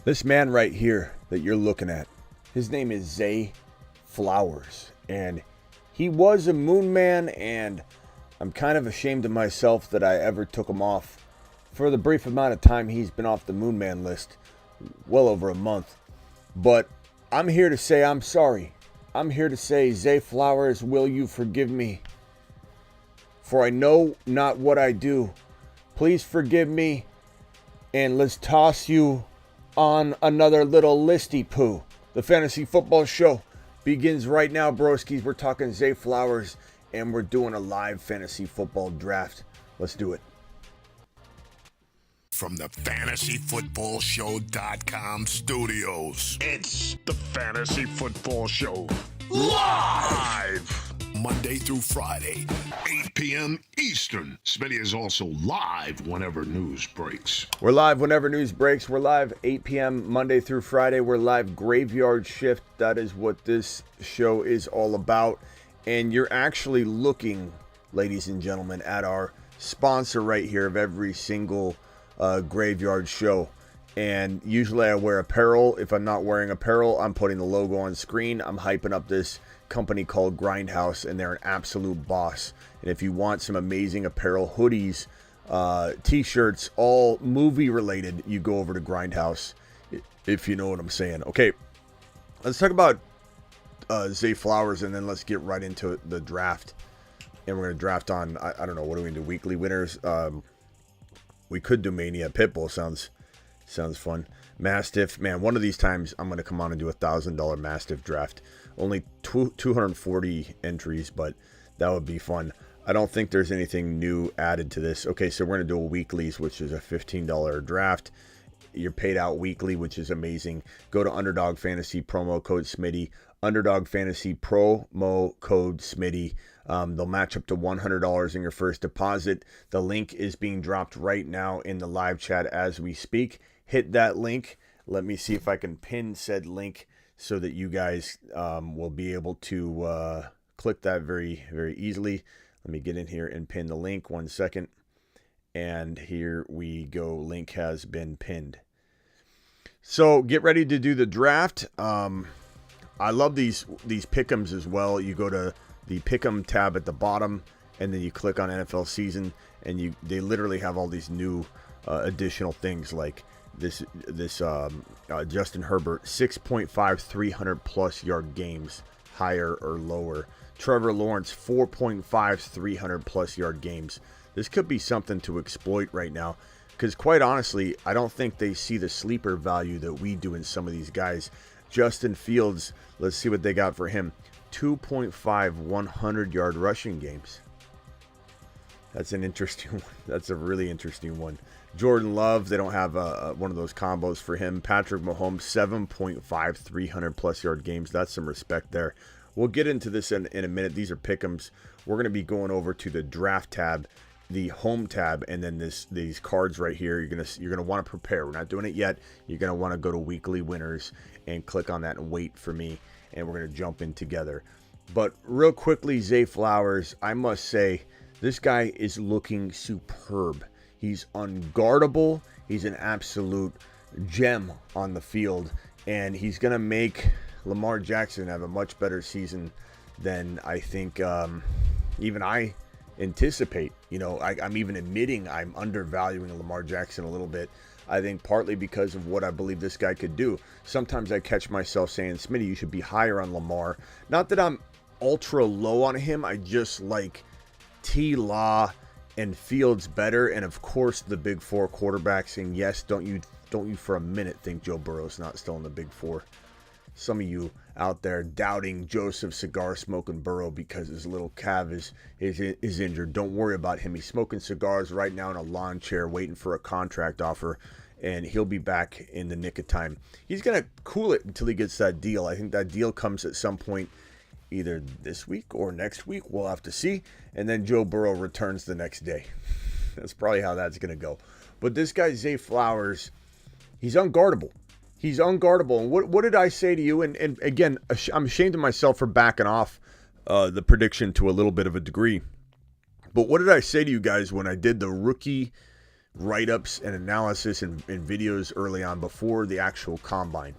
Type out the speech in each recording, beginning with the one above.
This man right here that you're looking at, his name is Zay Flowers, and he was a moon man, and I'm kind of ashamed of myself that I ever took him off for the brief amount of time he's been off the moon man list, well over a month. But I'm here to say I'm sorry. I'm here to say, Zay Flowers, will you forgive me? For I know not what I do. Please forgive me, and let's toss you on another little listy poo. The Fantasy Football Show begins right now, broskies. We're talking Zay Flowers, and we're doing a live fantasy football draft. Let's do it. From the FantasyFootballShow.com studios, it's the Fantasy Football Show live Monday through Friday, 8 p.m. Eastern. Smitty is also live whenever news breaks. We're live whenever news breaks. We're live 8 p.m. Monday through Friday. We're live graveyard shift. That is what this show is all about. And you're actually looking, ladies and gentlemen, at our sponsor right here of every single graveyard show. And usually I wear apparel. If I'm not wearing apparel, I'm putting the logo on screen. I'm hyping up this company called Grindhouse, and they're an absolute boss. And if you want some amazing apparel, hoodies, t-shirts, all movie related, you go over to Grindhouse, if you know what I'm saying. Okay, let's talk about Zay Flowers, and then let's get right into the draft. And we're going to draft on, I don't know, what are we going to do, weekly winners? We could do Mania. Pitbull sounds fun. Mastiff, man, one of these times I'm going to come on and do $1,000 Mastiff draft. Only 240 entries, but that would be fun. I don't think there's anything new added to this. Okay, so we're going to do a weeklies, which is a $15 draft. You're paid out weekly, which is amazing. Go to Underdog Fantasy, promo code Smitty. Underdog Fantasy, promo code Smitty. They'll match up to $100 in your first deposit. The link is being dropped right now in the live chat as we speak. Hit that link. Let me see if I can pin said link so that you guys will be able to click that very, very easily. Let me get in here and pin the link. 1 second. And here we go. Link has been pinned. So get ready to do the draft. I love these pick'ems as well. You go to the pick'em tab at the bottom, and then you click on NFL season, and they literally have all these new additional things like this Justin Herbert 6.5 300 plus yard games, higher or lower. Trevor Lawrence 4.5 300 plus yard games. This could be something to exploit right now, because quite honestly, I don't think they see the sleeper value that we do in some of these guys. Justin Fields, let's see what they got for him. 2.5 100-yard rushing games. That's an interesting one. That's a really interesting one. Jordan Love, they don't have one of those combos for him. Patrick Mahomes, 7.5 300-plus yard games. That's some respect there. We'll get into this in a minute. These are pick'ems. We're going to be going over to the draft tab, the home tab, and then these cards right here. You're gonna want to prepare. We're not doing it yet. You're gonna want to go to weekly winners and click on that and wait for me, and we're gonna jump in together. But real quickly, Zay Flowers, I must say, this guy is looking superb. He's unguardable. He's an absolute gem on the field, and he's gonna make Lamar Jackson have a much better season than I think even I anticipate. You know, I'm even admitting I'm undervaluing Lamar Jackson a little bit. I think partly because of what I believe this guy could do. Sometimes I catch myself saying, Smitty, you should be higher on Lamar. Not that I'm ultra low on him. I just like T-Law and Fields better. And of course, the big four quarterbacks. And yes, don't you for a minute think Joe Burrow's not still in the big four. Some of you out there doubting Joseph cigar smoking Burrow because his little calf is injured. Don't worry about him. He's smoking cigars right now in a lawn chair waiting for a contract offer, and he'll be back in the nick of time. He's going to cool it until he gets that deal. I think that deal comes at some point either this week or next week. We'll have to see. And then Joe Burrow returns the next day. That's probably how that's going to go. But this guy, Zay Flowers, he's unguardable. He's unguardable. And what did I say to you? And again, I'm ashamed of myself for backing off the prediction to a little bit of a degree. But what did I say to you guys when I did the rookie write-ups and analysis and videos early on before the actual combine.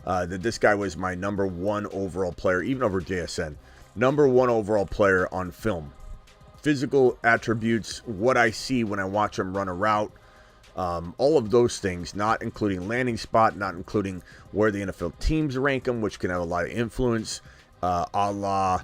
That this guy was my number one overall player, even over JSN. Number one overall player on film. Physical attributes, what I see when I watch him run a route, all of those things, not including landing spot, not including where the NFL teams rank him, which can have a lot of influence, a la,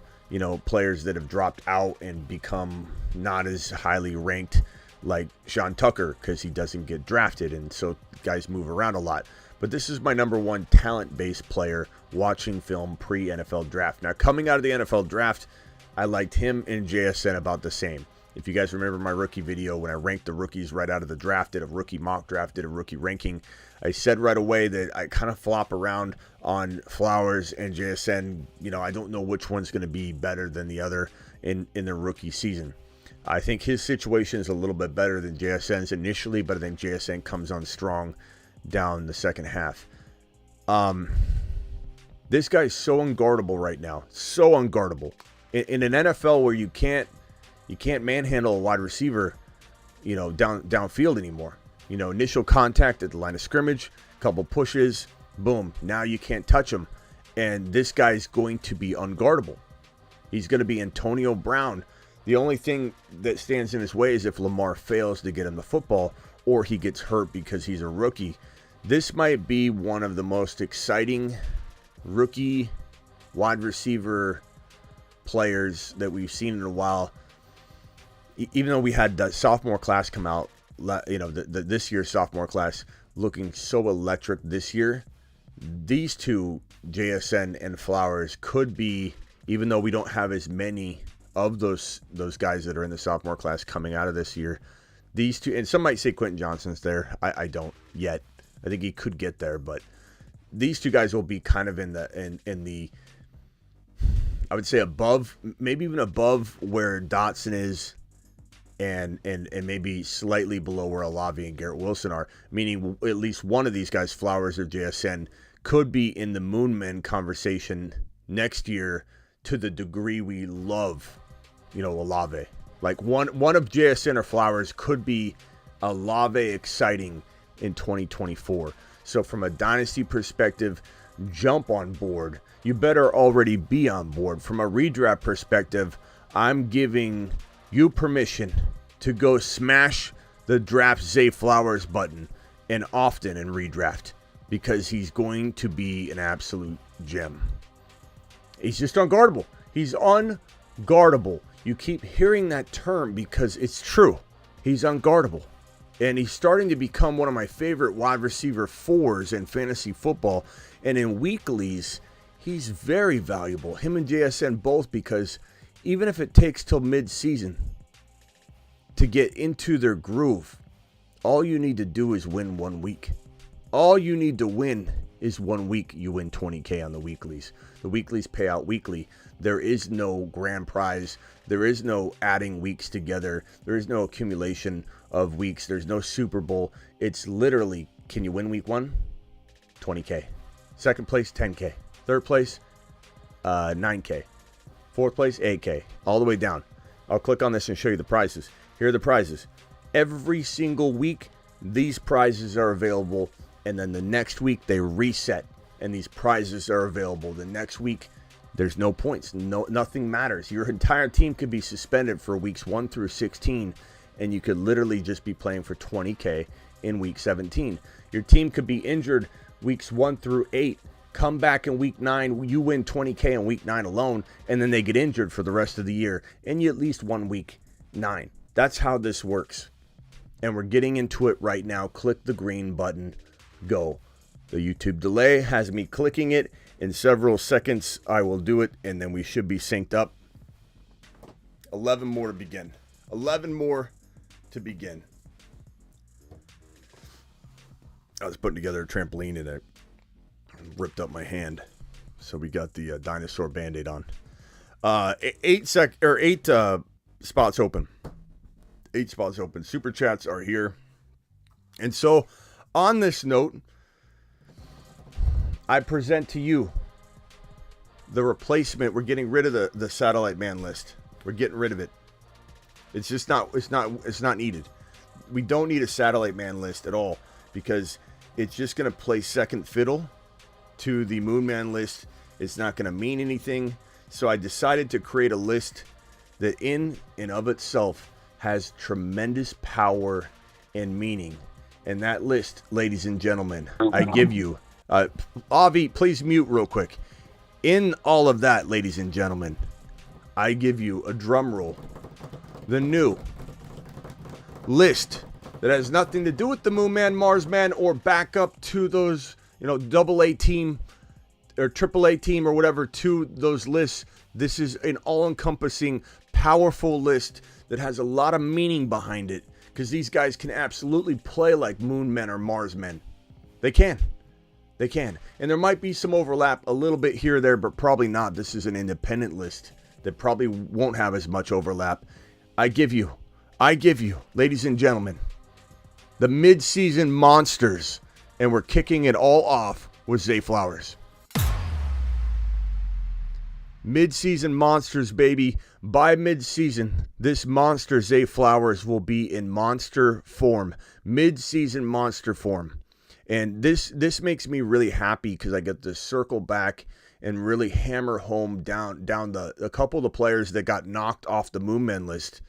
players that have dropped out and become not as highly ranked, like Sean Tucker, because he doesn't get drafted, and so guys move around a lot. But this is my number one talent-based player watching film pre-NFL draft. Now, coming out of the NFL draft, I liked him and JSN about the same. If you guys remember my rookie video when I ranked the rookies right out of the draft, did a rookie mock draft, did a rookie ranking, I said right away that I kind of flop around on Flowers and JSN. I don't know which one's going to be better than the other in their rookie season. I think his situation is a little bit better than JSN's initially, but I think JSN comes on strong down the second half. This guy's so unguardable right now. So unguardable. In an NFL where you can't manhandle a wide receiver, downfield anymore. Initial contact at the line of scrimmage, couple pushes, boom. Now you can't touch him. And this guy's going to be unguardable. He's going to be Antonio Brown. The only thing that stands in his way is if Lamar fails to get him the football or he gets hurt because he's a rookie. This might be one of the most exciting rookie wide receiver players that we've seen in a while. Even though we had the sophomore class come out, this year's sophomore class looking so electric this year, these two, JSN and Flowers, could be, even though we don't have as many of those guys that are in the sophomore class coming out of this year, these two, and some might say Quentin Johnson's there. I don't yet. I think he could get there, but these two guys will be kind of in the I would say above, maybe even above where Dotson is, and maybe slightly below where Olave and Garrett Wilson are, meaning at least one of these guys, Flowers or JSN, could be in the Moonmen conversation next year to the degree we love, Olave. Like one of JSN or Flowers could be Olave exciting in 2024. So from a dynasty perspective, jump on board. You better already be on board. From a redraft perspective, I'm giving you permission to go smash the draft Zay Flowers button and often in redraft, because he's going to be an absolute gem. He's just unguardable. He's unguardable. You keep hearing that term because it's true. He's unguardable. And he's starting to become one of my favorite wide receiver fours in fantasy football. And in weeklies, he's very valuable. Him and JSN both, because even if it takes till mid-season to get into their groove, all you need to do is win 1 week. All you need to win is 1 week. You win $20K on the weeklies. The weeklies pay out weekly. There is no grand prize. There is no adding weeks together. There is no accumulation of weeks. There's no Super Bowl. It's literally, can you win week 1? $20K. Second place, $10K. Third place, $9K. Fourth place, $8K. All the way down. I'll click on this and show you the prizes. Here are the prizes. Every single week, these prizes are available, and then the next week they reset, and these prizes are available. The next week, there's no points. Nothing matters. Your entire team could be suspended for weeks 1 through 16, and you could literally just be playing for $20K in week 17. Your team could be injured weeks 1 through 8. Come back in week 9, you win $20K in week 9 alone, and then they get injured for the rest of the year, and you at least won week 9. That's how this works. And we're getting into it right now. Click the green button. Go. The YouTube delay has me clicking it. In several seconds, I will do it, and then we should be synced up. 11 more to begin. 11 more to begin. I was putting together a trampoline and it ripped up my hand. So we got the dinosaur Band-Aid on. 8 spots open. 8 spots open. Super chats are here. And so, on this note, I present to you the replacement. We're getting rid of the satellite man list. We're getting rid of it. It's just not. It's not needed. we don't need a satellite man list at all, because it's just going to play second fiddle to the Moon Man list. It's not going to mean anything. So I decided to create a list that in and of itself has tremendous power and meaning. And that list, ladies and gentlemen, I give you, Avi, please mute real quick. In all of that, ladies and gentlemen, I give you a drum roll. The new list that has nothing to do with the Moon Man, Mars Man, or back up to those, double A team or triple A team or whatever to those lists. This is an all-encompassing, powerful list that has a lot of meaning behind it, because these guys can absolutely play like Moon Men or Mars Men. They can. And there might be some overlap a little bit here or there, but probably not. This is an independent list that probably won't have as much overlap. I give you, ladies and gentlemen, the mid-season monsters, and we're kicking it all off with Zay Flowers. Mid-season monsters, baby. By mid-season, this monster Zay Flowers will be in monster form, mid-season monster form. And this makes me really happy, because I get to circle back and really hammer home down a couple of the players that got knocked off the Moon Men list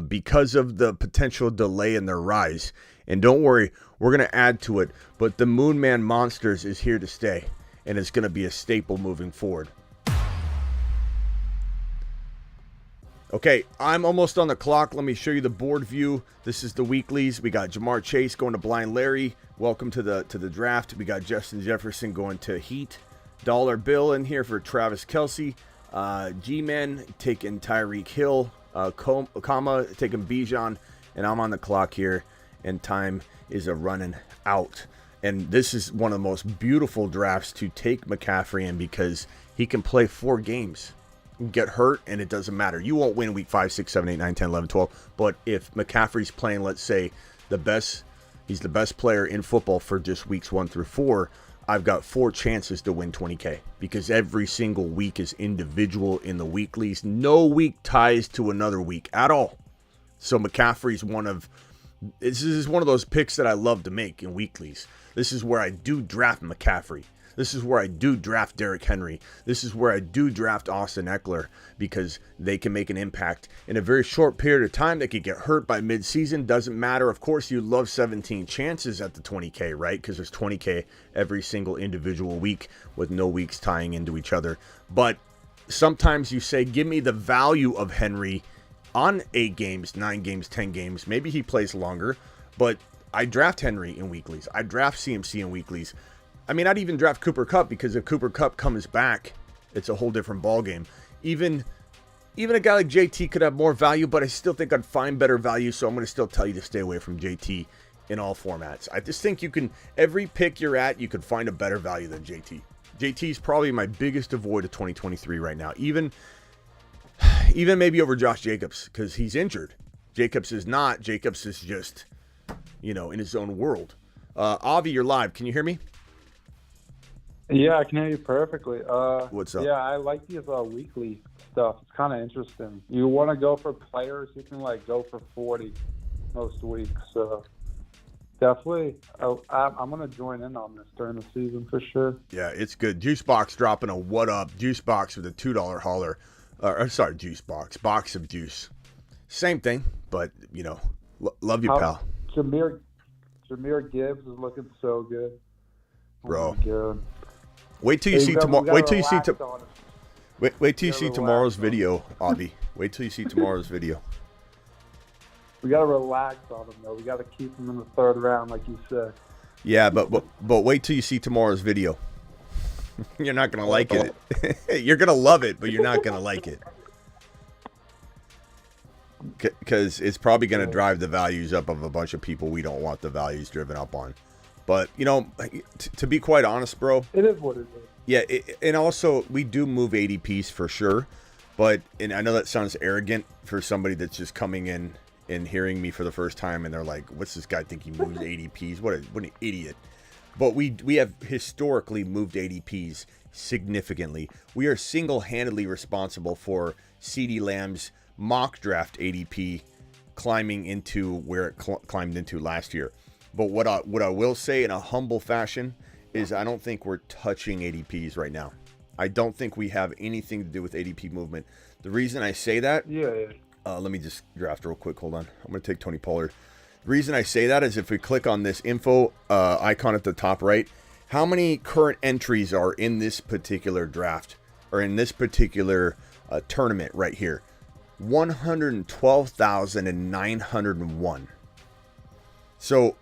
because of the potential delay in their rise. And don't worry, we're going to add to it. But the Moon Man Monsters is here to stay, and it's going to be a staple moving forward. Okay, I'm almost on the clock. Let me show you the board view. This is the weeklies. We got Jamar Chase going to Blind Larry. Welcome to the draft. We got Justin Jefferson going to Heat. Dollar Bill in here for Travis Kelce. G-Man taking Tyreek Hill. Comma taking Bijan. And I'm on the clock here. And time is running out. And this is one of the most beautiful drafts to take McCaffrey in, because he can play 4 games. Get hurt and it doesn't matter. You won't win week 5, 6, 7, 8, 9, 10, 11, 12. But if McCaffrey's playing, let's say, he's the best player in football for just weeks 1 through 4, I've got 4 chances to win 20K, because every single week is individual in the weeklies. No week ties to another week at all. So McCaffrey's this is one of those picks that I love to make in weeklies. This is where I do draft McCaffrey. This is where I do draft Derrick Henry. This is where I do draft Austin Eckler, because they can make an impact in a very short period of time. They could get hurt by midseason. Doesn't matter. Of course, you love 17 chances at the 20K, right? Because there's 20K every single individual week with no weeks tying into each other. But sometimes you say, give me the value of Henry on 8 games, 9 games, 10 games. Maybe he plays longer, but I draft Henry in weeklies. I draft CMC in weeklies. I mean, I'd even draft Cooper Kupp, because if Cooper Kupp comes back, it's a whole different ballgame. Even a guy like JT could have more value, but I still think I'd find better value, so I'm going to still tell you to stay away from JT in all formats. I just think every pick you're at, you could find a better value than JT. JT is probably my biggest avoid of 2023 right now, even maybe over Josh Jacobs, because he's injured. Jacobs is not. Jacobs is just, in his own world. Avi, you're live. Can you hear me? Yeah, I can hear you perfectly. What's up? Yeah, I like these weekly stuff. It's kind of interesting. You want to go for players, you can go for 40 most weeks. So definitely, I'm going to join in on this during the season for sure. Yeah, it's good. Juicebox dropping a what up. Juicebox with a $2 hauler. Juicebox. Box of juice. Same thing, but, love you, pal. Jahmyr Gibbs is looking so good. Bro. Oh my God. Wait till you see tomorrow. Wait till you see tomorrow's video, Avi. Wait till you see tomorrow's video. We got to relax on him, though. We got to keep him in the 3rd round, like you said. Yeah, but wait till you see tomorrow's video. You're not gonna like it. You're gonna love it, but you're not gonna like it, because it's probably gonna drive the values up of a bunch of people we don't want the values driven up on. But to be quite honest, bro, it is what it is. Yeah, and also we do move ADPs for sure, and I know that sounds arrogant for somebody that's just coming in and hearing me for the first time, and they're like, "What's this guy think he moves ADPs? What an idiot!" But we have historically moved ADPs significantly. We are single-handedly responsible for CeeDee Lamb's mock draft ADP climbing into where it climbed into last year. But what I will say in a humble fashion is I don't think we're touching ADPs right now. I don't think we have anything to do with ADP movement. The reason I say that, let me just draft real quick. Hold on. I'm going to take Tony Pollard. The reason I say that is if we click on this info icon at the top right, how many current entries are in this particular draft or in this particular tournament right here? 112,901. So,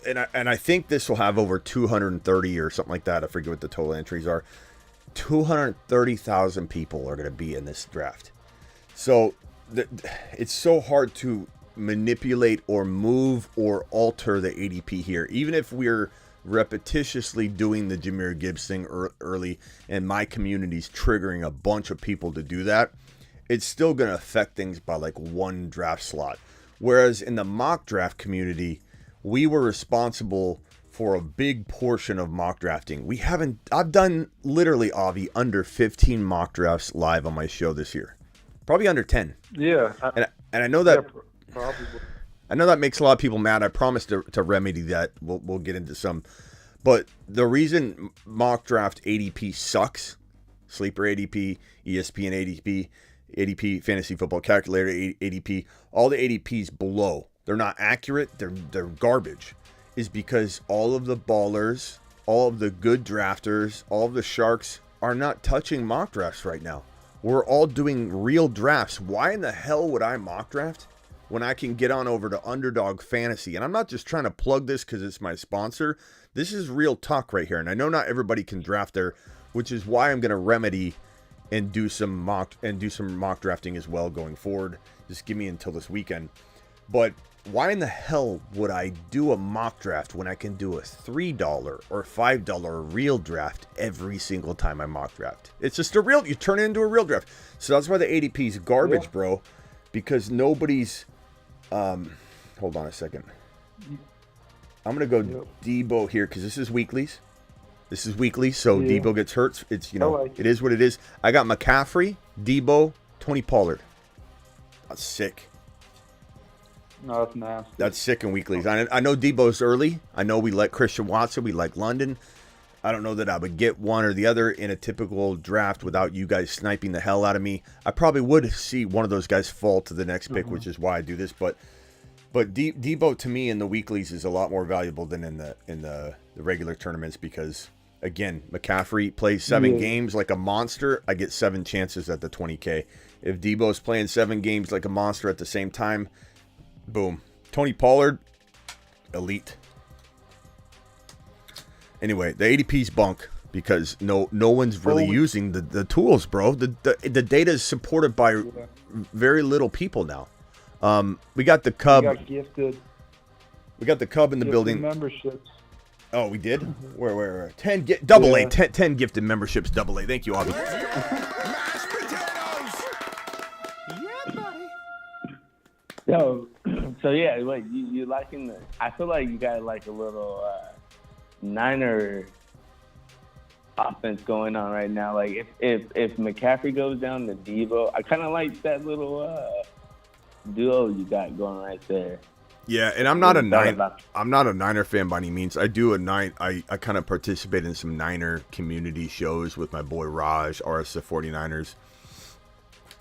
and I think this will have over 230 or something like that. I forget what the total entries are. 230,000 people are going to be in this draft. So it's so hard to manipulate or move or alter the ADP here. Even if we're repetitiously doing the Jahmyr Gibbs thing early and my community's triggering a bunch of people to do that, it's still going to affect things by like one draft slot. Whereas in the mock draft community, we were responsible for a big portion of mock drafting. I've done literally, Avi, under 15 mock drafts live on my show this year. Probably under 10. Yeah. And I know that, probably. I know that makes a lot of people mad. I promise to remedy that. We'll get into some. But the reason mock draft ADP sucks, Sleeper ADP, ESPN ADP, Fantasy Football Calculator ADP, all the ADPs below, they're not accurate, they're garbage, is because all of the ballers, all of the good drafters, all of the sharks are not touching mock drafts right now. We're all doing real drafts. Why in the hell would I mock draft when I can get on over to Underdog Fantasy? And I'm not just trying to plug this because it's my sponsor. This is real talk right here. And I know not everybody can draft there, which is why I'm going to remedy and do some mock drafting as well going forward. Just give me until this weekend. But why in the hell would I do a mock draft when I can do a $3 or $5 real draft every single time I mock draft? It's just you turn it into a real draft. So that's why the ADP is garbage, bro. Because nobody's, hold on a second. I'm going to go Debo here because this is weeklies. So Debo gets hurt. It's, it is what it is. I got McCaffrey, Debo, Tony Pollard. That's sick. No, that's nasty. That's sick in weeklies. I know Debo's early. I know we like Christian Watson. We like London. I don't know that I would get one or the other in a typical draft without you guys sniping the hell out of me. I probably would see one of those guys fall to the next pick, which is why I do this. But Debo to me in the weeklies is a lot more valuable than in the regular tournaments because, again, McCaffrey plays 7 games like a monster. I get 7 chances at the 20K. If Debo's playing 7 games like a monster at the same time, boom. Tony Pollard, elite. Anyway, the ADP's bunk because no one's really using the tools, bro. The data is supported by very little people now. We got the Cub. We got the Cub in the building. Memberships. Oh, we did? Where? 10 double A. 10 gifted memberships, double A. Thank you, Avi. Mashed potatoes! Yeah, buddy. Yo, so yeah, what you liking the? I feel like you got like a little Niner offense going on right now. Like if McCaffrey goes down to Devo, I kind of like that little duo you got going right there. Yeah, and I'm not a Niner fan by any means. I kind of participate in some Niner community shows with my boy Raj, RS 49ers.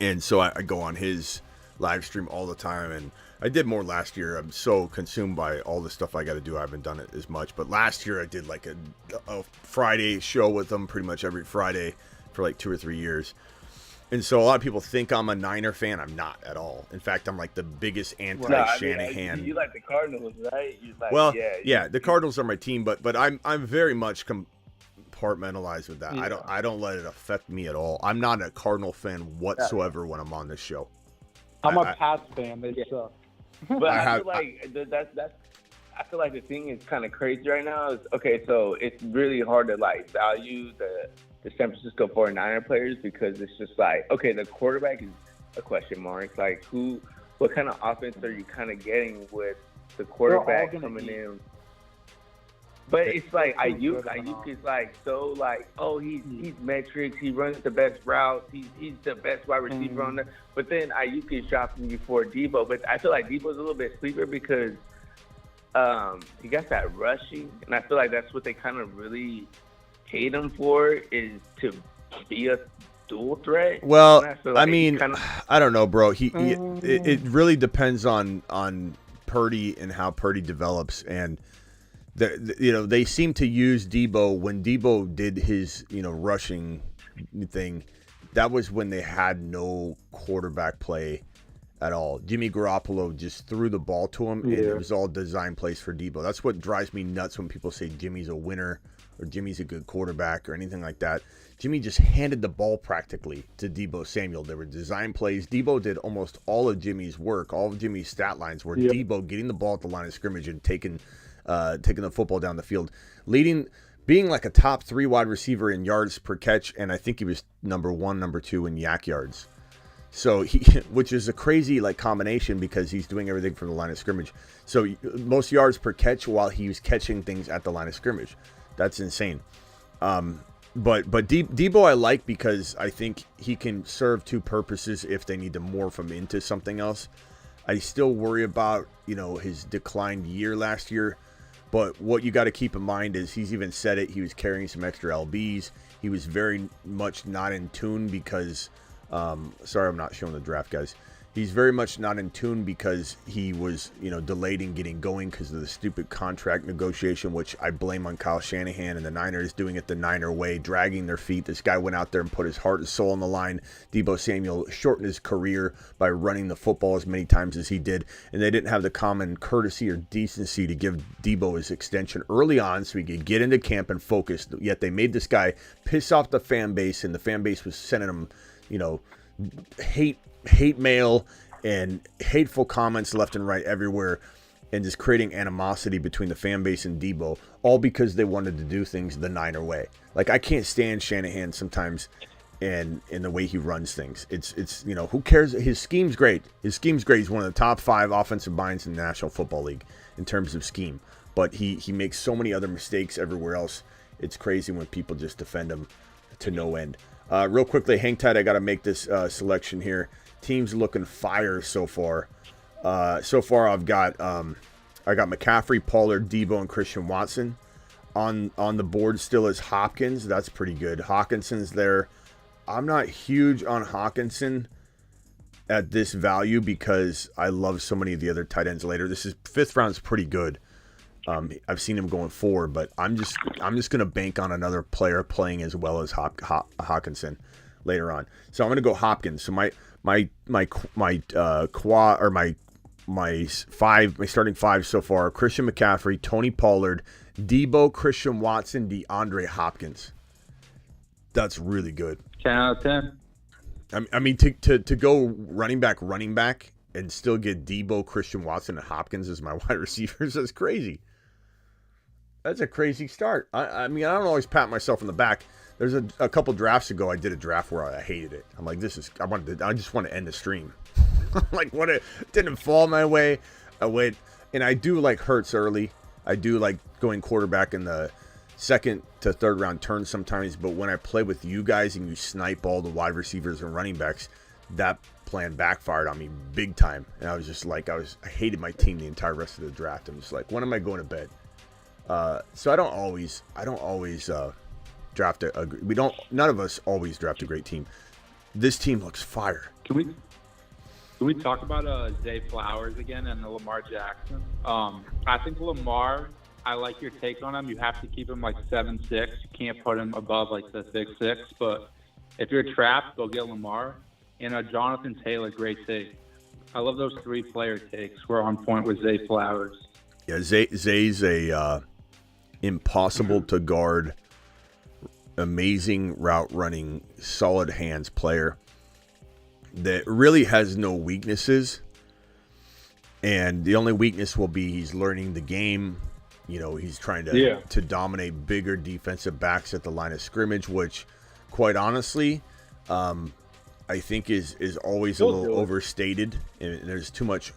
And so I go on his live stream all the time, and I did more last year. I'm so consumed by all the stuff I got to do. I haven't done it as much, but last year I did like a Friday show with them pretty much every Friday for like 2 or 3 years. And so a lot of people think I'm a Niner fan. I'm not at all. In fact, I'm like the biggest anti-Shanahan. You like the Cardinals, right? The Cardinals are my team, but I'm very much compartmentalized with that. Yeah. I don't let it affect me at all. I'm not a Cardinal fan whatsoever when I'm on this show. I'm a Pats fan. They suck. But I feel like the thing is kind of crazy right now. Is so it's really hard to like value the San Francisco 49er players because it's just like, okay, the quarterback is a question mark. Like what kind of offense are you kind of getting with the quarterback coming in? But it's like Ayuk is like so like, oh, he's metrics, he runs the best routes, he's the best wide receiver on there. But then Ayuk is dropping you for Debo. But I feel like Debo's a little bit sleeper because he got that rushing, and I feel like that's what they kind of really hate him for, is to be a dual threat. Well, I mean, I don't know, bro. It really depends on Purdy and how Purdy develops, and they seem to use Debo when Debo did his rushing thing. That was when they had no quarterback play at all. Jimmy Garoppolo just threw the ball to him, and it was all design plays for Debo. That's what drives me nuts when people say Jimmy's a winner or Jimmy's a good quarterback or anything like that. Jimmy just handed the ball practically to Debo Samuel. There were design plays. Debo did almost all of Jimmy's work. All of Jimmy's stat lines were Debo getting the ball at the line of scrimmage and taking the football down the field, being like a top 3 wide receiver in yards per catch, and I think he was number 1, number 2 in yak yards. So which is a crazy combination because he's doing everything from the line of scrimmage. So most yards per catch while he was catching things at the line of scrimmage. That's insane. But Debo I like because I think he can serve 2 purposes if they need to morph him into something else. I still worry about his declined year last year. But what you got to keep in mind is he's even said it. He was carrying some extra LBs. He was very much not in tune because sorry, I'm not showing the draft, guys. He's very much not in tune because he was, delayed in getting going because of the stupid contract negotiation, which I blame on Kyle Shanahan and the Niners doing it the Niner way, dragging their feet. This guy went out there and put his heart and soul on the line. Debo Samuel shortened his career by running the football as many times as he did, and they didn't have the common courtesy or decency to give Debo his extension early on so he could get into camp and focus. Yet they made this guy piss off the fan base, and the fan base was sending him, hate mail and hateful comments left and right everywhere, and just creating animosity between the fan base and Debo, all because they wanted to do things the Niner way. I can't stand Shanahan sometimes and in the way he runs things. It's who cares? His scheme's great. He's one of the top 5 offensive minds in the National Football League in terms of scheme, but he makes so many other mistakes everywhere else. It's crazy when people just defend him to no end. Real quickly, hang tight. I got to make this selection here. Teams looking fire so far. I've got McCaffrey, Pollard, Debo, and Christian Watson. On the board still is Hopkins. That's pretty good. Hawkinson's there. I'm not huge on Hawkinson at this value because I love so many of the other tight ends later. This is 5th round's pretty good. I've seen him going forward, but I'm just gonna bank on another player playing as well as Hawkinson later on. So I'm gonna go Hopkins. So my starting 5 so far: Christian McCaffrey, Tony Pollard, Debo, Christian Watson, DeAndre Hopkins. That's really good. 10 out of 10. I mean to go running back, and still get Debo, Christian Watson, and Hopkins as my wide receivers. That's crazy. That's a crazy start. I mean, I don't always pat myself on the back. There's a couple drafts ago, I did a draft where I hated it. I'm like, I just want to end the stream. What it didn't fall my way. I went, and I do like Hurts early. I do like going quarterback in the 2nd to 3rd round turn sometimes. But when I play with you guys and you snipe all the wide receivers and running backs, that plan backfired on me big time. And I was just like, I hated my team the entire rest of the draft. I'm just like, when am I going to bed? So I don't always draft none of us always draft a great team. This team looks fire. Can we talk about Zay Flowers again and Lamar Jackson? I think Lamar, I like your take on him. You have to keep him 7'6". You can't put him above the 6'6". But if you're trapped, go get Lamar. And Jonathan Taylor, great take. I love those 3 player takes. We're on point with Zay Flowers. Yeah, Zay's a impossible to guard, amazing route running, solid hands player that really has no weaknesses. And the only weakness will be he's learning the game. He's trying to dominate bigger defensive backs at the line of scrimmage, which, quite honestly, I think is always a little overstated, and there's too much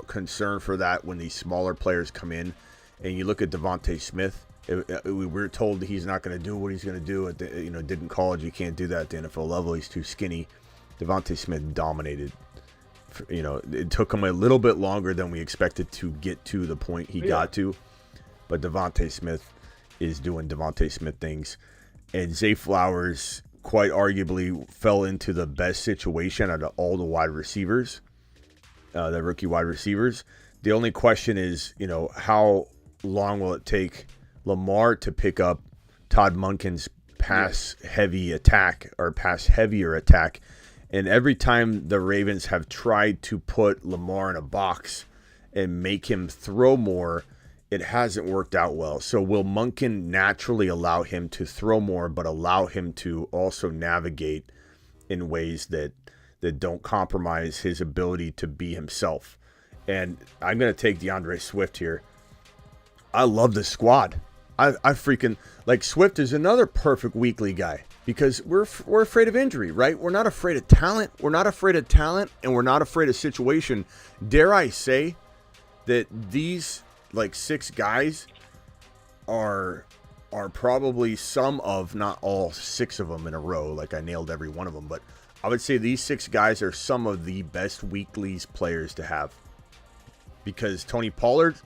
concern for that when these smaller players come in. And you look at Devontae Smith, We were told he's not going to do what he's going to do at the, did in college. You can't do that at the NFL level. He's too skinny. Devontae Smith dominated. It took him a little bit longer than we expected to get to the point he got to. But Devontae Smith is doing Devontae Smith things. And Zay Flowers quite arguably fell into the best situation out of all the wide receivers, the rookie wide receivers. The only question is, how long will it take Lamar to pick up Todd Monken's pass-heavy attack or pass-heavier attack? And every time the Ravens have tried to put Lamar in a box and make him throw more, it hasn't worked out well. So will Monken naturally allow him to throw more, but allow him to also navigate in ways that don't compromise his ability to be himself? And I'm going to take DeAndre Swift here. I love this squad. I freaking like Swift is another perfect weekly guy because we're afraid of injury, right? We're not afraid of talent. We're not afraid of talent, and we're not afraid of situation. Dare I say that these like 6 guys are probably some of, not all 6 of them in a row, like I nailed every one of them, but I would say these 6 guys are some of the best weeklies players to have. Because Tony Pollard,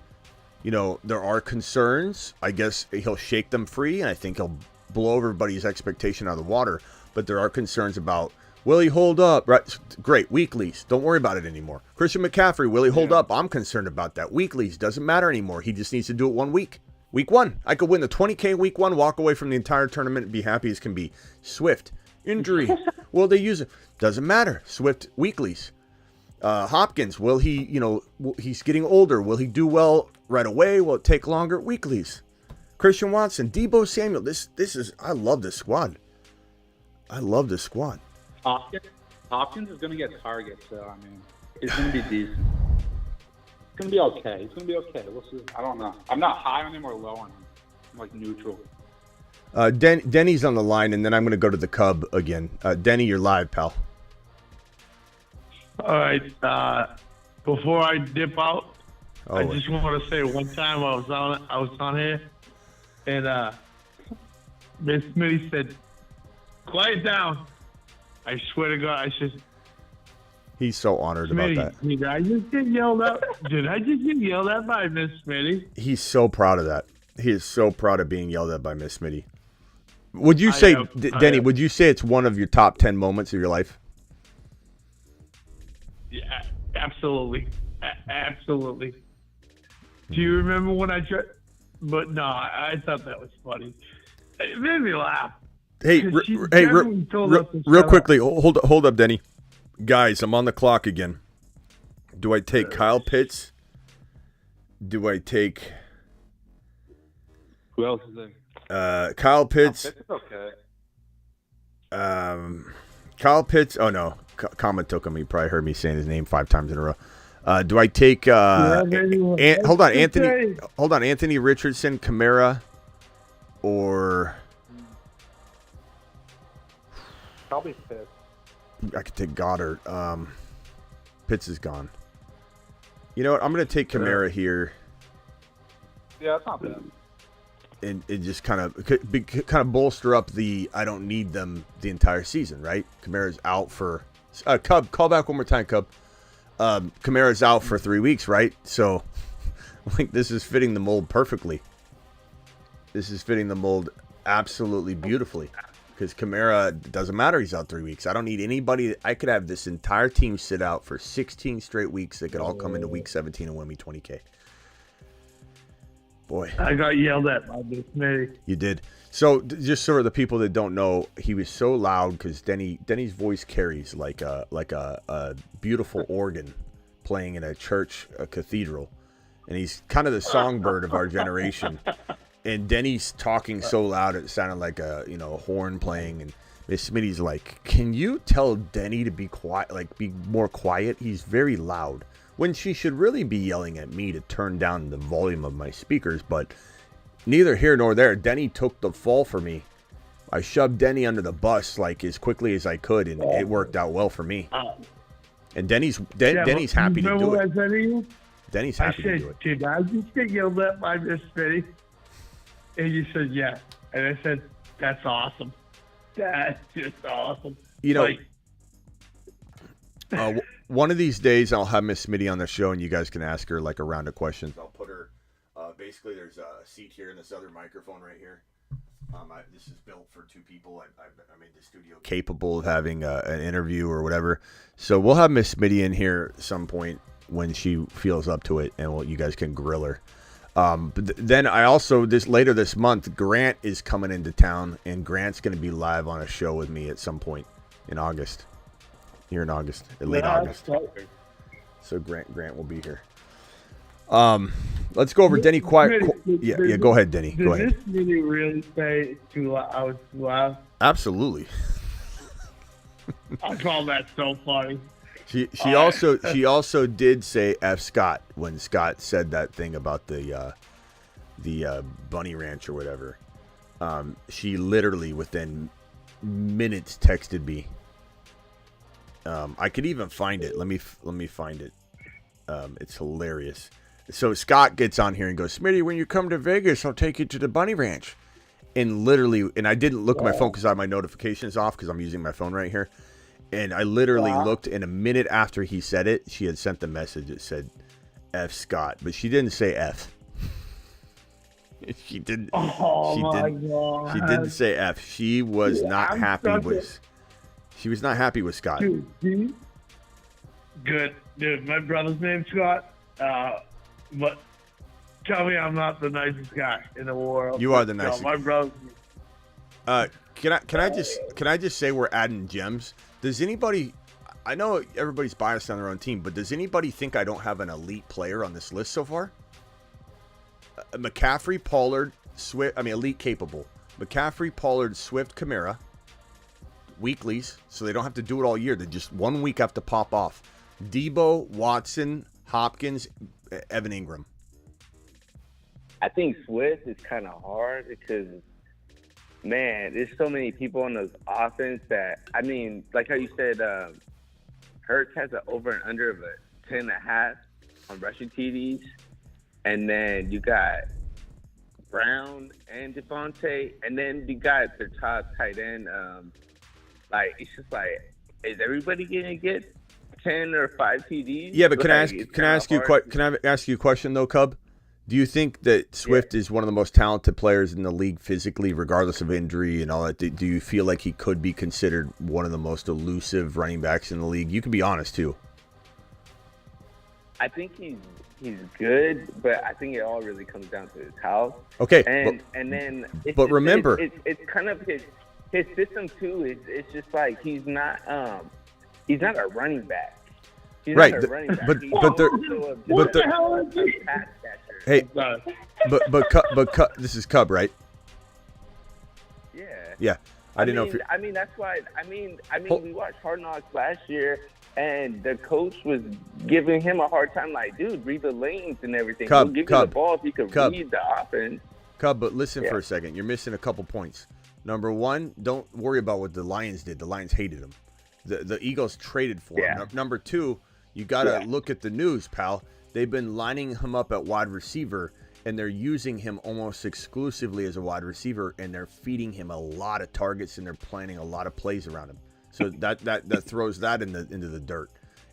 there are concerns. I guess he'll shake them free, and I think he'll blow everybody's expectation out of the water. But there are concerns about, will he hold up? Right, great, weeklies. Don't worry about it anymore. Christian McCaffrey, will he hold up? I'm concerned about that. Weeklies, doesn't matter anymore. He just needs to do it 1 week. Week 1. I could win the $20K week 1, walk away from the entire tournament, and be happy as can be. Swift, injury. Will they use it? Doesn't matter. Swift, weeklies. Hopkins, will he, he's getting older. Will he do well right away? Will it take longer? Weeklies. Christian Watson, Deebo Samuel. This is, I love this squad. I love this squad. Hopkins is going to get targets, so, it's going to be decent. It's going to be okay. It's going to be okay. We'll see. I don't know. I'm not high on him or low on him. I'm like neutral. Denny's on the line, and then I'm going to go to the Cub again. Denny, you're live, pal. All right. Before I dip out, I just want to say one time I was on here, and Miss Smitty said, "Quiet down." I swear to God, I said. He's so honored about that. Did I just get yelled at? Did I just get yelled at by Miss Smitty? He's so proud of that. He is so proud of being yelled at by Miss Smitty. Would you say, Denny? Would you say it's one of your top 10 moments of your life? Yeah, absolutely. Absolutely. Do you remember when I tried? But no, I thought that was funny. It made me laugh. Hey, real quickly, hold up, Denny. Guys, I'm on the clock again. Do I take Kyle Pitts? Do I take... Who else is there? Kyle Pitts. Okay. Kyle Pitts. Oh, no. Comment took him. He probably heard me saying his name 5 times in a row. Do I take... hold on, Anthony. Hold on, Anthony Richardson, Kamara, or... Probably Pitts. I could take Goddard. Pitts is gone. You know what? I'm going to take Kamara here. Yeah, that's not bad. And just kind of bolster up the I don't need them the entire season, right? Kamara's out for Cub. Call back one more time, Cub. Kamara's out for 3 weeks, right? So, like, this is fitting the mold perfectly. This is fitting the mold absolutely beautifully. Because Kamara, doesn't matter, he's out 3 weeks. I don't need anybody. I could have this entire team sit out for 16 straight weeks. They could all come into week 17 and win me $20K. Boy. I got yelled at by this Smitty. You did. So, just so the people that don't know, he was so loud because Denny's voice carries like a beautiful organ playing in a church, a cathedral. And he's kind of the songbird of our generation. And Denny's talking so loud it sounded like a horn playing. And Miss Smitty's like, "Can you tell Denny to be quiet? Like, be more quiet? He's very loud." When she should really be yelling at me to turn down the volume of my speakers, but neither here nor there. Denny took the fall for me. I shoved Denny under the bus like as quickly as I could, and it worked out well for me. And Denny's happy to do it. Denny's happy to do it. Did I just get yelled at by Miss Smitty? And you said yes. And I said, that's awesome. That's just awesome. You know, one of these days I'll have Miss Smitty on the show, and you guys can ask her like a round of questions. I'll put her. Basically, there's a seat here and this other microphone right here. This is built for two people. I made the studio capable of having an interview or whatever. So we'll have Miss Smitty in here at some point when she feels up to it, and you guys can grill her. But then I also later this month, Grant is coming into town, and Grant's going to be live on a show with me at some point in August. Here in August, late August. So Grant will be here. Let's go over Denny quiet. Yeah. Go ahead, Denny. Go ahead. Did this really really say I was too loud? Absolutely. I call that so funny. She also did say F Scott when Scott said that thing about the bunny ranch or whatever. She literally within minutes texted me. I could even find it. Let me find it. It's hilarious. So Scott gets on here and goes, Smitty, when you come to Vegas, I'll take you to the bunny ranch. And literally, and I didn't look at my phone because I have my notifications off because I'm using my phone right here. And I literally looked, and a minute after he said it, she had sent the message that said F Scott, but she didn't say F. She didn't. Oh my God. She God. didn't say F. She was not happy with. She was not happy with Scott. Dude, good, dude. My brother's name's Scott. But tell me I'm not the nicest guy in the world. You are the nicest. My brother. Can I just say we're adding gems? Does anybody? I know everybody's biased on their own team, but does anybody think I don't have an elite player on this list so far? McCaffrey, Pollard, Swift. I mean, elite capable. McCaffrey, Pollard, Swift, Kamara. Weeklies, so they don't have to do it all year. They just 1 week have to pop off. Debo, Watson, Hopkins, Evan Ingram. I think Swift is kind of hard because, man, there's so many people on those offense that, I mean, like how you said, Hurts has an over and under of a 10.5 on rushing TDs. And then you got Brown and Devontae. And then you got their top tight end. It's just like, is everybody going to get 10 or 5 TDs? Yeah, but can I ask you a question though, Cub? Do you think that Swift is one of the most talented players in the league physically, regardless of injury and all that? Do you feel like he could be considered one of the most elusive running backs in the league? You can be honest too. I think he's good, but I think it all really comes down to his health. Okay, but remember, it's kind of his system too. It's just like he's not a running back. He's right, not a running back. Hey, but this is Cub, right? Yeah. Yeah, I didn't know if you're... I mean, that's why. We watched Hard Knocks last year, and the coach was giving him a hard time. Like, dude, read the lanes and everything. He'll give you the ball if you can read the offense. Cub, but listen for a second. You're missing a couple points. Number one, don't worry about what the Lions did. The Lions hated him. The Eagles traded for him. Number two, you got to look at the news, pal. They've been lining him up at wide receiver, and they're using him almost exclusively as a wide receiver, and they're feeding him a lot of targets, and they're planning a lot of plays around him. So that throws that into the dirt.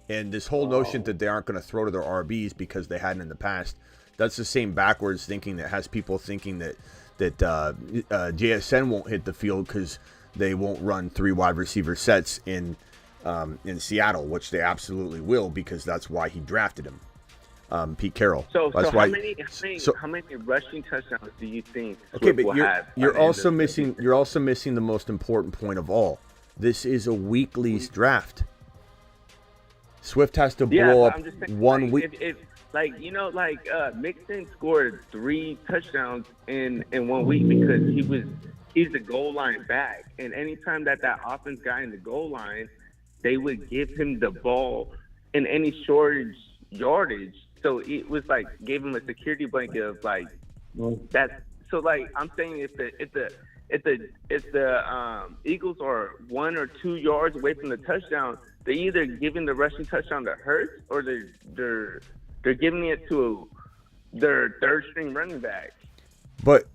And this whole notion that they aren't going to throw to their RBs because they hadn't in the past, that's the same backwards thinking that has people thinking that JSN won't hit the field because they won't run 3 wide receiver sets in Seattle, which they absolutely will because that's why he drafted him. Pete Carroll. So how many rushing touchdowns do you think? Okay, but you're also missing the most important point of all. This is a weekly's draft. Swift has to blow up 1 week. Mixon scored 3 touchdowns in 1 week because he's the goal line back, and anytime that offense got in the goal line, they would give him the ball in any shortage yardage. So it was like gave him a security blanket of like that. So like I'm saying, if the Eagles are 1 or 2 yards away from the touchdown, they're either giving the rushing touchdown to Hurts or they're giving it to their third string running back. But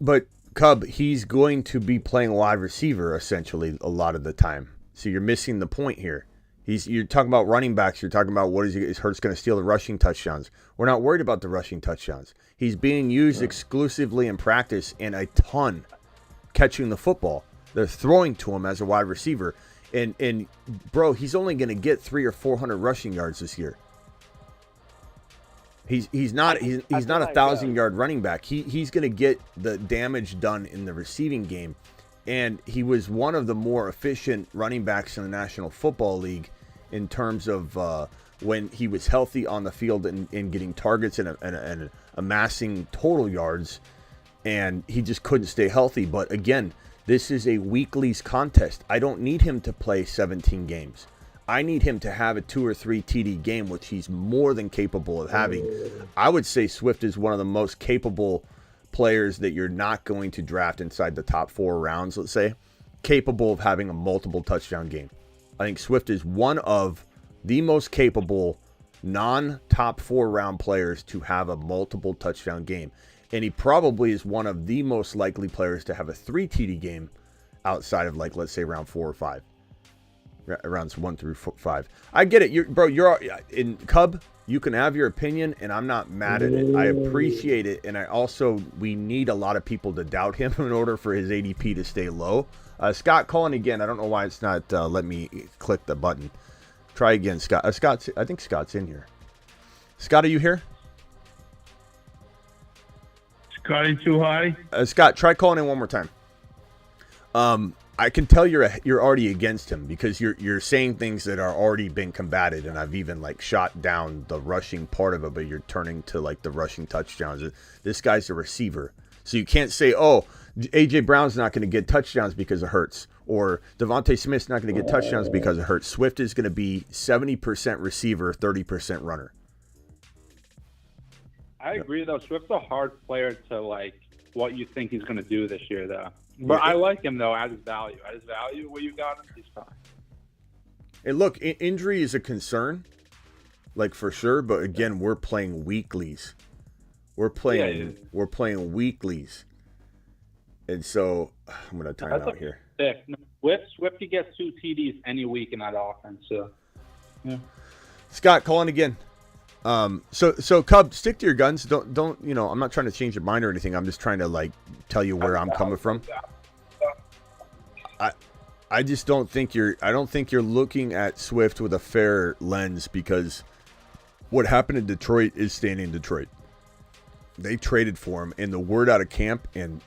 Cub, he's going to be playing wide receiver essentially a lot of the time. So you're missing the point here. You're talking about running backs. You're talking about is Hurts going to steal the rushing touchdowns. We're not worried about the rushing touchdowns. He's being used exclusively in practice and a ton catching the football. They're throwing to him as a wide receiver. And bro, he's only going to get 300 or 400 rushing yards this year. He's not a 1,000-yard running back. He's going to get the damage done in the receiving game. And he was one of the more efficient running backs in the National Football League in terms of when he was healthy on the field and getting targets and amassing total yards. And he just couldn't stay healthy. But again, this is a weeklies contest. I don't need him to play 17 games. I need him to have a 2 or 3 TD game, which he's more than capable of having. I would say Swift is one of the most capable players that you're not going to draft inside the top 4 rounds, let's say, capable of having a multiple touchdown game. I think Swift is one of the most capable non-top 4 round players to have a multiple touchdown game. And he probably is one of the most likely players to have a 3 TD game outside of, like, let's say round 4 or 5. Rounds 1 through 5. I get it. You're in Cub. You can have your opinion, and I'm not mad at it. I appreciate it, and we need a lot of people to doubt him in order for his ADP to stay low. Scott calling again. I don't know why it's not letting me click the button. Try again, Scott. I think Scott's in here. Scott, are you here? Scotty too high. Scott, try calling in one more time. I can tell you're already against him because you're saying things that are already been combated, and I've even like shot down the rushing part of it, but you're turning to like the rushing touchdowns. This guy's a receiver, so you can't say, "Oh, AJ Brown's not going to get touchdowns because of Hurts," or Devontae Smith's not going to get touchdowns because of Hurts. Swift is going to be 70% receiver, 30% runner. I agree, though. Swift's a hard player to like what you think he's going to do this year, though. But I like him, though, at his value. At his value, where you got him, he's fine. And look, injury is a concern, like for sure. But again, we're playing weeklies. We're playing weeklies. And so I'm going to time out here. Swift could get 2 TDs any week in that offense. So, yeah. Scott, calling again. So Cub, stick to your guns. Don't I'm not trying to change your mind or anything. I'm just trying to like tell you where I'm coming from. I just don't think you're looking at Swift with a fair lens, because what happened in Detroit is staying in Detroit. They traded for him, and the word out of camp, and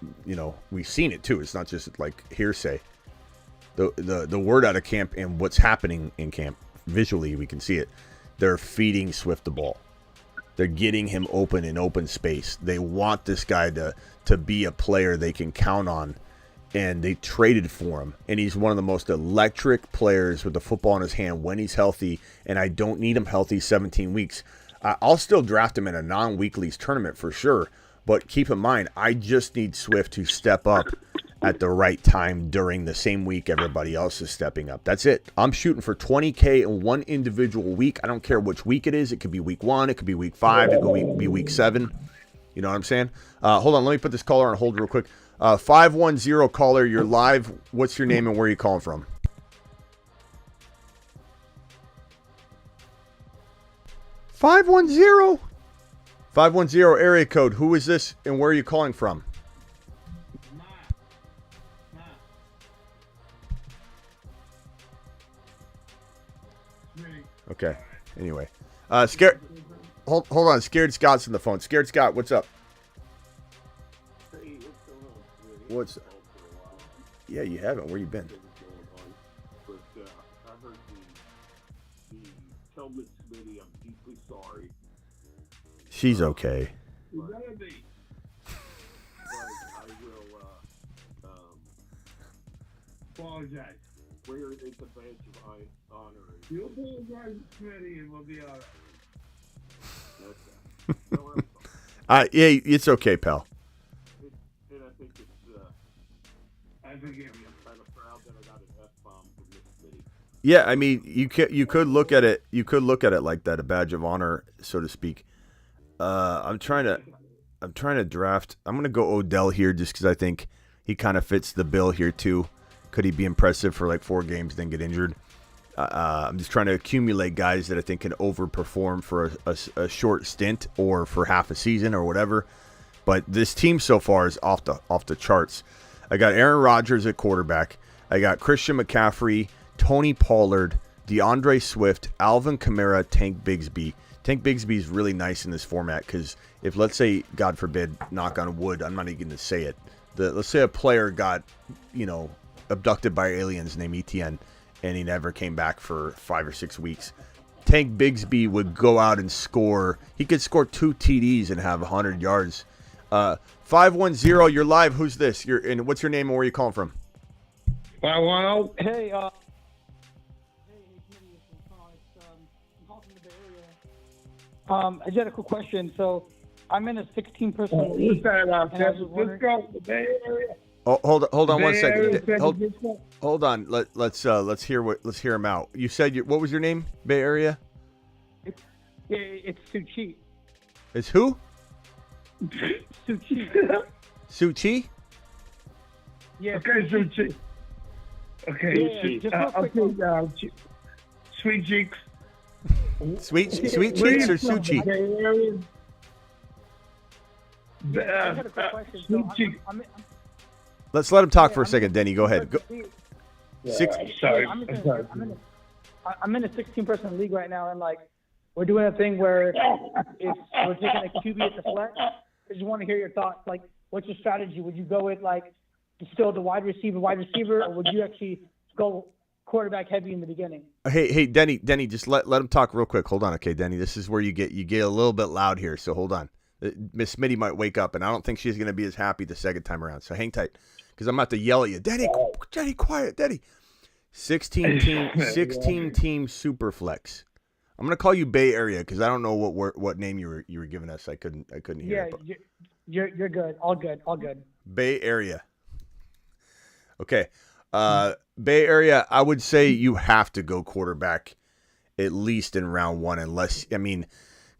we've seen it too. It's not just like hearsay. The word out of camp and what's happening in camp, visually we can see it. They're feeding Swift the ball. They're getting him open in open space. They want this guy to be a player they can count on, and they traded for him. And he's one of the most electric players with the football in his hand when he's healthy, and I don't need him healthy 17 weeks. I'll still draft him in a non-weeklies tournament for sure, but keep in mind, I just need Swift to step up at the right time during the same week everybody else is stepping up. That's it. I'm shooting for 20K in one individual week. I don't care which week it is. It could be week 1. It could be week 5. It could be week 7. You know what I'm saying? Hold on. Let me put this caller on hold real quick. 510 caller, you're live. What's your name and where are you calling from? Five one zero area code. Who is this and where are you calling from? Okay. Anyway, scared. Hold on. Scared Scott's on the phone. Scared Scott, what's up? What's? Yeah, you haven't. Where you been? I heard the Tillman Smitty. I'm deeply sorry. She's okay. But I will Apologize. where is the badge of honor? You apologize to Smitty and we'll be all right. That's no, I'm sorry. Yeah, it's okay, pal. And I think it's I forgive you. I'm kind of proud that I got an F-bomb from this Smitty. Yeah, I mean, you could look at it. You could look at it like that, a badge of honor, so to speak. I'm trying to draft. I'm gonna go Odell here just because I think he kind of fits the bill here too. Could he be impressive for like 4 games, then get injured? I'm just trying to accumulate guys that I think can overperform for a short stint or for half a season or whatever. But this team so far is off the charts. I got Aaron Rodgers at quarterback. I got Christian McCaffrey, Tony Pollard, DeAndre Swift, Alvin Kamara, Tank Bigsby. Tank Bigsby is really nice in this format because if, let's say, God forbid, knock on wood, I'm not even going to say it. Let's say a player got, abducted by aliens named ETN, and he never came back for 5 or 6 weeks. Tank Bigsby would go out and score. He could score 2 TDs and have 100 yards. 510, you're live. Who's this? And what's your name and where are you calling from? 510. Hey, I'm calling from the Bay Area. I just had a quick question. So, I'm in a 16-person league. Let's go to the Bay Area. Oh, hold on 1 second. Hold on. Let's hear him out. You said what was your name? Bay Area? It's Suchi. It's who? Suchi. Suchi? Yeah. Okay, Suchi. Okay, Sweet Cheeks. Sweet Cheeks or Suchi? I had a quick question. So Let's let him talk for a second, Denny. Go ahead. Sorry. I'm in a 16-person league right now, and we're doing a thing where if we're taking a QB at the flex. I just want to hear your thoughts. What's your strategy? Would you go with still the wide receiver, or would you actually go quarterback heavy in the beginning? Hey, Denny, just let him talk real quick. Hold on, okay, Denny. This is where you get a little bit loud here, so hold on. Miss Smitty might wake up, and I don't think she's going to be as happy the second time around. So hang tight, because I'm about to yell at you, Denny, quiet, Denny. 16 team super flex. I'm going to call you Bay Area because I don't know what name you were giving us. I couldn't hear. Yeah, you're good. All good. Bay Area. Okay, Bay Area. I would say you have to go quarterback at least in round 1, unless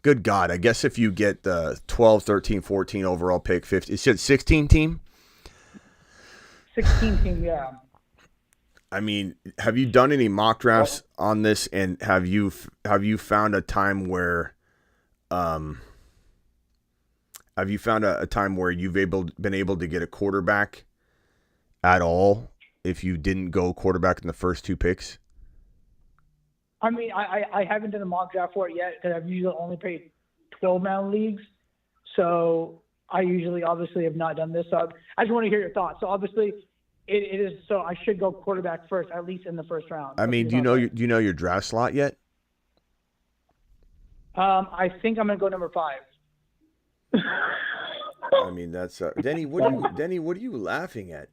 good God, I guess if you get the 12, 13, 14 overall pick, 50, it said 16 team? 16 team, yeah. Have you done any mock drafts on this, and have you found a time where you've been able to get a quarterback at all if you didn't go quarterback in the first 2 picks? I haven't done a mock draft for it yet because I've usually only played 12-man leagues. So I usually obviously have not done this. So I just want to hear your thoughts. So obviously it is. So I should go quarterback first, at least in the first round. Do you know your draft slot yet? I think I'm gonna go number 5. That's Denny. What are you laughing at?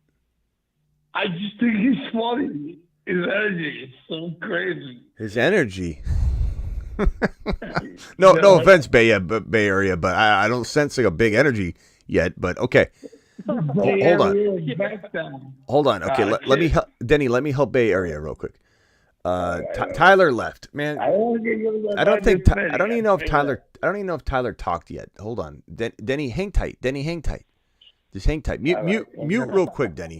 I just think he's funny. His energy is so crazy. His energy. No offense, Bay Area, but I don't sense a big energy yet. But okay, hold on. Okay, let me help Denny. Let me help Bay Area real quick. Tyler left, man. I don't even know if Tyler talked yet. Hold on, Denny, hang tight. Just hang tight. Mute real quick, Denny.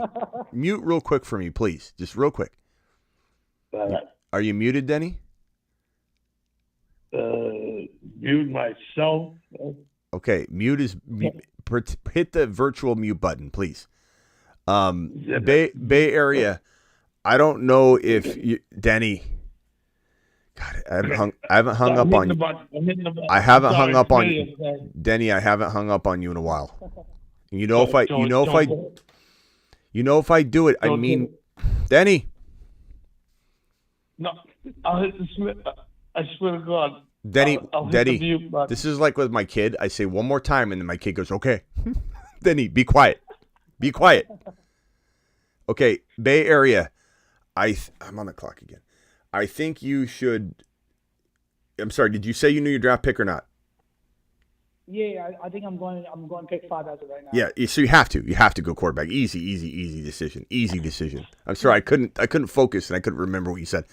Mute real quick for me, please. Just real quick. Are you muted, Denny? Mute myself. Okay, hit the virtual mute button, please. Bay Area. I don't know if you, Denny. God, I haven't hung up on you. I haven't hung up on you, Denny. I haven't hung up on you in a while. If I do it, Denny. No, I'll hit the I swear to God. Denny, I'll hit the mute button. This is like with my kid. I say one more time, and then my kid goes, okay. Denny, be quiet. Be quiet. Okay, Bay Area. I'm on the clock again. I think you should. I'm sorry. Did you say you knew your draft pick or not? Yeah, I think I'm going to pick 5 as of right now. Yeah, so you have to go quarterback. Easy decision. I'm sorry, I couldn't focus and I couldn't remember what you said.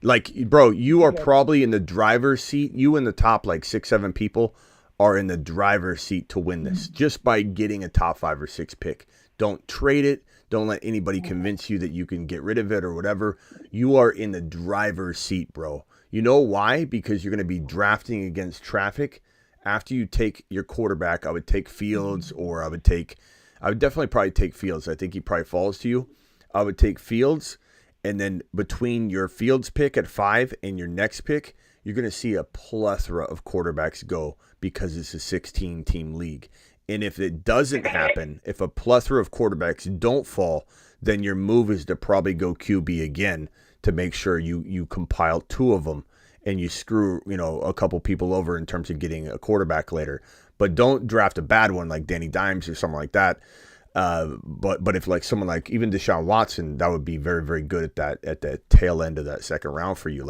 Bro, you are probably in the driver's seat. You and the top 6-7 people are in the driver's seat to win this just by getting a top 5 or 6 pick. Don't trade it. Don't let anybody convince you that you can get rid of it or whatever. You are in the driver's seat, bro. You know why? Because you're going to be drafting against traffic. After you take your quarterback, I would take Fields, or I would definitely probably take Fields. I think he probably falls to you. I would take Fields, and then between your Fields pick at 5 and your next pick, you're going to see a plethora of quarterbacks go because it's a 16-team league. And if it doesn't happen, if a plethora of quarterbacks don't fall, then your move is to probably go QB again to make sure you compile 2 of them and you screw, a couple people over in terms of getting a quarterback later. But don't draft a bad one like Danny Dimes or something like that. But if like someone like even Deshaun Watson, that would be very, very good at the tail end of that second round for you.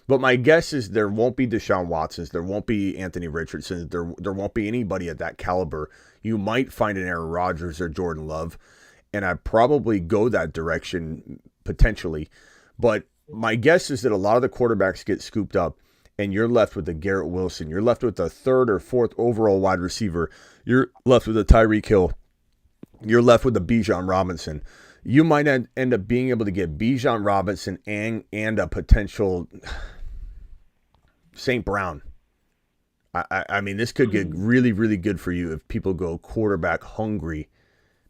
But my guess is there won't be Deshaun Watsons, there won't be Anthony Richardson, there won't be anybody at that caliber. You might find an Aaron Rodgers or Jordan Love, and I'd probably go that direction potentially. But my guess is that a lot of the quarterbacks get scooped up, and you're left with a Garrett Wilson. You're left with a 3rd or 4th overall wide receiver. You're left with a Tyreek Hill. You're left with a Bijan Robinson. You might end up being able to get Bijan Robinson and a potential St. Brown. I mean, this could get really, really good for you if people go quarterback hungry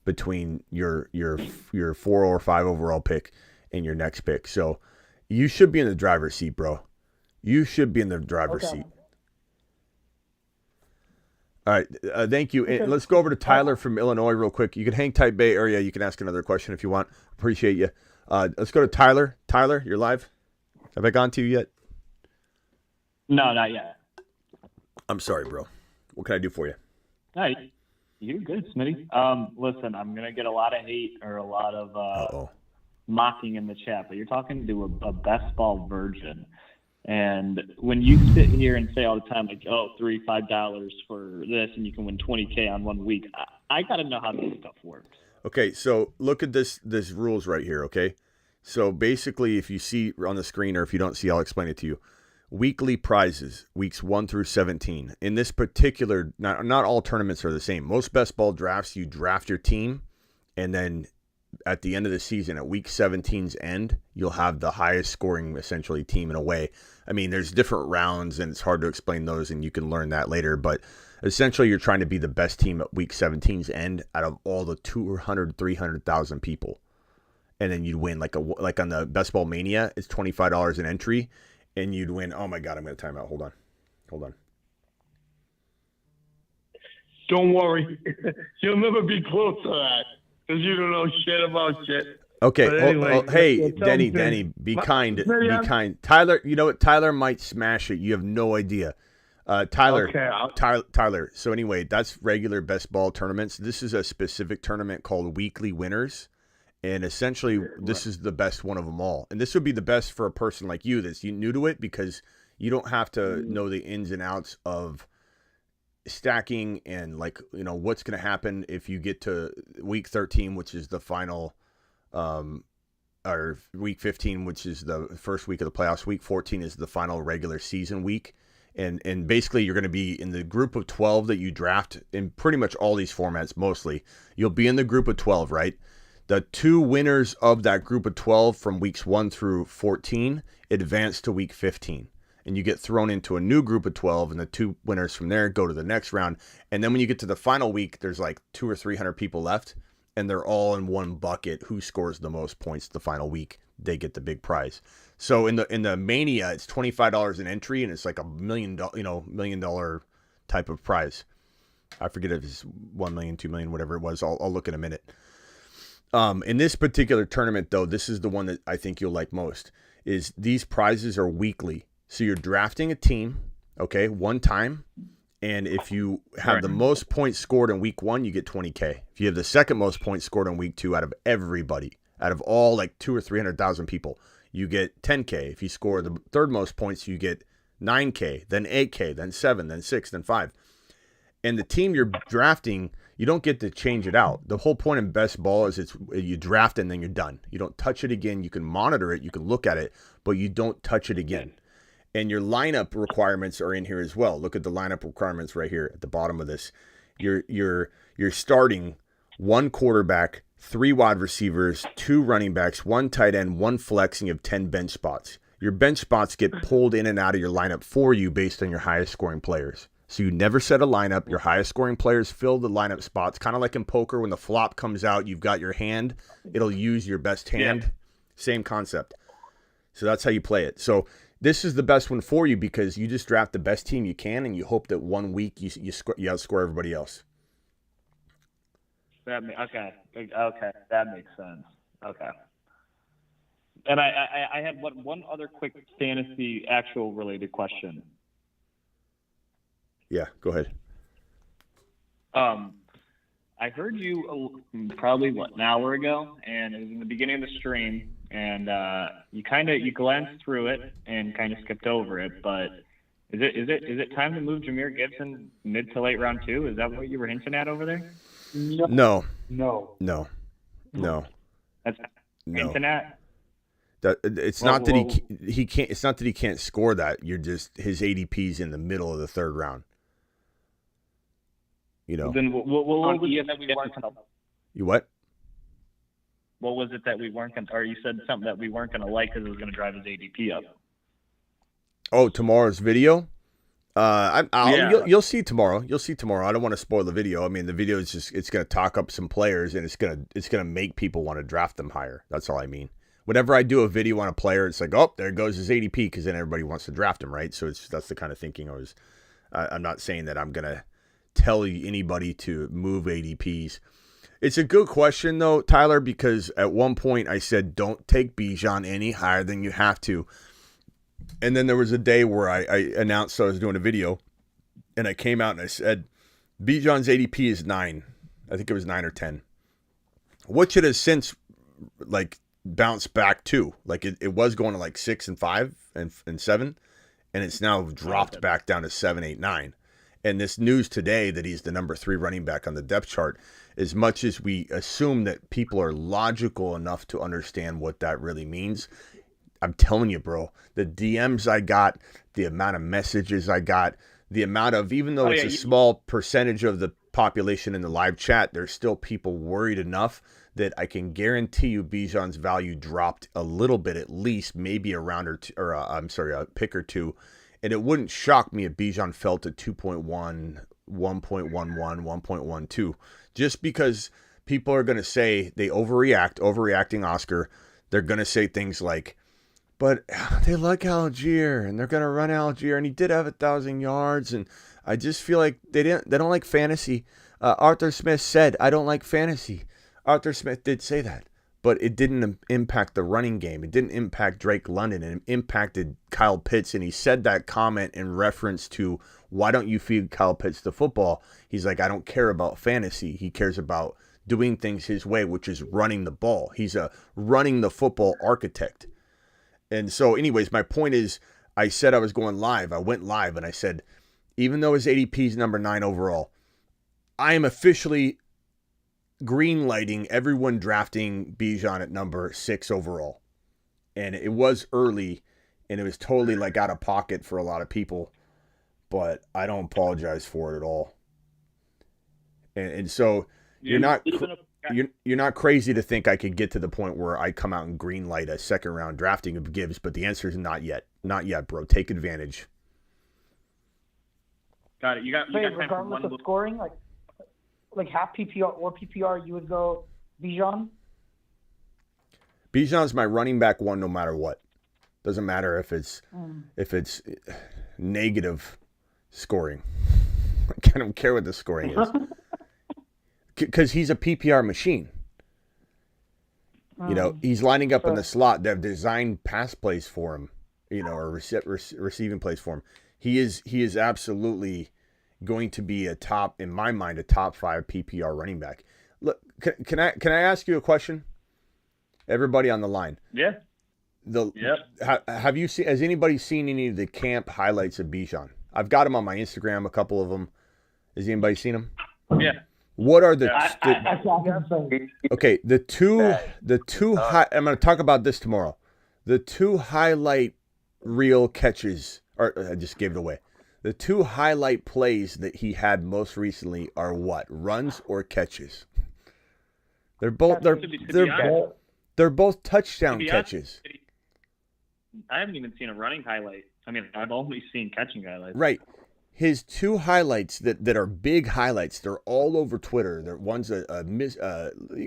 between your 4 or 5 overall pick and your next pick. So you should be in the driver's seat, bro. You should be in the driver's seat. All right. Thank you. And let's go over to Tyler from Illinois real quick. You can hang tight, Bay Area. You can ask another question if you want. Appreciate you. Let's go to Tyler. Tyler, you're live. Have I gone to you yet? No, not yet. I'm sorry, bro. What can I do for you? No, you're good, Smitty. Listen, I'm going to get a lot of hate or a lot of mocking in the chat, but you're talking to a best ball virgin. And when you sit here and say all the time, like, oh, $3-5 for this, and you can win $20K on 1 week, I got to know how this stuff works. Okay, so look at this rules right here, okay? So basically, if you see on the screen, or if you don't see, I'll explain it to you. Weekly prizes, weeks 1 through 17. In this particular, not all tournaments are the same. Most best ball drafts, you draft your team, and then at the end of the season, at week 17's end, you'll have the highest scoring, essentially, team in a way. I mean, there's different rounds, and it's hard to explain those, and you can learn that later. But essentially, you're trying to be the best team at week 17's end out of all the 200, 300,000 people. And then you'd win, like on the Best Ball Mania, it's $25 an entry, and you'd win. Oh, my God, I'm going to time out. Hold on. Don't worry. You'll never be close to that because you don't know shit about shit. Okay. Anyway, hey, Denny, be kind. Be kind. Tyler, you know what? Tyler might smash it. You have no idea. Tyler. Okay, Tyler. So anyway, that's regular best ball tournaments. This is a specific tournament called Weekly Winners. And essentially, this is the best one of them all. And this would be the best for a person like you that's new to it, because you don't have to know the ins and outs of stacking and what's going to happen if you get to week 13, which is the final, or week 15, which is the first week of the playoffs. Week 14 is the final regular season week. And basically you're going to be in the group of 12 that you draft in pretty much all these formats. Mostly you'll be in the group of 12, right? The 2 winners of that group of 12 from weeks 1 through 14 advance to week 15. And you get thrown into a new group of 12, and the 2 winners from there go to the next round. And then when you get to the final week, there's like 200 or 300 people left, and they're all in one bucket. Who scores the most points the final week, they get the big prize. So in the Mania, it's $25 an entry, and it's like $1 million, $1 million type of prize. I forget if it's 1 million, 2 million, whatever it was. I'll look in a minute. In this particular tournament, though, this is the one that I think you'll like most. Is these prizes are weekly. So you're drafting a team, okay, one time, and if you have the most points scored in week 1, you get $20K. If you have the second most points scored in week 2 out of everybody, out of all like 200,000 or 300,000 people, you get $10K. If you score the third most points, you get $9K, then $8K, then $7, then $6, then $5. And the team you're drafting, you don't get to change it out. The whole point in best ball is you draft and then you're done. You don't touch it again. You can monitor it, you can look at it, but you don't touch it again. And your lineup requirements are in here as well. Look at the lineup requirements right here at the bottom of this. You're starting 1 quarterback, 3 wide receivers, 2 running backs, 1 tight end, 1 flex, and you have 10 bench spots. Your bench spots get pulled in and out of your lineup for you based on your highest scoring players. So you never set a lineup. Your highest scoring players fill the lineup spots. Kind of like in poker, when the flop comes out, you've got your hand. It'll use your best hand. Yeah. Same concept. So that's how you play it. So this is the best one for you because you just draft the best team you can, and you hope that one week you outscore everybody else. Okay, that makes sense. Okay. And I had one other quick fantasy actual related question. Yeah, go ahead. I heard you probably an hour ago, and it was in the beginning of the stream, and you glanced through it and kind of skipped over it. But is it time to move Jahmyr Gibson mid to late round 2? Is that what you were hinting at over there? No. That's hinting at. That it's not that he can't. It's not that he can't score that. You're just his ADP's in the middle of the 3rd round. You know. Then what was it that we weren't gonna? You what? What was it that we weren't gonna? Or you said something that we weren't gonna like because it was gonna drive his ADP up. Oh, tomorrow's video. You'll see tomorrow. You'll see tomorrow. I don't want to spoil the video. I mean, the video is it's going to talk up some players, and it's going to make people want to draft them higher. That's all I mean. Whenever I do a video on a player, it's like, oh, there goes his ADP, because then everybody wants to draft him, right? So that's the kind of thinking I was. I'm not saying that I'm going to tell anybody to move ADPs. It's a good question though, Tyler, because at one point I said don't take Bijan any higher than you have to. And then there was a day where I announced I was doing a video, and I came out and I said, Bijan's ADP is 9. I think it was 9 or 10. Which it has since, bounced back to. It was going to 6 and 5 and 7, and it's now dropped back down to 7, 8, 9. And this news today that he's the number 3 running back on the depth chart, as much as we assume that people are logical enough to understand what that really means, I'm telling you, bro, the DMs I got, the amount of messages I got, the amount of, even though it's a small percentage of the population in the live chat, there's still people worried enough that I can guarantee you Bijan's value dropped a little bit, at least, maybe a round or two, or a pick or two. And it wouldn't shock me if Bijan fell to 2.1, 1.11, 1.12, just because people are going to say they overreacting Oscar. They're going to say things like, but they like Algier, and they're going to run Algier, and he did have 1,000 yards, and I just feel like they don't like fantasy. Arthur Smith said, I don't like fantasy. Arthur Smith did say that, but it didn't impact the running game. It didn't impact Drake London. It impacted Kyle Pitts, and he said that comment in reference to, why don't you feed Kyle Pitts the football? He's like, I don't care about fantasy. He cares about doing things his way, which is running the ball. He's a running the football architect. And so anyways, my point is, I said I was going live. I went live and I said, even though his ADP is number 9 overall, I am officially green lighting everyone drafting Bijan at number 6 overall. And it was early, and it was totally out of pocket for a lot of people, but I don't apologize for it at all. And so you're not crazy to think I could get to the point where I come out and green light a second round drafting of Gibbs, but the answer is not yet. Not yet, bro. Take advantage. Got it. You got regardless of scoring, like half PPR or PPR, you would go Bijan? Bijan's my running back 1 no matter what. Doesn't matter if it's negative scoring. I don't care what the scoring is. Because he's a PPR machine. He's lining up in the slot. They've designed pass plays for him, or receiving plays for him. He is absolutely going to be in my mind, a top 5 PPR running back. Look, can I ask you a question? Everybody on the line. Yeah. Has anybody seen any of the camp highlights of Bijan? I've got him on my Instagram, a couple of them. Has anybody seen them? Yeah. What are the okay? The two I'm going to talk about this tomorrow. The 2 highlight reel catches, or I just gave it away. The 2 highlight plays that he had most recently are what? Runs or catches? They're both they're both touchdown catches. I haven't even seen a running highlight. I mean, I've only seen catching highlights. Right. His two highlights that are big highlights, they're all over Twitter. One's you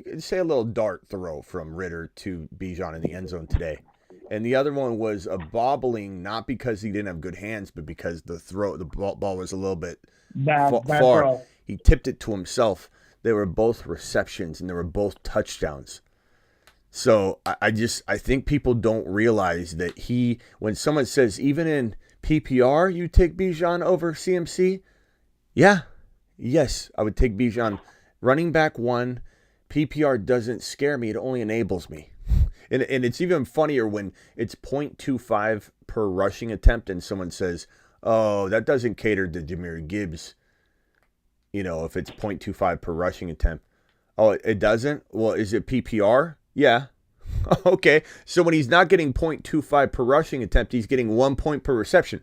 could say a little dart throw from Ritter to Bijan in the end zone today. And the other one was a bobbling, not because he didn't have good hands, but because the ball was a little bit far. Throw. He tipped it to himself. They were both receptions, and they were both touchdowns. So I think people don't realize that when someone says, even in PPR, you take Bijan over CMC? Yes, I would take Bijan. Running back 1, PPR doesn't scare me. It only enables me. And it's even funnier when it's 0.25 per rushing attempt and someone says, oh, that doesn't cater to Jahmyr Gibbs. If it's 0.25 per rushing attempt. Oh, it doesn't? Well, is it PPR? Yeah. Okay. So when he's not getting 0.25 per rushing attempt, he's getting 1 point per reception.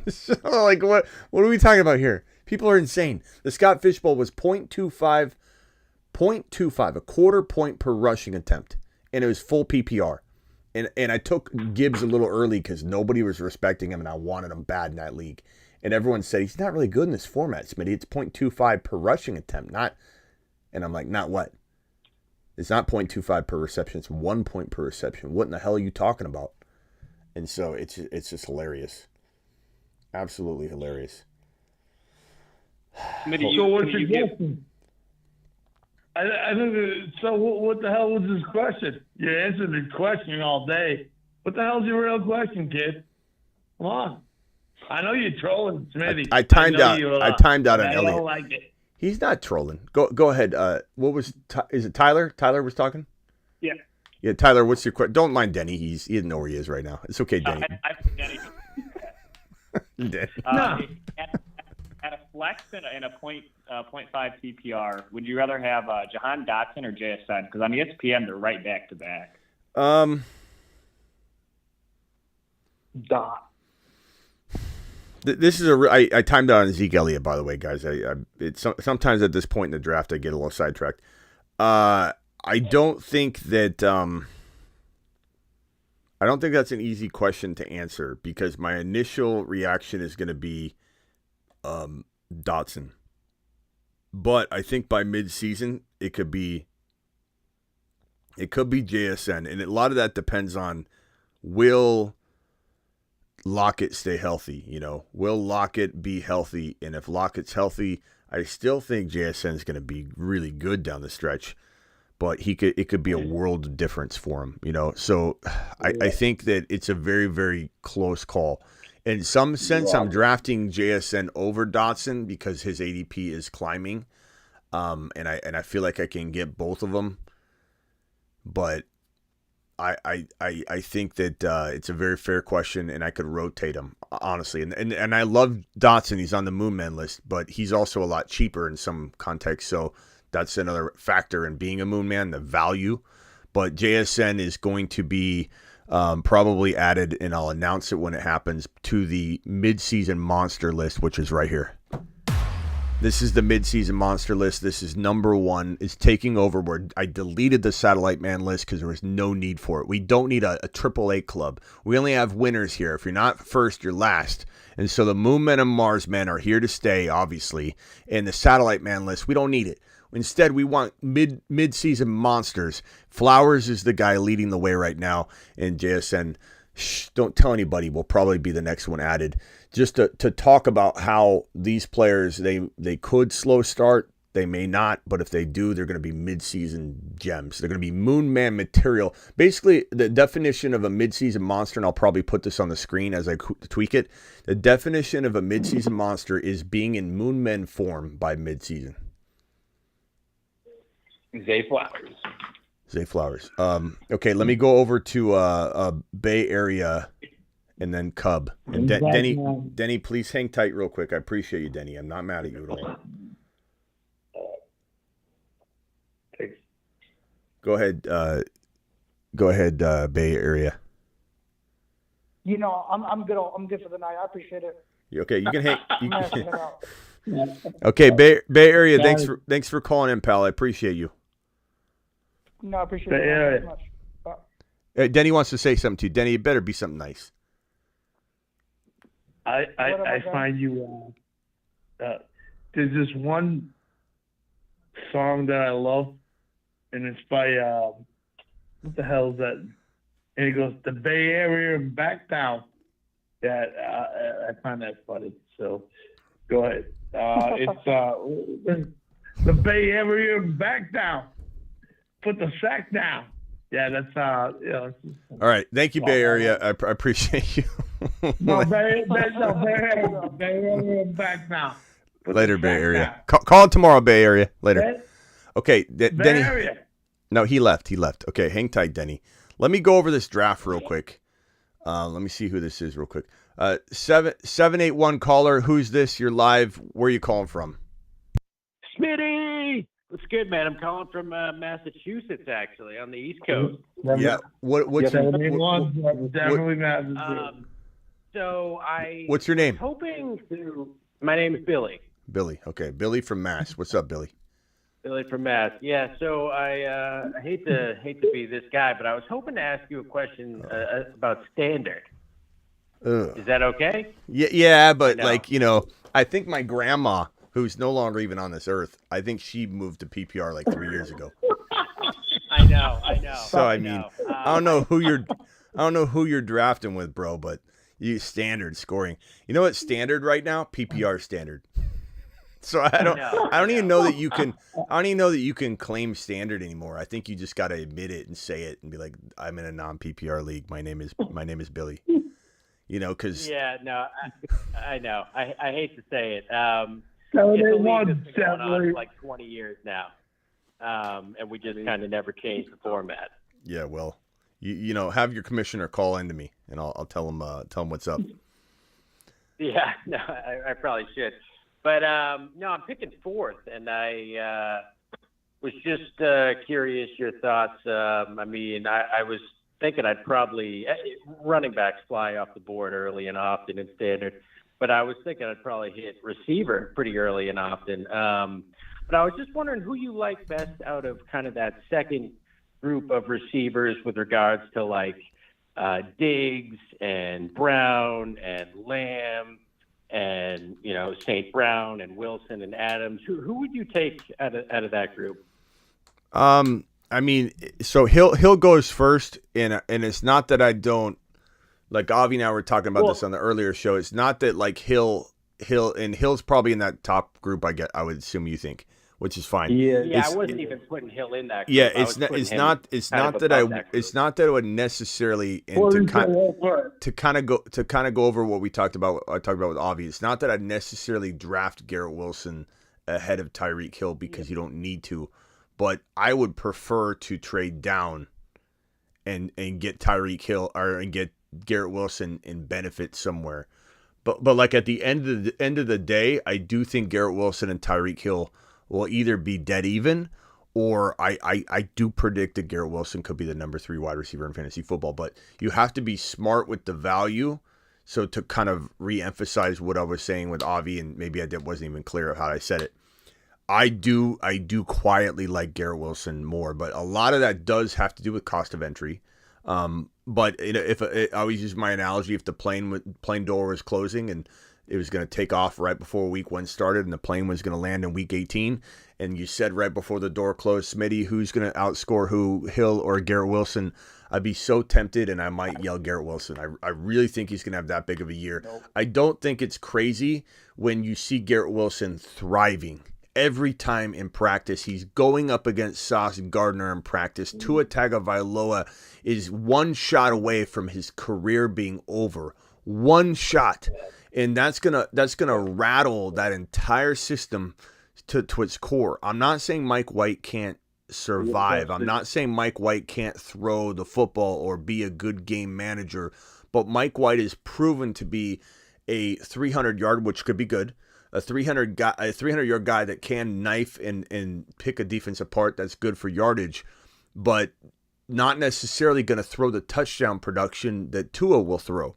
So, what are we talking about here? People are insane. The Scott Fish Bowl was 0.25, a quarter point per rushing attempt. And it was full PPR. And I took Gibbs a little early because nobody was respecting him, and I wanted him bad in that league. And everyone said, he's not really good in this format, Smitty. It's 0.25 per rushing attempt, not. And I'm like, not what? It's not 0.25 per reception. It's 1 point per reception. What in the hell are you talking about? And so it's just hilarious. Absolutely hilarious. So what's your question? I think so. What the hell was his question? You answered the question all day. What the hell's your real question, kid? Come on. I know you're trolling, Smitty. I timed out on I Elliott. don't like it. He's not trolling. Go ahead. Is it Tyler? Tyler was talking? Yeah. Yeah, Tyler, what's your question? Don't mind Denny. He doesn't know where he is right now. It's okay, Denny. Denny. Denny. At a flex and a 0.5 PPR, would you rather have Jahan Dotson or JSN? Because on ESPN, they're right back to back. Dot. This is I timed out on Zeke Elliott, by the way, guys. Sometimes at this point in the draft I get a little sidetracked. I don't think that's an easy question to answer because my initial reaction is going to be Dotson. But I think by mid-season it could be JSN, and a lot of that depends on will Lockett stay healthy. Will Lockett be healthy? And if Lockett's healthy, I still think JSN is going to be really good down the stretch. But it could be a world of difference for him. So I think that it's a very, very close call. In some sense, I'm drafting JSN over Dotson because his ADP is climbing, and I feel like I can get both of them. But I think that it's a very fair question, and I could rotate him, honestly. And I love Dotson. He's on the Moon Man list, but he's also a lot cheaper in some context. So that's another factor in being a Moon Man, the value. But JSN is going to be probably added, and I'll announce it when it happens, to the midseason monster list, which is right here. This is the midseason monster list. This is number 1. It's taking over where I deleted the Satellite Man list because there was no need for it. We don't need a AAA club. We only have winners here. If you're not first, you're last. And so the Moon Men and Mars Men are here to stay, obviously. And the Satellite Man list, we don't need it. Instead, we want mid-season monsters. Flowers is the guy leading the way right now. And JSN, don't tell anybody, will probably be the next one added. Just to talk about how these players, they could slow start. They may not, but if they do, they're going to be mid-season gems. They're going to be Moon Man material. Basically, the definition of a mid-season monster, and I'll probably put this on the screen as I tweak it. The definition of a mid-season monster is being in Moon Men form by mid-season. Zay Flowers. Zay Flowers. Okay, let me go over to Bay Area and then Cub. And Denny, please hang tight real quick. I appreciate you, Denny. I'm not mad at you at all. Go ahead. Bay Area. I'm good. I'm good for the night. I appreciate it. Okay, you can hang. You can, okay, Bay Area. Thanks for calling in, pal. I appreciate you. All right. Okay, Bay Area. Thanks for calling in, pal. I appreciate you. Okay, you can hang. You can, okay, Bay Area. Thanks for calling in, pal. I appreciate you. Okay, Bay Area. Thanks for calling in, pal. I appreciate you. No, I appreciate Bay it Area. very much. Denny wants to say something to you. Denny, it better be something nice. I find you. There's this one song that I love, and it's by what the hell is that? And it goes, "The Bay Area back down." Yeah, I find that funny. So go ahead. It's the Bay Area back down. Put the sack down. Yeah, that's All right, thank you, Bay Area. I appreciate you. No, Bay Area back down. Later, Bay Area. Call it tomorrow, Bay Area. Later. Okay, Denny. Area. No, he left. Okay, hang tight, Denny. Let me go over this draft real quick. Let me see who this is real quick. 781 caller. Who's this? You're live. Where are you calling from? Smitty! What's good, man? I'm calling from Massachusetts, actually, on the East Coast. Yeah. What's definitely Massachusetts. So What's your name? Hoping to. My name is Billy. Billy. Okay, Billy from Mass. What's up, Billy? Billy from Mass. Yeah. So I hate to be this guy, but I was hoping to ask you a question about standard. Is that okay? Yeah, but I think my grandma, who's no longer even on this earth, I think she moved to PPR like 3 years ago. I know. So I mean, I don't know who you're drafting with, bro, but you standard scoring. You know what standard right now? PPR standard. So I don't even know that you can claim standard anymore. I think you just got to admit it and say it and be like, I'm in a non-PPR league. My name is Billy. Because I know. I hate to say it. They want it's been going on for like 20 years now, and we just kind of never changed the format. Yeah, well, you have your commissioner call into me, and I'll tell him what's up. Yeah, no, I probably should, but no, I'm picking fourth, and I was just curious your thoughts. I was thinking I'd probably running backs fly off the board early and often in standard. But I was thinking I'd probably hit receiver pretty early and often. But I was just wondering who you like best out of kind of that second group of receivers with regards to like Diggs and Brown and Lamb and St. Brown and Wilson and Adams. Who would you take out of that group? So Hill goes first, and it's not that I don't. Like Avi and I were talking about this on the earlier show. It's not that like Hill's probably in that top group. I would assume you think, which is fine. Yeah. I wasn't even putting Hill in that group. Yeah, it's not that I would necessarily to kind of go over what we talked about. I talked about with Avi. It's not that I'd necessarily draft Garrett Wilson ahead of Tyreek Hill because you don't need to, but I would prefer to trade down and get Tyreek Hill and get Garrett Wilson and benefit somewhere. But like at the end of the day, I do think Garrett Wilson and Tyreek Hill will either be dead even, or I do predict that Garrett Wilson could be the number 3 wide receiver in fantasy football. But you have to be smart with the value. So to kind of re-emphasize what I was saying with Avi, and maybe wasn't even clear of how I said it, I do quietly like Garrett Wilson more, but a lot of that does have to do with cost of entry. But if I always use my analogy, if the plane door was closing and it was going to take off right before week 1 started and the plane was going to land in week 18, and you said right before the door closed, Smitty, who's going to outscore who, Hill or Garrett Wilson? I'd be so tempted, and I might yell Garrett Wilson. I really think he's going to have that big of a year. Nope. I don't think it's crazy when you see Garrett Wilson thriving. Every time in practice, he's going up against Sauce Gardner in practice. Tua Tagovailoa is one shot away from his career being over. One shot. And that's gonna rattle that entire system to its core. I'm not saying Mike White can't survive. I'm not saying Mike White can't throw the football or be a good game manager. But Mike White is proven to be a 300-yard, which could be good, a 300-yard guy that can knife and pick a defense apart. That's good for yardage, but not necessarily going to throw the touchdown production that Tua will throw.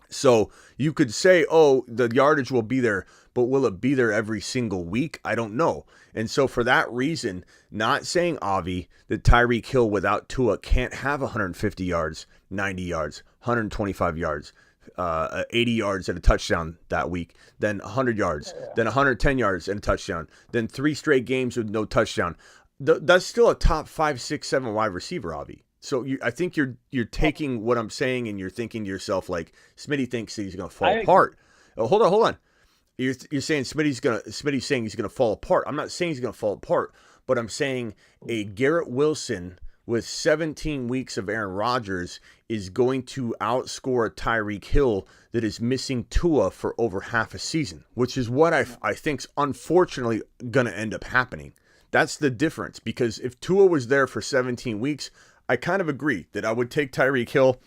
So you could say, oh, the yardage will be there, but will it be there every single week? I don't know. And so for that reason, not saying, Avi, that Tyreek Hill without Tua can't have 150 yards, 90 yards, 125 yards, 80 yards and a touchdown that week, then 100 yards, then 110 yards and a touchdown, then 3 straight games with no touchdown. That's still a top 5, 6, 7 wide receiver, Avi. So I think you're taking what I'm saying and you're thinking to yourself like Smitty thinks he's going to fall apart. Oh, hold on. You're saying Smitty's saying he's going to fall apart. I'm not saying he's going to fall apart, but I'm saying a Garrett Wilson with 17 weeks of Aaron Rodgers is going to outscore a Tyreek Hill that is missing Tua for over half a season, which is what I think's unfortunately going to end up happening. That's the difference, because if Tua was there for 17 weeks, I kind of agree that I would take Tyreek Hill,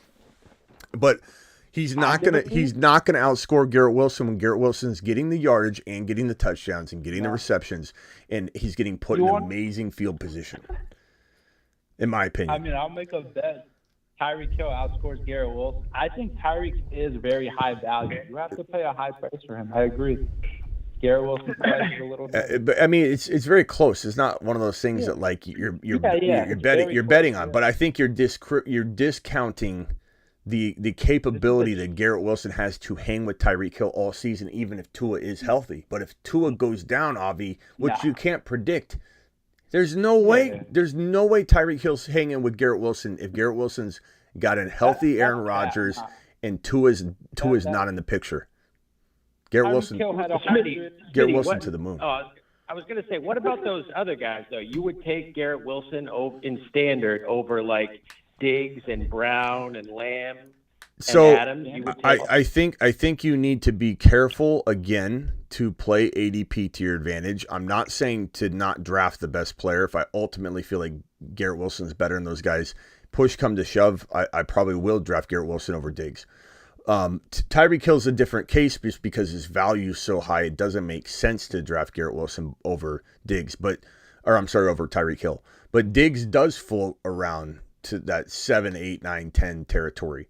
but he's not gonna outscore Garrett Wilson when Garrett Wilson's getting the yardage and getting the touchdowns and getting the receptions, and he's getting put in amazing field position. In my opinion. I mean, I'll make a bet. Tyreek Hill outscores Garrett Wilson. I think Tyreek is very high value. You have to pay a high price for him. I agree. Garrett Wilson's price is a little bit. But I mean, it's very close. It's not one of those things that like you're betting on. But I think you're discounting the capability that Garrett Wilson has to hang with Tyreek Hill all season, even if Tua is healthy. But if Tua goes down, Avi, which you can't predict, there's no way Tyreek Hill's hanging with Garrett Wilson if Garrett Wilson's got a healthy Aaron Rodgers and Tua's not in the picture. Garrett Wilson to the moon. I was going to say, what about those other guys, though? You would take Garrett Wilson in standard over, like, Diggs and Brown and Lamb and Adams? I think you need to be careful, again, to play ADP to your advantage. I'm not saying to not draft the best player. If I ultimately feel like Garrett Wilson's better than those guys, push come to shove, I probably will draft Garrett Wilson over Diggs. Tyreek Hill's a different case just because his value is so high. It doesn't make sense to draft Garrett Wilson over Diggs, over Tyreek Hill. But Diggs does float around to that 7, 8, 9, 10 territory.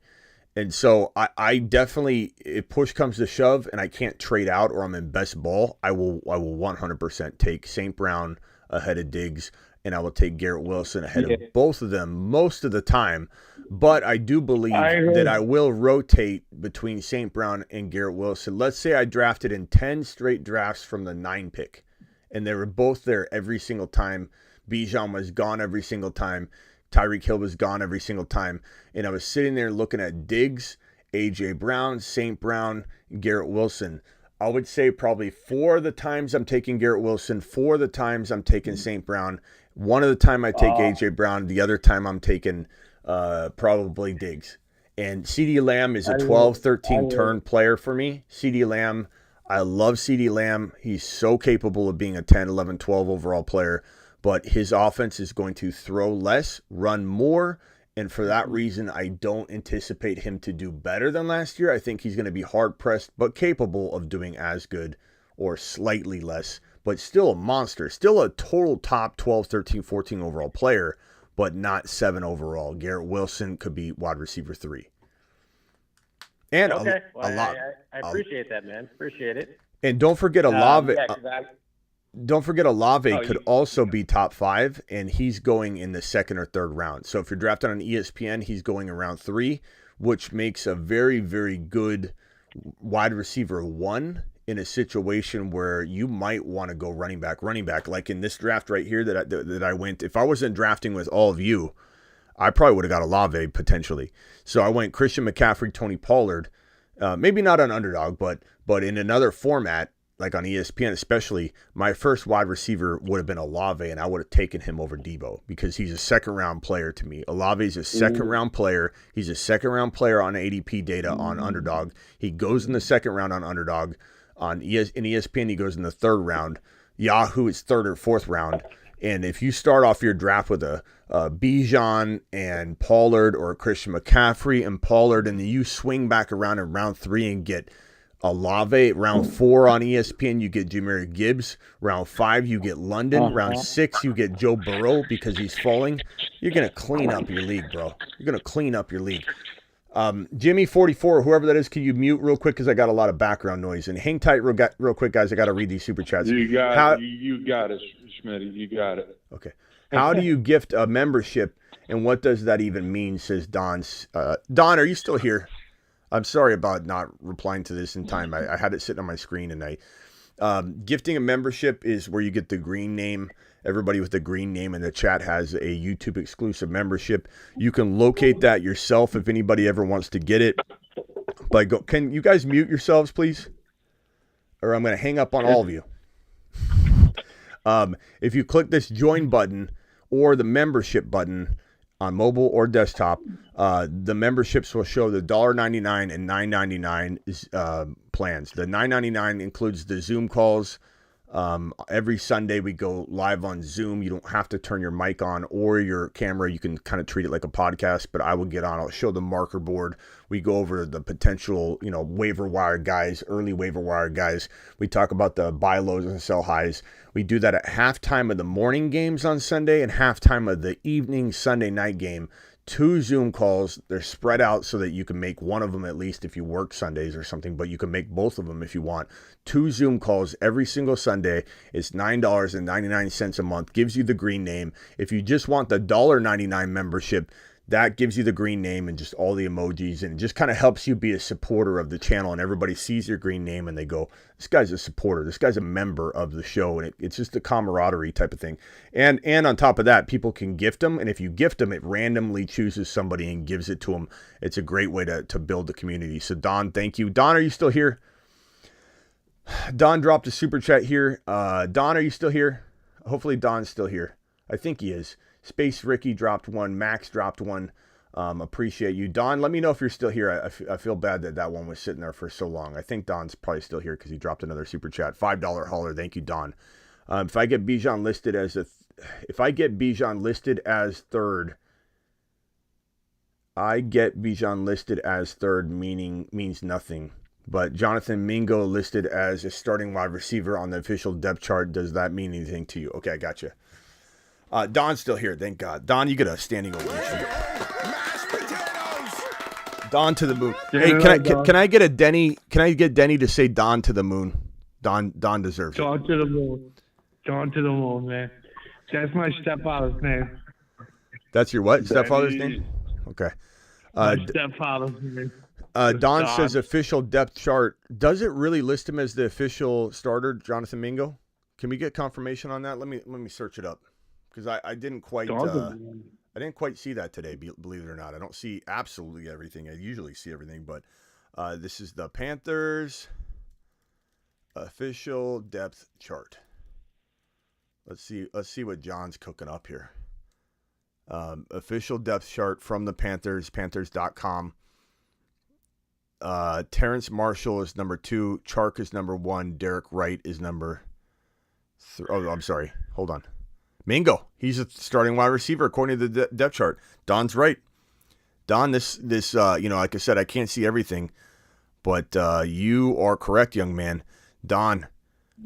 And so I definitely, if push comes to shove and I can't trade out or I'm in best ball, I will 100% take St. Brown ahead of Diggs, and I will take Garrett Wilson ahead of both of them most of the time. But I do believe that I will rotate between St. Brown and Garrett Wilson. Let's say I drafted in 10 straight drafts from the 9 pick, and they were both there every single time. Bijan was gone every single time. Tyreek Hill was gone every single time. And I was sitting there looking at Diggs, A.J. Brown, St. Brown, Garrett Wilson. I would say probably 4 of the times I'm taking Garrett Wilson, 4 of the times I'm taking St. Brown. One of the time I take A.J. Brown. The other time I'm taking probably Diggs. And CeeDee Lamb is a 12, 13 turn player for me. CeeDee Lamb, I love CeeDee Lamb. He's so capable of being a 10, 11, 12 overall player. But his offense is going to throw less, run more. And for that reason, I don't anticipate him to do better than last year. I think he's going to be hard-pressed, but capable of doing as good or slightly less. But still a monster. Still a total top 12, 13, 14 overall player, but not 7 overall. Garrett Wilson could be wide receiver 3. And I appreciate that, man. Appreciate it. And don't forget Olave. Don't forget Olave could also be top 5, and he's going in the 2nd or 3rd round. So if you're drafted on ESPN, he's going around 3, which makes a very, very good wide receiver 1 in a situation where you might want to go running back. Like in this draft right here that I went, if I wasn't drafting with all of you, I probably would have got Olave potentially. So I went Christian McCaffrey, Tony Pollard, maybe not on Underdog, but in another format, like on ESPN especially, my first wide receiver would have been Olave, and I would have taken him over Debo because he's a second-round player to me. Olave's a second-round player. He's a second-round player on ADP data on Underdog. He goes in the 2nd round on Underdog. In ESPN, he goes in the 3rd round. Yahoo is 3rd or 4th round. And if you start off your draft with a Bijan and Pollard or a Christian McCaffrey and Pollard, and then you swing back around in round 3 and get Olave, round 4 on ESPN, you get Jahmyr Gibbs. Round 5, you get London. Round 6, you get Joe Burrow because he's falling. You're going to clean up your league, bro. You're going to clean up your league. Jimmy44, whoever that is, can you mute real quick because I got a lot of background noise. And hang tight real quick, guys. I got to read these super chats. You got it, Schmitty. You got it. Okay. How do you gift a membership, and what does that even mean, says Don. Don, are you still here? I'm sorry about not replying to this in time. I had it sitting on my screen, and gifting a membership is where you get the green name. Everybody with the green name in the chat has a YouTube exclusive membership. You can locate that yourself if anybody ever wants to get it. But can you guys mute yourselves, please? Or I'm going to hang up on all of you. If you click this join button or the membership button on mobile or desktop, the memberships will show the $1.99 and $9.99 plans. The $9.99 includes the Zoom calls. Every Sunday we go live on Zoom. You don't have to turn your mic on or your camera. You can kind of treat it like a podcast, but I will get on. I'll show the marker board. We go over the potential, waiver wire guys, early waiver wire guys. We talk about the buy lows and sell highs. We do that at halftime of the morning games on Sunday and halftime of the evening Sunday night game. 2 Zoom calls. They're spread out so that you can make one of them at least if you work Sundays or something, but you can make both of them if you want. 2 Zoom calls every single Sunday. It's $9.99 a month. Gives you the green name. If you just want the $1.99 membership, that gives you the green name and just all the emojis, and it just kind of helps you be a supporter of the channel, and everybody sees your green name and they go, this guy's a supporter, this guy's a member of the show, and it's just a camaraderie type of thing. And on top of that, people can gift them, and if you gift them, it randomly chooses somebody and gives it to them. It's a great way to build the community. So Don, thank you. Don, are you still here? Don dropped a super chat here. Don, are you still here? Hopefully Don's still here. I think he is. Space Ricky dropped one. Max dropped one. Appreciate you. Don, let me know if you're still here. I feel bad that one was sitting there for so long. I think Don's probably still here because he dropped another super chat. $5 hauler. Thank you, Don. If I get Bijan listed as third, means nothing. But Jonathan Mingo listed as a starting wide receiver on the official depth chart. Does that mean anything to you? Okay, I got you. Don's still here, thank God. Don, you get a standing ovation. Don to the moon. Hey, can I get a Denny? Can I get Denny to say Don to the moon? Don deserves it. Don to the moon. Don to the moon, man. That's my stepfather's name. That's your what? Stepfather's name? Okay. My stepfather's name. Don says official depth chart. Does it really list him as the official starter, Jonathan Mingo? Can we get confirmation on that? Let me search it up. Because I didn't quite see that today, believe it or not. I don't see absolutely everything. I usually see everything, but this is the Panthers official depth chart. Let's see what John's cooking up here. Official depth chart from the Panthers, Panthers.com. Terrence Marshall is number 2. Chark is number 1. Derek Wright is number 3. Oh, I'm sorry. Hold on. Mingo, he's a starting wide receiver according to the depth chart. Don's right. Don, this like I said, I can't see everything, but you are correct, young man. Don.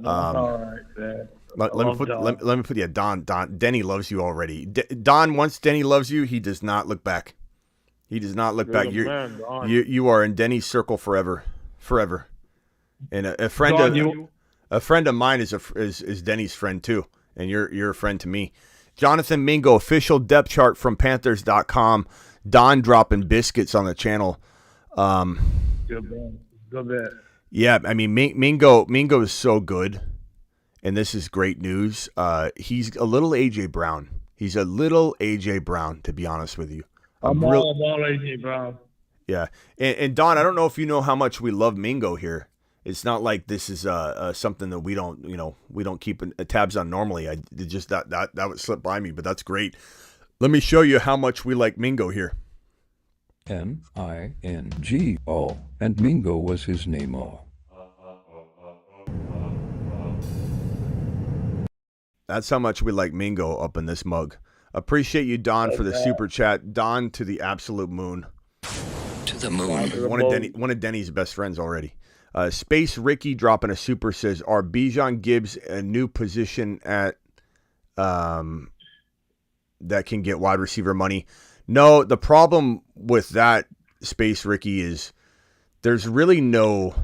All right, man. Let me put Don. Denny loves you already. Don, once Denny loves you, he does not look back. He does not look back. You are in Denny's circle forever. And a friend of mine is Denny's friend too. And you're a friend to me. Jonathan Mingo, official depth chart from Panthers.com. Don dropping biscuits on the channel. Good man. Yeah, I mean, Mingo is so good. And this is great news. He's a little A.J. Brown. He's a little A.J. Brown, to be honest with you. I'm all A.J. Brown. Yeah. And Don, I don't know if you know how much we love Mingo here. It's not like this is something that we don't keep tabs on normally. That would slip by me, but that's great. Let me show you how much we like Mingo here. Mingo, and Mingo was his name. That's how much we like Mingo up in this mug. Appreciate you, Don, for the super chat. Don to the absolute moon. To the moon. One of Denny's best friends already. Space Ricky dropping a super says, are Bijan Gibbs a new position at that can get wide receiver money? No, the problem with that Space Ricky is there's really no.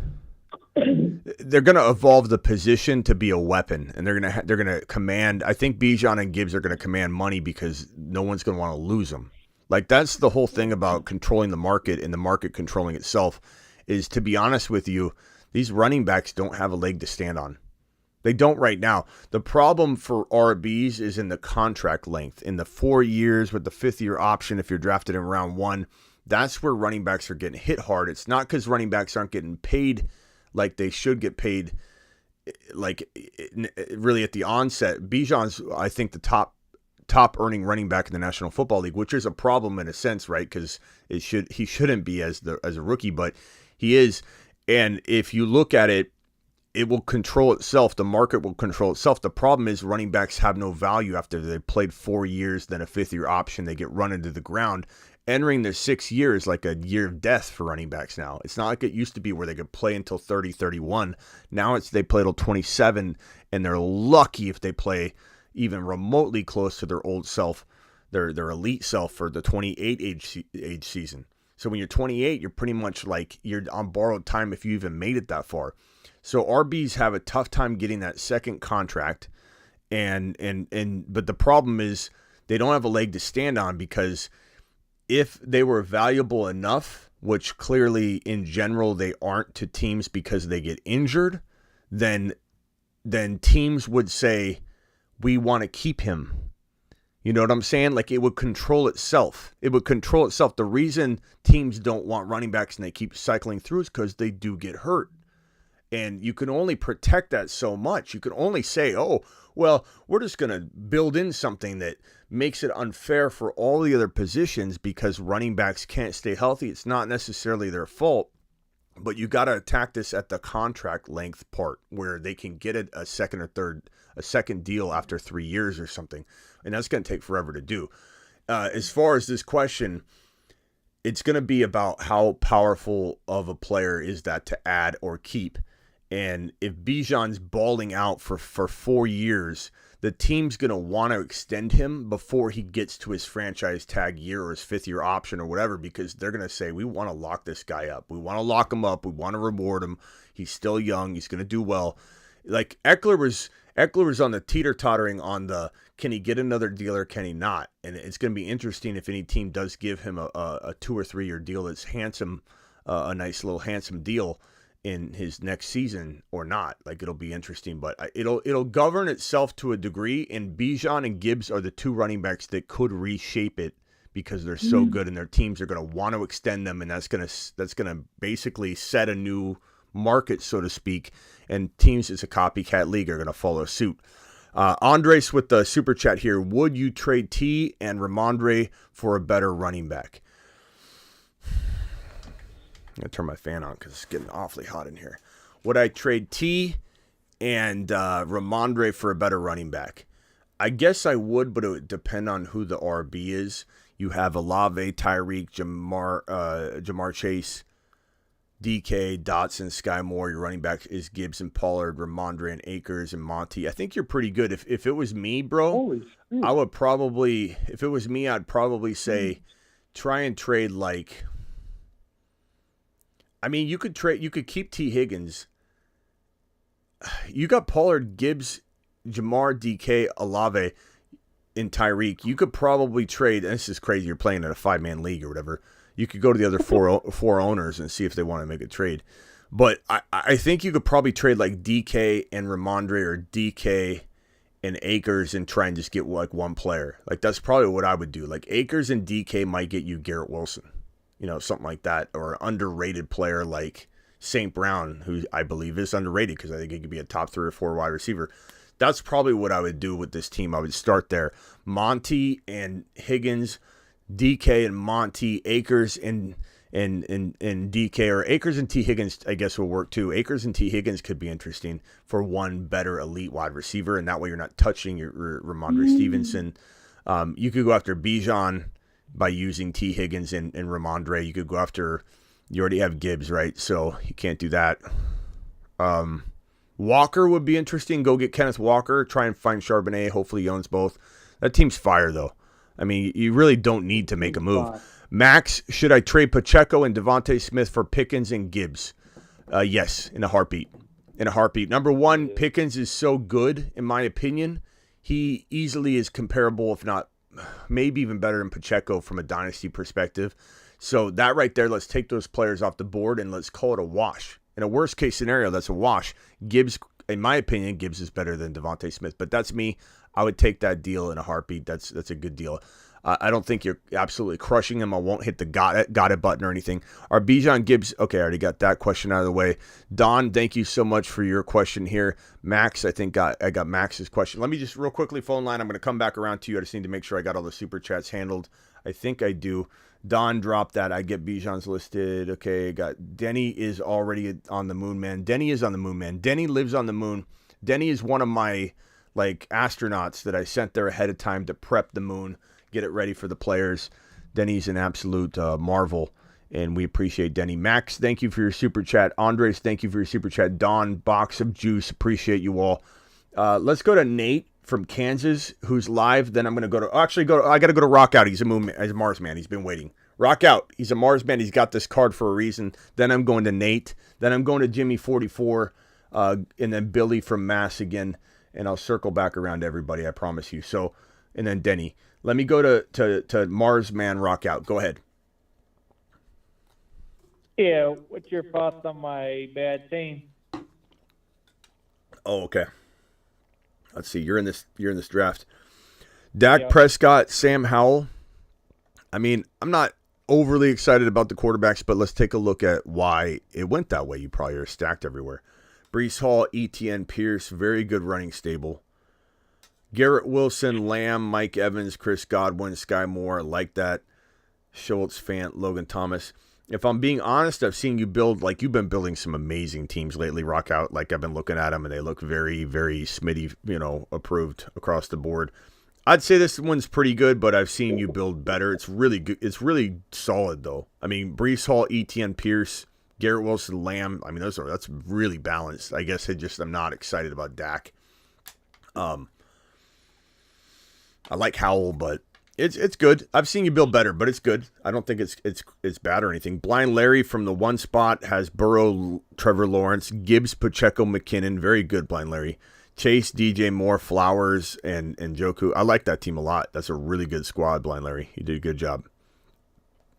They're going to evolve the position to be a weapon, and they're going to command. I think Bijan and Gibbs are going to command money because no one's going to want to lose them. Like, that's the whole thing about controlling the market and the market controlling itself. Is, to be honest with you, these running backs don't have a leg to stand on. They don't right now. The problem for RBs is in the contract length. In the 4 years with the 5th-year option, if you're drafted in round 1, that's where running backs are getting hit hard. It's not because running backs aren't getting paid like they should get paid, like really at the onset. Bijan's, I think, the top earning running back in the National Football League, which is a problem in a sense, right? Because he shouldn't be as a rookie, but he is. And if you look at it, it will control itself. The market will control itself. The problem is running backs have no value after they played 4 years, then a 5th-year option. They get run into the ground. Entering their 6th year is like a year of death for running backs now. It's not like it used to be where they could play until 30, 31. Now they play till 27, and they're lucky if they play even remotely close to their old self, their elite self for the 28 age season. So when you're 28, you're pretty much like you're on borrowed time if you even made it that far. So RBs have a tough time getting that second contract, but the problem is they don't have a leg to stand on, because if they were valuable enough, which clearly in general they aren't to teams because they get injured, then teams would say, we want to keep him. You know what I'm saying? Like, it would control itself. It would control itself. The reason teams don't want running backs and they keep cycling through is because they do get hurt. And you can only protect that so much. You can only say, oh, well, we're just going to build in something that makes it unfair for all the other positions because running backs can't stay healthy. It's not necessarily their fault, but you got to attack this at the contract length part where they can get a second deal after 3 years or something. And that's going to take forever to do. As far as this question, it's going to be about how powerful of a player is that to add or keep. And if Bijan's balling out for 4 years, the team's going to want to extend him before he gets to his franchise tag year or his 5th-year option or whatever, because they're going to say, we want to lock this guy up. We want to lock him up. We want to reward him. He's still young. He's going to do well. Like Eckler was on the teeter-tottering on the, can he get another deal or can he not? And it's going to be interesting if any team does give him a 2 or 3 year deal that's handsome, a nice little handsome deal in his next season or not. Like, it'll be interesting, but it'll govern itself to a degree. And Bijan and Gibbs are the 2 running backs that could reshape it because they're so good, and their teams are going to want to extend them, and that's going to basically set a new market, so to speak. And teams, it's a copycat league, are going to follow suit. Andres with the super chat here. Would you trade T and Ramondre for a better running back? I'm going to turn my fan on because it's getting awfully hot in here. Would I trade T and Ramondre for a better running back? I guess I would, but it would depend on who the RB is. You have Olave, Tyreek, Jamar Chase, DK, Dotson, Sky Moore. Your running back is Gibbs and Pollard, Ramondre and Akers and Monty. I think you're pretty good. If it was me, bro, I would probably, if it was me, I'd probably say try and trade like, I mean, you could keep T. Higgins. You got Pollard, Gibbs, Jamar, DK, Olave, and Tyreek. You could probably trade, and this is crazy, you're playing in a 5-man league or whatever. You could go to the other four owners and see if they want to make a trade. But I think you could probably trade like DK and Ramondre or DK and Akers and try and just get like one player. Like, that's probably what I would do. Like, Akers and DK might get you Garrett Wilson. You know, something like that. Or an underrated player like St. Brown, who I believe is underrated because I think he could be a top 3 or 4 wide receiver. That's probably what I would do with this team. I would start there. Monty and Higgins, DK and Monty, Akers and DK, or Akers and T. Higgins, I guess, will work too. Akers and T. Higgins could be interesting for one better elite wide receiver, and that way you're not touching your Ramondre Stevenson. You could go after Bijan by using T. Higgins and Ramondre. You could go after, you already have Gibbs, right? So you can't do that. Walker would be interesting. Go get Kenneth Walker. Try and find Charbonnet. Hopefully he owns both. That team's fire, though. I mean, you really don't need to make a move. Max, should I trade Pacheco and Devontae Smith for Pickens and Gibbs? Yes, in a heartbeat. In a heartbeat. Number one, Pickens is so good, in my opinion. He easily is comparable, if not maybe even better than Pacheco from a dynasty perspective. So that right there, let's take those players off the board and let's call it a wash. In a worst case scenario, that's a wash. Gibbs, in my opinion, Gibbs is better than Devontae Smith, but that's me. I would take that deal in a heartbeat. That's a good deal. I don't think you're absolutely crushing him. I won't hit the got it button or anything. Are Bijan Gibbs? Okay, I already got that question out of the way. Don, thank you so much for your question here. Max, I think I got Max's question. Let me just real quickly phone line. I'm going to come back around to you. I just need to make sure I got all the super chats handled. I think I do. Don dropped that. I get Bijan's listed. Okay, got Denny is already on the moon, man. Denny is on the moon, man. Denny lives on the moon. Denny is one of my astronauts that I sent there ahead of time to prep the moon, get it ready for the players. Denny's an absolute marvel, and we appreciate Denny. Max, thank you for your super chat. Andres, thank you for your super chat. Don, box of juice, appreciate you all. Let's go to Nate from Kansas, who's live. Then I'm going to go to, I got to go to Rock Out. He's a Mars man. He's been waiting. Rock Out. He's a Mars man. He's got this card for a reason. Then I'm going to Nate. Then I'm going to Jimmy 44, and then Billy from Mass again. And I'll circle back around to everybody, I promise you. So, and then Denny. Let me go to Mars Man Rock Out. Go ahead. Yeah, what's your thoughts on my bad team? Oh, okay. Let's see. You're in this draft. Dak Prescott, Sam Howell. I mean, I'm not overly excited about the quarterbacks, but let's take a look at why it went that way. You probably are stacked everywhere. Brees Hall, Etienne, Pierce, very good running stable. Garrett Wilson, Lamb, Mike Evans, Chris Godwin, Sky Moore, I like that. Schultz, Fant, Logan Thomas. If I'm being honest, I've seen you build, you've been building some amazing teams lately, Rock Out. I've been looking at them, and they look very, very Smitty, approved across the board. I'd say this one's pretty good, but I've seen you build better. It's really good. It's really solid, though. I mean, Brees Hall, Etienne, Pierce, Garrett Wilson, Lamb. I mean, that's really balanced. I guess I'm not excited about Dak. I like Howell, but it's good. I've seen you build better, but it's good. I don't think it's bad or anything. Blind Larry from the one spot has Burrow, Trevor Lawrence, Gibbs, Pacheco, McKinnon. Very good, Blind Larry. Chase, DJ Moore, Flowers, and Njoku. I like that team a lot. That's a really good squad, Blind Larry. You did a good job.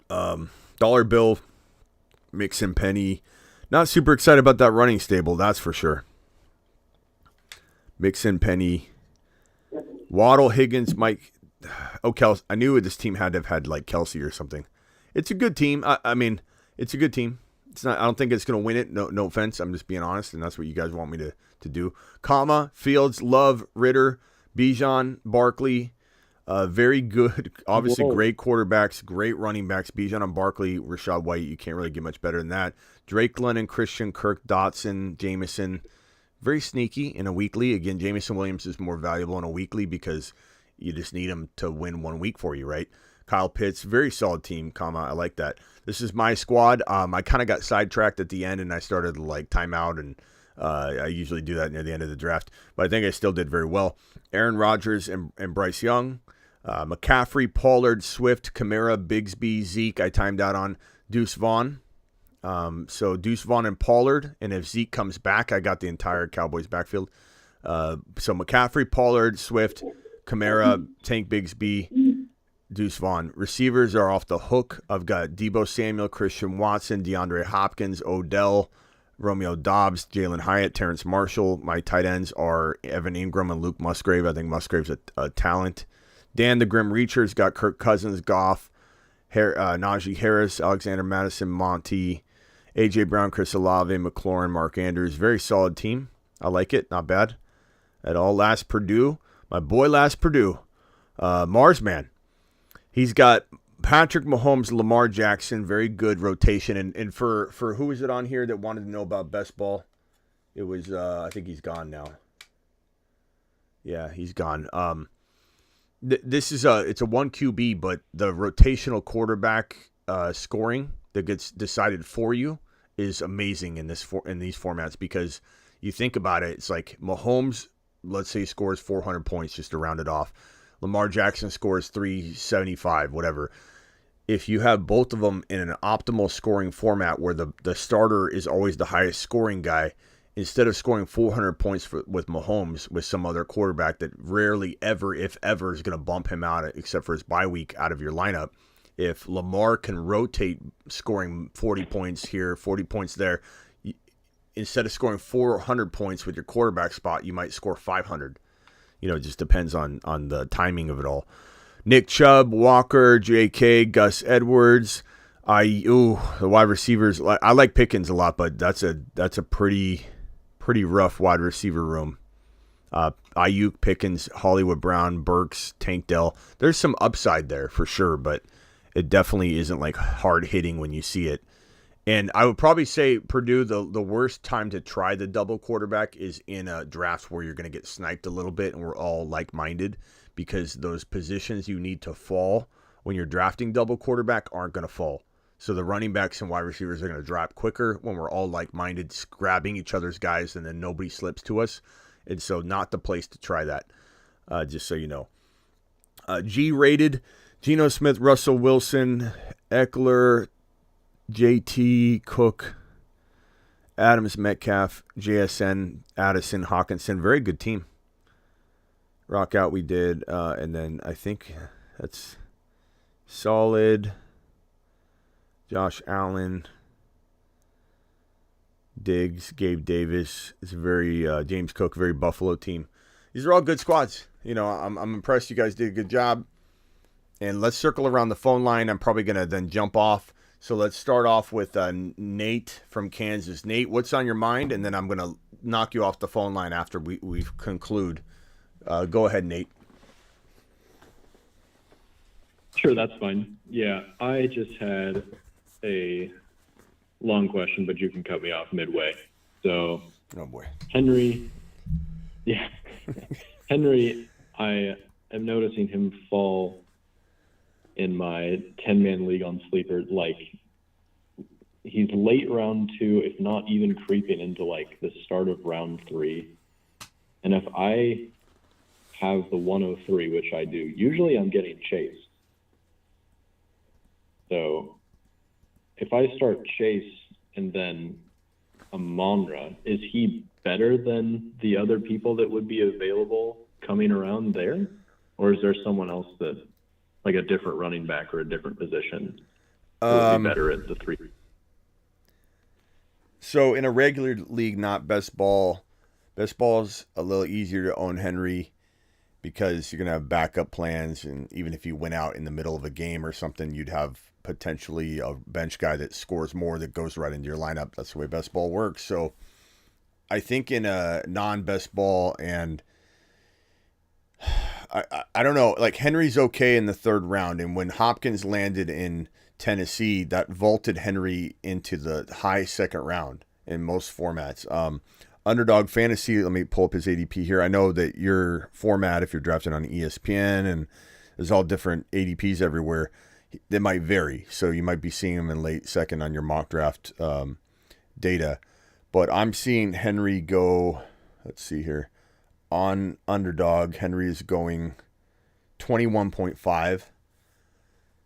Dollar Bill, Mixon, Penny. Not super excited about that running stable, that's for sure. Mixon, Penny, Waddle, Higgins, Mike. Oh, Kelsey. I knew this team had to have had Kelsey or something. It's a good team. I mean, it's a good team. It's not. I don't think it's going to win it. No offense. I'm just being honest, and that's what you guys want me to do. Fields, Love, Ritter, Bijan, Barkley. Very good. Obviously, great quarterbacks, great running backs. Bijan and Barkley, Rashad White. You can't really get much better than that. Drake London, Christian Kirk, Dotson, Jameson. Very sneaky in a weekly. Again, Jameson Williams is more valuable in a weekly because you just need him to win 1 week for you, right? Kyle Pitts, very solid team, I like that. This is my squad. I kind of got sidetracked at the end, and I started timeout, and I usually do that near the end of the draft. But I think I still did very well. Aaron Rodgers and Bryce Young. McCaffrey, Pollard, Swift, Kamara, Bigsby, Zeke, I timed out on. Deuce Vaughn. So Deuce Vaughn and Pollard, and if Zeke comes back, I got the entire Cowboys backfield. So McCaffrey, Pollard, Swift, Kamara, Tank Bigsby, Deuce Vaughn. Receivers are off the hook. I've got Deebo Samuel, Christian Watson, DeAndre Hopkins, Odell, Romeo Dobbs, Jalen Hyatt, Terrence Marshall. My tight ends are Evan Ingram and Luke Musgrave. I think Musgrave's a talent. Dan the Grim Reacher's got Kirk Cousins, Goff, Najee Harris, Alexander Madison, Monty, A.J. Brown, Chris Olave, McLaurin, Mark Andrews. Very solid team. I like it. Not bad at all. Last Purdue. My boy Last Purdue. Mars Man. He's got Patrick Mahomes, Lamar Jackson. Very good rotation. And for who was it on here that wanted to know about best ball? It was, I think he's gone now. Yeah, he's gone. This is it's a 1 QB, but the rotational quarterback scoring that gets decided for you is amazing in these formats, because you think about it, it's like Mahomes, let's say, scores 400 points just to round it off. Lamar Jackson scores 375, whatever. If you have both of them in an optimal scoring format where the starter is always the highest scoring guy, instead of scoring 400 points with Mahomes with some other quarterback that rarely ever, if ever, is going to bump him out, except for his bye week, out of your lineup, if Lamar can rotate scoring 40 points here, 40 points there, instead of scoring 400 points with your quarterback spot, you might score 500. It just depends on the timing of it all. Nick Chubb, Walker, J.K., Gus Edwards, the wide receivers. I like Pickens a lot, but that's a pretty rough wide receiver room. Ayuk, Pickens, Hollywood Brown, Burks, Tank Dell. There's some upside there for sure, but it definitely isn't like hard hitting when you see it. And I would probably say Purdue, the worst time to try the double quarterback is in a draft where you're going to get sniped a little bit and we're all like-minded, because those positions you need to fall when you're drafting double quarterback aren't going to fall. So the running backs and wide receivers are going to drop quicker when we're all like-minded, grabbing each other's guys, and then nobody slips to us. And so not the place to try that, just so you know. G-rated, Geno Smith, Russell Wilson, Eckler, JT, Cook, Adams, Metcalf, JSN, Addison, Hawkinson. Very good team. Rock out we did. And then I think that's solid. Josh Allen, Diggs, Gabe Davis. It's a very James Cook, very Buffalo team. These are all good squads. I'm impressed. You guys did a good job. And let's circle around the phone line. I'm probably going to then jump off. So let's start off with Nate from Kansas. Nate, what's on your mind? And then I'm going to knock you off the phone line after we conclude. Go ahead, Nate. Sure, that's fine. Yeah, I just had a long question, but you can cut me off midway. So, oh boy, Henry, Henry, I am noticing him fall in my 10-man league on Sleeper. Like, he's late round 2, if not even creeping into like the start of round 3. And if I have the 103, which I do, usually I'm getting Chase. So if I start Chase and then Amon-Ra, is he better than the other people that would be available coming around there? Or is there someone else that, like a different running back or a different position, would be better at the 3? So in a regular league, not best ball, best ball's a little easier to own Henry because you're going to have backup plans. And even if you went out in the middle of a game or something, you'd have potentially a bench guy that scores more that goes right into your lineup. That's the way best ball works. So I think in a non-best ball, and I don't know, like Henry's okay in the 3rd round. And when Hopkins landed in Tennessee, that vaulted Henry into the high 2nd round in most formats. Underdog Fantasy, let me pull up his ADP here. I know that your format, if you're drafting on ESPN, and there's all different ADPs everywhere, they might vary. So you might be seeing him in late 2nd on your mock draft data. But I'm seeing Henry go, let's see here, on Underdog, Henry is going 21.5.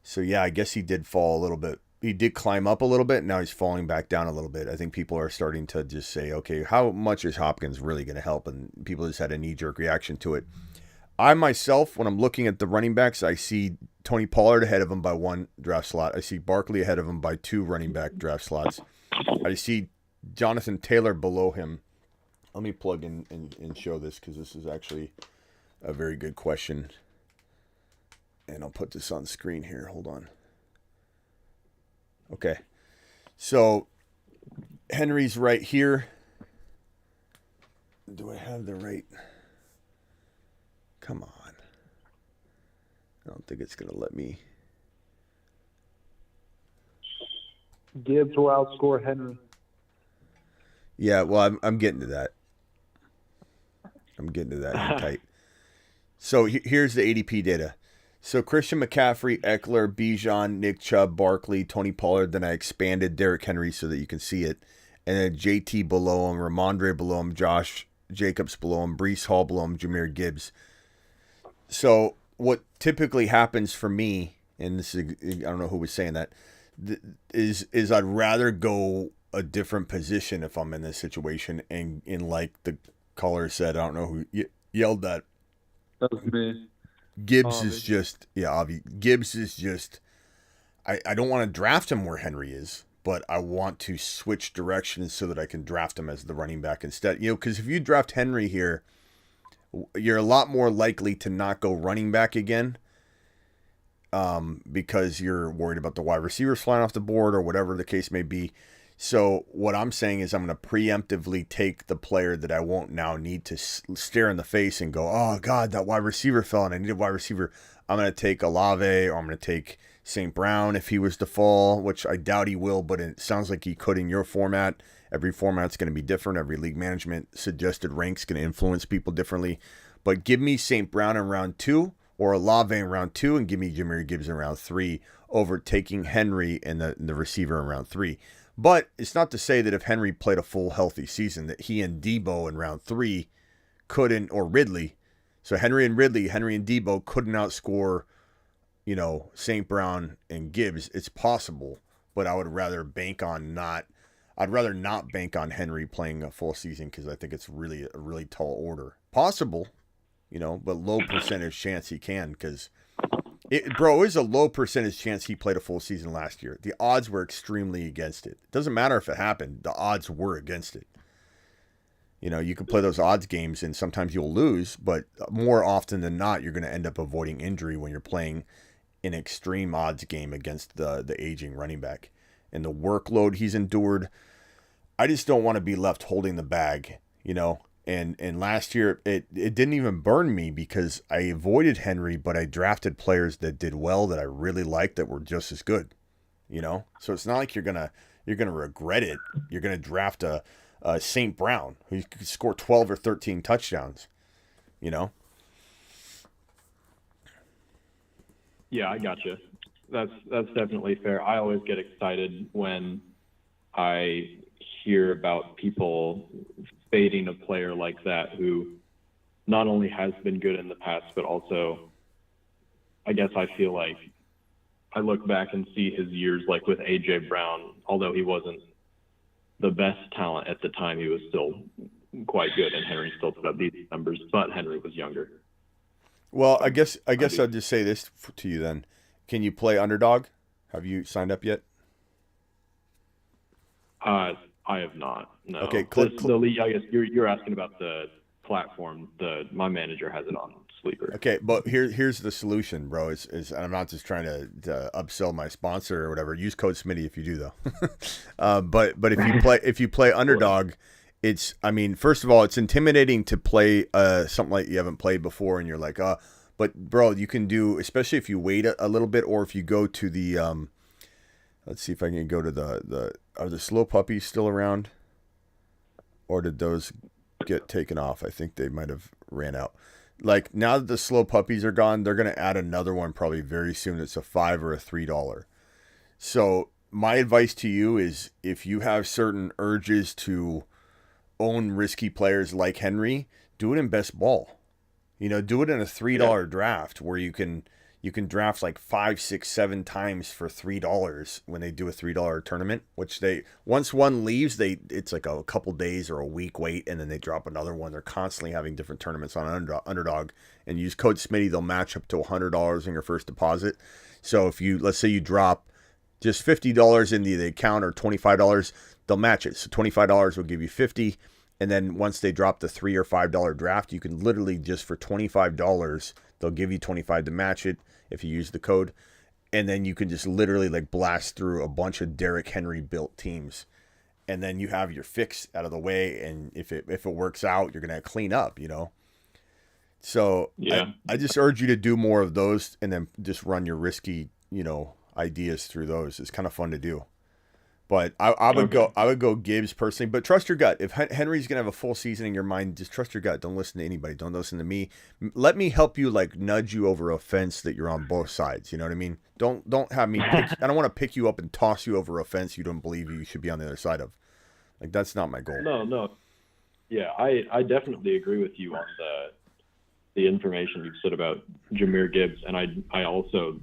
So yeah, I guess he did fall a little bit. He did climb up a little bit. Now he's falling back down a little bit. I think people are starting to just say, okay, how much is Hopkins really going to help? And people just had a knee-jerk reaction to it. I myself, when I'm looking at the running backs, I see Tony Pollard ahead of him by 1 draft slot. I see Barkley ahead of him by 2 running back draft slots. I see Jonathan Taylor below him. Let me plug in and show this, because this is actually a very good question. And I'll put this on screen here. Hold on. Okay. So Henry's right here. Do I have the right? Come on. I don't think it's going to let me. Gibbs will outscore Henry. Yeah, well, I'm getting to that. I'm getting to that in tight. So here's the ADP data. So Christian McCaffrey, Eckler, Bijan, Nick Chubb, Barkley, Tony Pollard. Then I expanded Derrick Henry so that you can see it. And then JT below him, Ramondre below him, Josh Jacobs below him, Breece Hall below him, Jahmyr Gibbs. So what typically happens for me, and this is, I don't know who was saying that, is I'd rather go a different position if I'm in this situation. And like the caller said, I don't know who yelled that. That was me. Gibbs is just, Avi. Gibbs is just, I don't want to draft him where Henry is, but I want to switch directions so that I can draft him as the running back instead. Because if you draft Henry here, you're a lot more likely to not go running back again, because you're worried about the wide receivers flying off the board or whatever the case may be. So what I'm saying is I'm going to preemptively take the player that I won't now need to stare in the face and go, oh, God, that wide receiver fell and I need a wide receiver. I'm going to take Olave, or I'm going to take St. Brown if he was to fall, which I doubt he will, but it sounds like he could in your format. Every format's going to be different. Every league management suggested rank's going to influence people differently. But give me St. Brown in round 2 or Olave in round 2, and give me Jahmyr Gibbs in round 3 over taking Henry and the receiver in round 3. But it's not to say that if Henry played a full healthy season that he and Debo in round 3 couldn't, or Ridley. So Henry and Debo couldn't outscore, St. Brown and Gibbs. It's possible, but I would rather not bank on Henry playing a full season, because I think it's really a really tall order. Possible, but low percentage chance he can, because it is a low percentage chance he played a full season last year. The odds were extremely against it. It doesn't matter if it happened. The odds were against it. You can play those odds games and sometimes you'll lose, but more often than not, you're going to end up avoiding injury when you're playing an extreme odds game against the aging running back. And the workload he's endured, I just don't want to be left holding the bag, And last year, it didn't even burn me because I avoided Henry, but I drafted players that did well, that I really liked, that were just as good, So it's not like you're gonna regret it. You're gonna draft a St. Brown who could score 12 or 13 touchdowns, Yeah, I gotcha. That's definitely fair. I always get excited when I hear about people fading a player like that who not only has been good in the past, but also, I guess I feel like I look back and see his years, like with A.J. Brown, although he wasn't the best talent at the time, he was still quite good, and Henry still put up these numbers, but Henry was younger. Well, I guess I'll just say this to you then. Can you play Underdog? Have you signed up yet? I have not. No. Okay. The league. I guess you're asking about the platform. My manager has it on Sleeper. Okay, but here's the solution, bro. Is I'm not just trying to upsell my sponsor or whatever. Use code Smitty if you do though. But if you play Underdog, it's, first of all, it's intimidating to play something like you haven't played before, and you're like, but bro, you can do, especially if you wait a little bit, or if you go to the let's see if I can go to are the slow puppies still around, or did those get taken off? I think they might have ran out. Like, now that the slow puppies are gone, they're going to add another one probably very soon. It's a $5 or a $3. So my advice to you is, if you have certain urges to own risky players like Henry, do it in best ball. Do it in a $3 draft where you can draft like 5, 6, 7 times for $3 when they do a $3 tournament, which once one leaves, it's like a couple days or a week wait, and then they drop another one. They're constantly having different tournaments on Underdog, and use code Smitty, they'll match up to $100 in your first deposit. So if let's say you drop just $50 into the account, or $25, they'll match it. So $25 will give you $50. And then once they drop the $3 or $5 draft, you can literally just for $25, they'll give you $25 to match it if you use the code. And then you can just literally like blast through a bunch of Derrick Henry built teams. And then you have your fix out of the way. And if it works out, you're going to clean up, So yeah. I just urge you to do more of those, and then just run your risky, ideas through those. It's kind of fun to do. But I would go Gibbs personally, but trust your gut. If Henry's gonna have a full season in your mind, just trust your gut. Don't listen to anybody. Don't listen to me. Let me help you, like nudge you over a fence that you're on both sides. You know what I mean? Don't have me. I don't want to pick you up and toss you over a fence you don't believe you should be on the other side of. Like, that's not my goal. No. Yeah, I definitely agree with you on the information you've said about Jahmyr Gibbs, and I also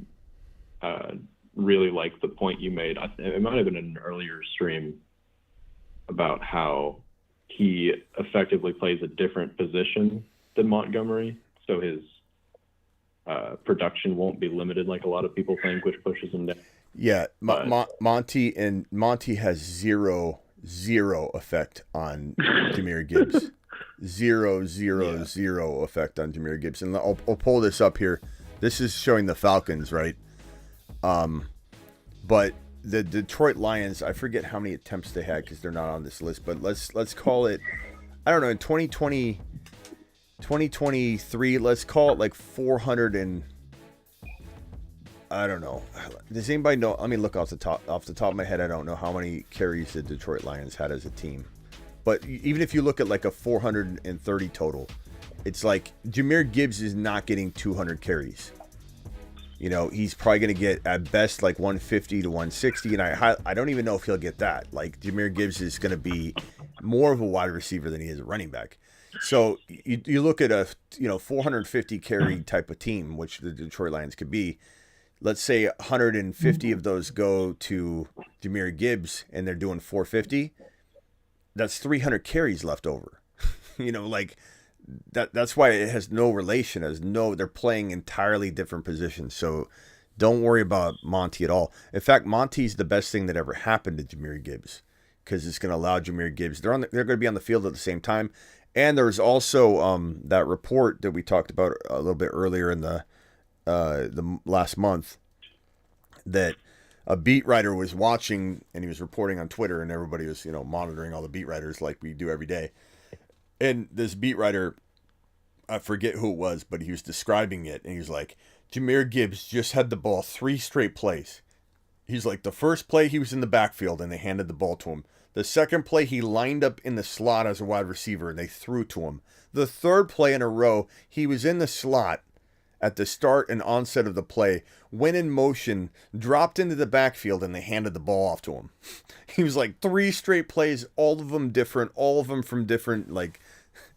really like the point you made. It might have been in an earlier stream about how he effectively plays a different position than Montgomery, so his production won't be limited like a lot of people think, which pushes him down. Yeah, Monty has zero effect on Jahmyr Gibbs. Zero effect on Jahmyr Gibbs. And I'll pull this up here. This is showing the Falcons, right? But the Detroit Lions, I forget how many attempts they had because they're not on this list, but let's call it, I don't know, in 2023, let's call it like 400 and, I don't know. Does anybody know? Let me look off the top of my head. I don't know how many carries the Detroit Lions had as a team. But even if you look at like a 430 total, it's like Jahmyr Gibbs is not getting 200 carries. You know, he's probably going to get at best like 150 to 160, and I don't even know if he'll get that. Like Jahmyr Gibbs is going to be more of a wide receiver than he is a running back. So you look at a 450 carry type of team, which the Detroit Lions could be. Let's say 150 of those go to Jahmyr Gibbs, and they're doing 450. That's 300 carries left over. Like that's why it has no relation. They're playing entirely different positions. So don't worry about Monty at all. In fact, Monty's the best thing that ever happened to Jahmyr Gibbs because it's going to allow Jahmyr Gibbs. They're going to be on the field at the same time. And there's also that report that we talked about a little bit earlier in the last month that a beat writer was watching and he was reporting on Twitter, and everybody was, monitoring all the beat writers like we do every day. And this beat writer, I forget who it was, but he was describing it, and he was like, Jahmyr Gibbs just had the ball 3 straight plays. He's like, the first play he was in the backfield and they handed the ball to him. The second play he lined up in the slot as a wide receiver and they threw to him. The third play in a row, he was in the slot at the start and onset of the play, went in motion, dropped into the backfield, and they handed the ball off to him. He was like 3 straight plays, all of them different, all of them from different like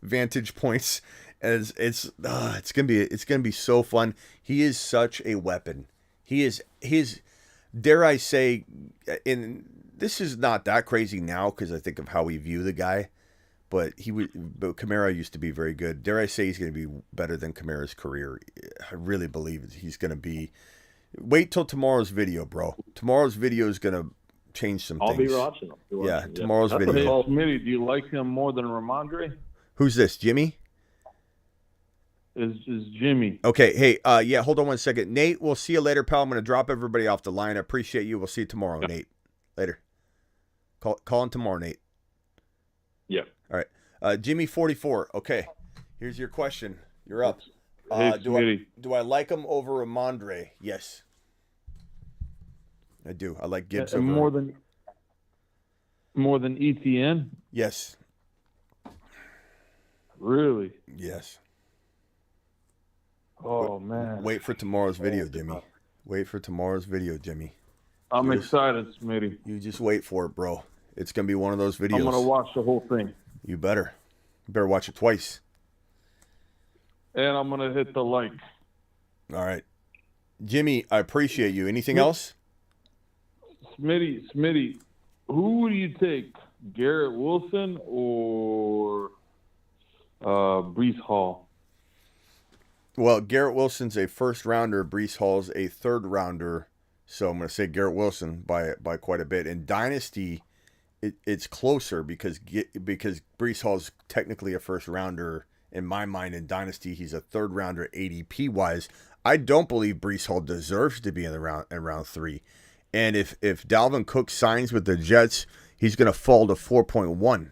vantage points, and it's gonna be so fun. He is such a weapon. He is dare I say, and this is not that crazy now because I think of how we view the guy. But Kamara used to be very good. Dare I say he's going to be better than Kamara's career? I really believe he's going to be. Wait till tomorrow's video, bro. Tomorrow's video is going to change some I'll things. be watching. Yeah, tomorrow's video. Smitty, do you like him more than Ramondre? Who's this, Jimmy? Is Jimmy. Okay, hey, yeah, hold on one second. Nate, we'll see you later, pal. I'm going to drop everybody off the line. I appreciate you. We'll see you tomorrow, Nate. Later. Call in tomorrow, Nate. Yeah. All right. Jimmy 44. Okay. Here's your question. You're up. Hey, do I like him over Ramondre? Yes. I do. I like Gibbs over more than ETN? Yes. Really? Yes. Oh man. Wait for tomorrow's video, Jimmy. Wait for tomorrow's video, Jimmy. I'm excited, Smitty. You just wait for it, bro. It's going to be one of those videos. I'm going to watch the whole thing. You better. You better watch it twice. And I'm going to hit the like. All right. Jimmy, I appreciate you. Anything else? Smitty, who would you take? Garrett Wilson or Breece Hall? Well, Garrett Wilson's a first rounder. Breece Hall's a third rounder. So I'm going to say Garrett Wilson by quite a bit. In Dynasty, it's closer because Breece Hall's technically a first rounder. In my mind, in Dynasty, he's a third rounder ADP wise. I don't believe Breece Hall deserves to be in round 3. And if Dalvin Cook signs with the Jets, he's going to fall to 4.1.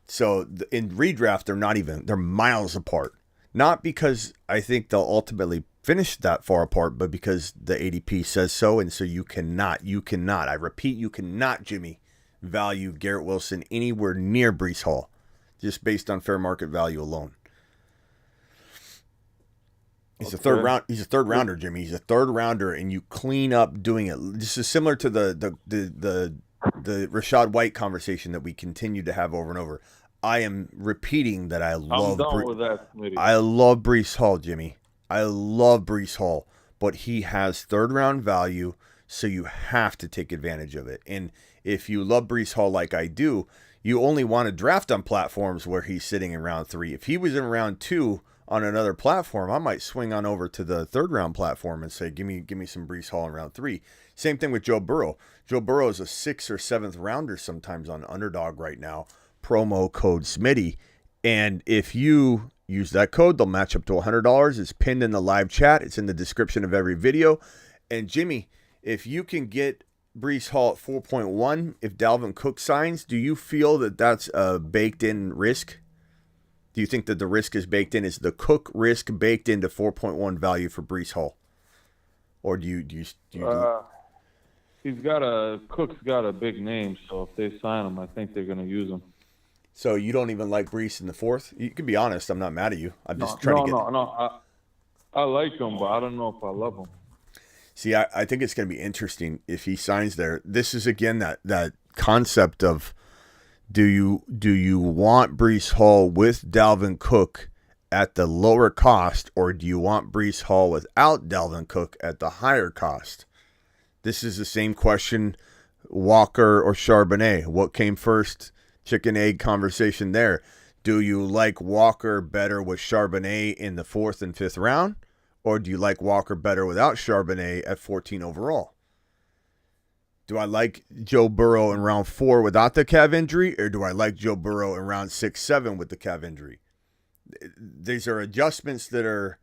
So in redraft, they're miles apart. Not because I think they'll ultimately finish that far apart, but because the ADP says so. And so you cannot, I repeat, you cannot, Jimmy, value Garrett Wilson anywhere near Breece Hall, just based on fair market value alone. He's a third rounder, Jimmy. He's a third rounder, and you clean up doing it. This is similar to the Rachaad White conversation that we continue to have over and over. I am repeating that I love. I'm done with that, Smitty. I love Breece Hall, Jimmy. I love Breece Hall, but he has third round value, so you have to take advantage of it. And if you love Breece Hall like I do, you only want to draft on platforms where he's sitting in round 3. If he was in round 2 on another platform, I might swing on over to the third round platform and say, give me some Breece Hall in round 3. Same thing with Joe Burrow. Joe Burrow is a 6th or 7th rounder sometimes on Underdog right now. Promo code Smitty. And if you use that code, they'll match up to $100. It's pinned in the live chat. It's in the description of every video. And Jimmy, if you can get Breece Hall at 4.1, if Dalvin Cook signs, do you feel that that's a baked-in risk? Do you think that the risk is baked in? Is the Cook risk baked into 4.1 value for Breece Hall? Or do you Cook's got a big name, so if they sign him, I think they're going to use him. So you don't even like Breece in the 4th? You can be honest. I'm not mad at you. I'm just trying to get... No. I like him, but I don't know if I love him. See, I think it's going to be interesting if he signs there. This is, again, that concept of do you want Breece Hall with Dalvin Cook at the lower cost, or do you want Breece Hall without Dalvin Cook at the higher cost? This is the same question, Walker or Charbonnet. What came first? Chicken egg conversation there. Do you like Walker better with Charbonnet in the 4th and 5th round? Or do you like Walker better without Charbonnet at 14 overall? Do I like Joe Burrow in round 4 without the calf injury? Or do I like Joe Burrow in round 6, 7 with the calf injury? These are adjustments that are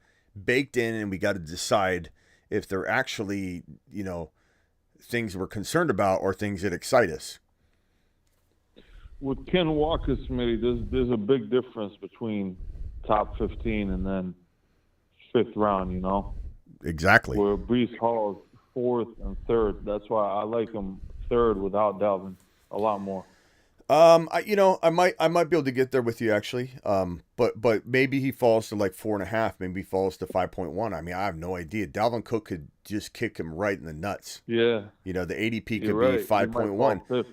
baked in, and we got to decide if they're actually, things we're concerned about or things that excite us. With Ken Walker, Smitty, there's a big difference between top 15 and then 5th round, Exactly. Where Breece Hall is 4th and 3rd. That's why I like him 3rd without Dalvin a lot more. I might be able to get there with you actually. But maybe he falls to like 4.5. Maybe he falls to 5.1. I mean, I have no idea. Dalvin Cook could just kick him right in the nuts. Yeah. The ADP could You're be right. 5.1.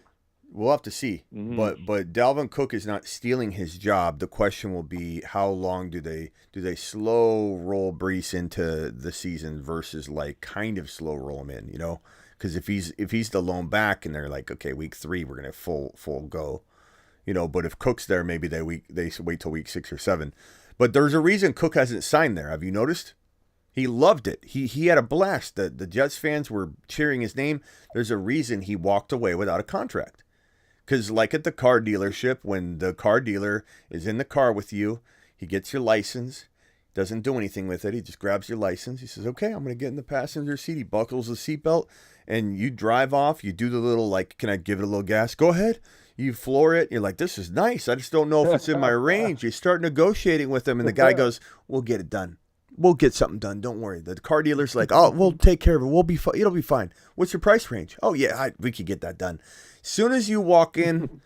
We'll have to see. Mm-hmm. But Dalvin Cook is not stealing his job. The question will be, how long do they slow roll Breece into the season versus like kind of slow roll him in, Because if he's the lone back and they're like, okay, week 3 we're gonna full go, But if Cook's there, maybe they wait till week 6 or 7. But there's a reason Cook hasn't signed there. Have you noticed? He loved it. He had a blast. The Jets fans were cheering his name. There's a reason he walked away without a contract. Because like at the car dealership, when the car dealer is in the car with you, he gets your license, doesn't do anything with it. He just grabs your license. He says, okay, I'm going to get in the passenger seat. He buckles the seatbelt, and you drive off. You do the little, like, can I give it a little gas? Go ahead. You floor it. You're like, this is nice. I just don't know if it's in my range. You start negotiating with him, and the guy goes, we'll get it done. We'll get something done. Don't worry. The car dealer's like, oh, we'll take care of it. We'll be fine. It'll be fine. What's your price range? Oh, yeah, we could get that done. Soon as you walk in,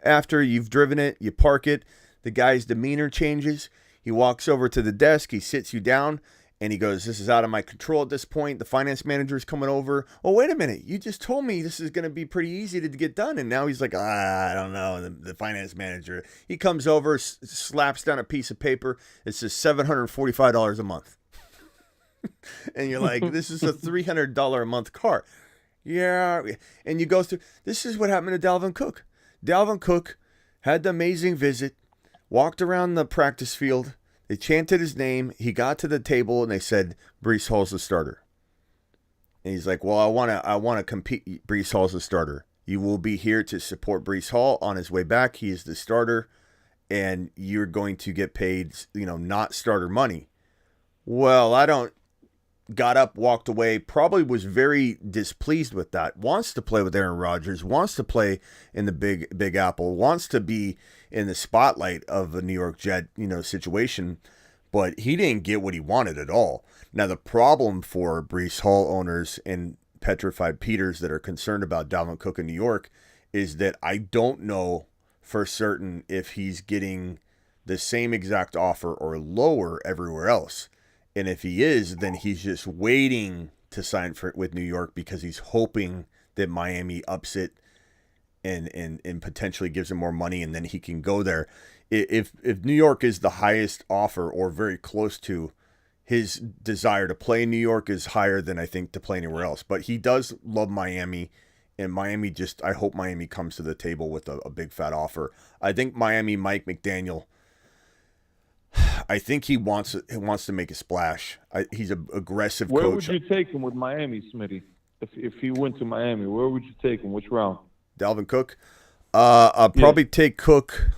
after you've driven it, you park it, the guy's demeanor changes. He walks over to the desk. He sits you down, and he goes, this is out of my control at this point. The finance manager's coming over. Oh, wait a minute. You just told me this is going to be pretty easy to get done. And now he's like, I don't know. The finance manager, he comes over, slaps down a piece of paper. It says $745 a month. And you're like, this is a $300 a month car. Yeah. And you go through, this is what happened to Dalvin Cook. Dalvin Cook had the amazing visit, walked around the practice field. They chanted his name. He got to the table and they said, Breece Hall's the starter. And he's like, well, I want to compete. Breece Hall's the starter. You will be here to support Breece Hall on his way back. He is the starter, and you're going to get paid, not starter money. Well, got up, walked away, probably was very displeased with that. Wants to play with Aaron Rodgers, wants to play in the Big Apple, wants to be in the spotlight of a New York Jet, situation, but he didn't get what he wanted at all. Now, the problem for Breece Hall owners and petrified Peters that are concerned about Dalvin Cook in New York is that I don't know for certain if he's getting the same exact offer or lower everywhere else. And if he is, then he's just waiting to sign with New York because he's hoping that Miami ups it and potentially gives him more money, and then he can go there. If New York is the highest offer or very close to, his desire to play in New York is higher than I think to play anywhere else. But he does love Miami, and Miami I hope Miami comes to the table with a big fat offer. I think Miami, Mike McDaniel, I think he wants to make a splash. He's an aggressive Where coach. would you take him with Miami, Smitty? If he went to Miami, where would you take him? Which round? Dalvin Cook? I'll probably take Cook.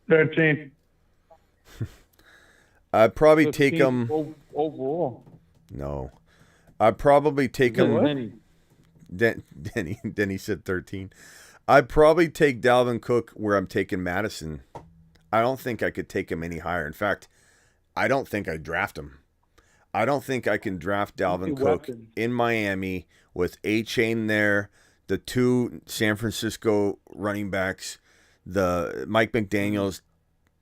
13. I'd probably take him overall. No, I'd probably take him. Denny. Denny said 13. I'd probably take Dalvin Cook where I'm taking Madison. I don't think I could take him any higher. In fact, I don't think I'd draft him. I don't think I can draft Dalvin Cook in Miami with A-Chain there, the two San Francisco running backs, the Mike McDaniel's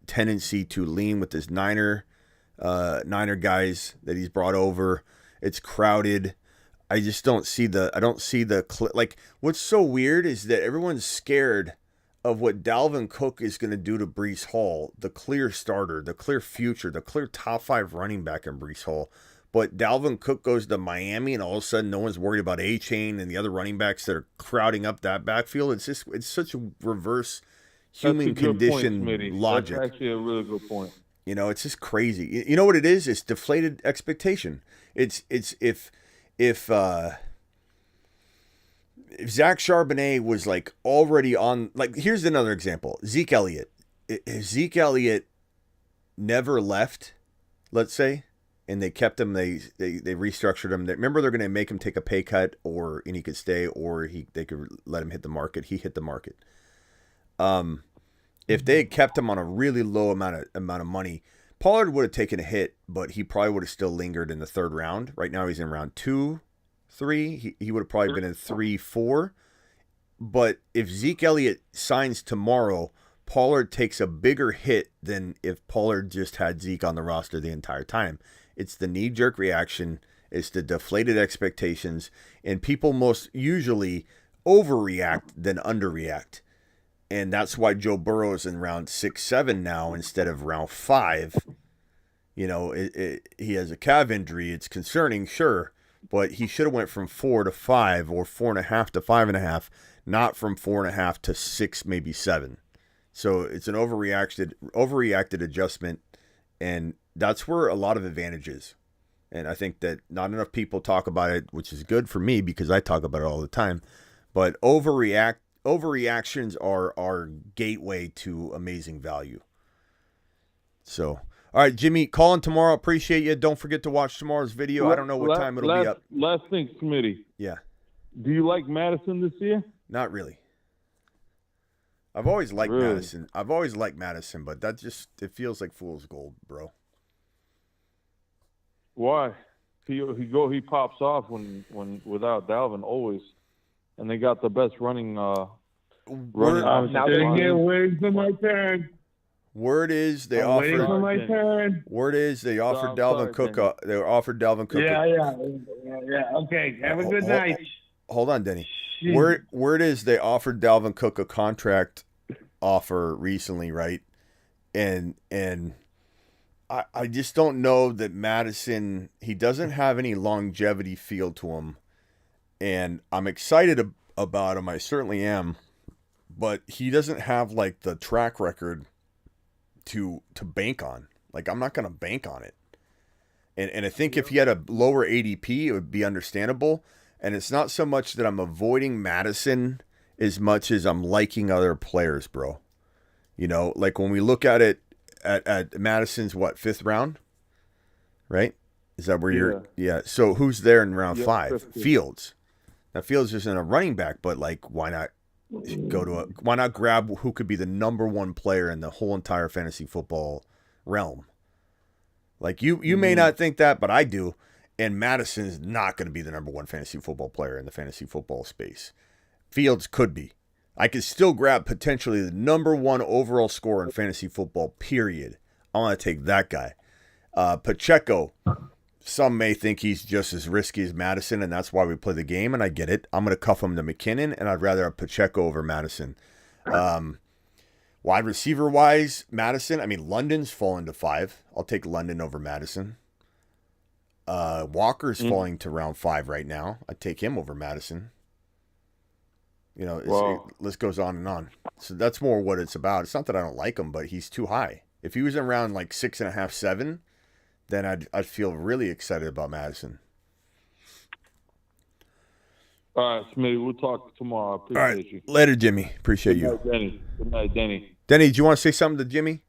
tendency to lean with his Niner guys that he's brought over. It's crowded. I just don't see like what's so weird is that everyone's scared of what Dalvin Cook is going to do to Breece Hall, the clear starter, the clear future, the clear top 5 running back in Breece Hall. But Dalvin Cook goes to Miami, and all of a sudden, no one's worried about A-Chain and the other running backs that are crowding up that backfield. It's such a reverse human condition logic. That's actually a really good point. You know, it's just crazy. You know what it is? It's deflated expectation. It's if Zach Charbonnet was like already on, like, here's another example. Zeke Elliott. If Zeke Elliott never left, let's say, and they kept him, they restructured him. Remember, they're going to make him take a pay cut, and he could stay, or they could let him hit the market. He hit the market. If they had kept him on a really low amount of money, Pollard would have taken a hit, but he probably would have still lingered in the 3rd round. Right now, he's in round 2, 3. He would have probably been in 3, 4. But if Zeke Elliott signs tomorrow, Pollard takes a bigger hit than if Pollard just had Zeke on the roster the entire time. It's the knee-jerk reaction. It's the deflated expectations. And people most usually overreact than underreact. And that's why Joe Burrow is in round 6, 7 now instead of round 5. You know, he has a calf injury. It's concerning, sure. But he should have went from 4 to 5 or 4.5 to 5.5, not from 4.5 to 6, maybe 7. So it's an overreacted adjustment, and that's where a lot of advantage is. And I think that not enough people talk about it, which is good for me because I talk about it all the time. But overreactions are our gateway to amazing value. So, all right, Jimmy, call in tomorrow. Appreciate you. Don't forget to watch tomorrow's video. I don't know what time it'll be up. Last thing, Smitty. Yeah. Do you like Madison this year? Not really. I've always liked Madison. I've always liked Madison, but it feels like fool's gold, bro. Why? He pops off when without Dalvin always, and they got the best running. Now waiting for my turn. Word is they offered. Waiting for my turn. Word is they offered Dalvin Cook. They offered Dalvin Cook. Yeah. Okay. Have a good night. Hold on, Denny. Word is they offered Dalvin Cook a contract offer recently, right? And I just don't know that Madison, he doesn't have any longevity feel to him. And I'm excited about him. I certainly am. But he doesn't have like the track record to bank on. Like, I'm not going to bank on it. And I think if he had a lower ADP, it would be understandable. And it's not so much that I'm avoiding Madison as much as I'm liking other players, bro. You know, like when we look at it at Madison's, 5th round? Right? Is that where you're? Yeah. So who's there in round 5? Fields. Now, Fields isn't a running back, but like, why not why not grab who could be the number 1 player in the whole entire fantasy football realm? Like, you may not think that, but I do. And Madison is not going to be the number 1 fantasy football player in the fantasy football space. Fields could be. I could still grab potentially the number 1 overall scorer in fantasy football, period. I want to take that guy. Pacheco, some may think he's just as risky as Madison, and that's why we play the game, and I get it. I'm going to cuff him to McKinnon, and I'd rather have Pacheco over Madison. Wide receiver-wise, Madison, I mean, London's fallen to 5. I'll take London over Madison. Walker's falling to round 5 right now. I'd take him over Madison. You know, list goes on and on. So that's more what it's about. It's not that I don't like him, but he's too high. If he was around like 6.5, 7, then I'd feel really excited about Madison. All right, Smitty, we'll talk tomorrow. I appreciate you. Later, Jimmy. Appreciate you. Denny. Good night, Denny. Denny, do you want to say something to Jimmy?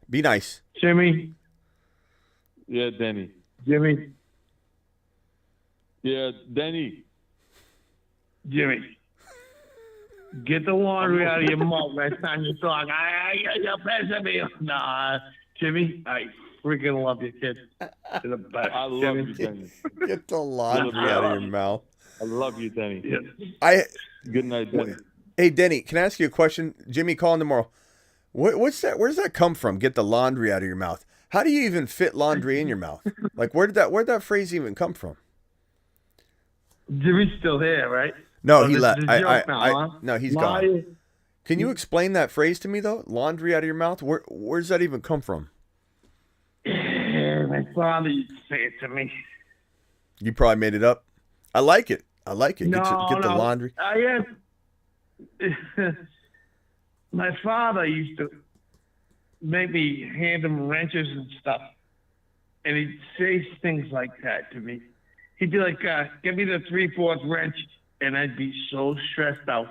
Be nice. Jimmy. Yeah, Denny. Jimmy. Yeah, Denny. Jimmy. Get the laundry out of your mouth next time you talk. You're pissing me. Nah, Jimmy, I freaking love you, kid. You're the best. I love you, Denny. Get the laundry out of your mouth. I love you, Denny. Yeah. Good night, Denny. Hey, Denny, can I ask you a question? Jimmy calling tomorrow. What's that? Where does that come from? Get the laundry out of your mouth. How do you even fit laundry in your mouth? Like, where'd that phrase even come from? Jimmy's still here, right? No, he left. Huh? No, he's gone. Can you explain that phrase to me, though? Laundry out of your mouth? Where's that even come from? My father used to say it to me. You probably made it up. I like it. No, get the laundry. My father used to make me hand him wrenches and stuff. And he'd say things like that to me. He'd be like, give me the 3/4 wrench. And I'd be so stressed out.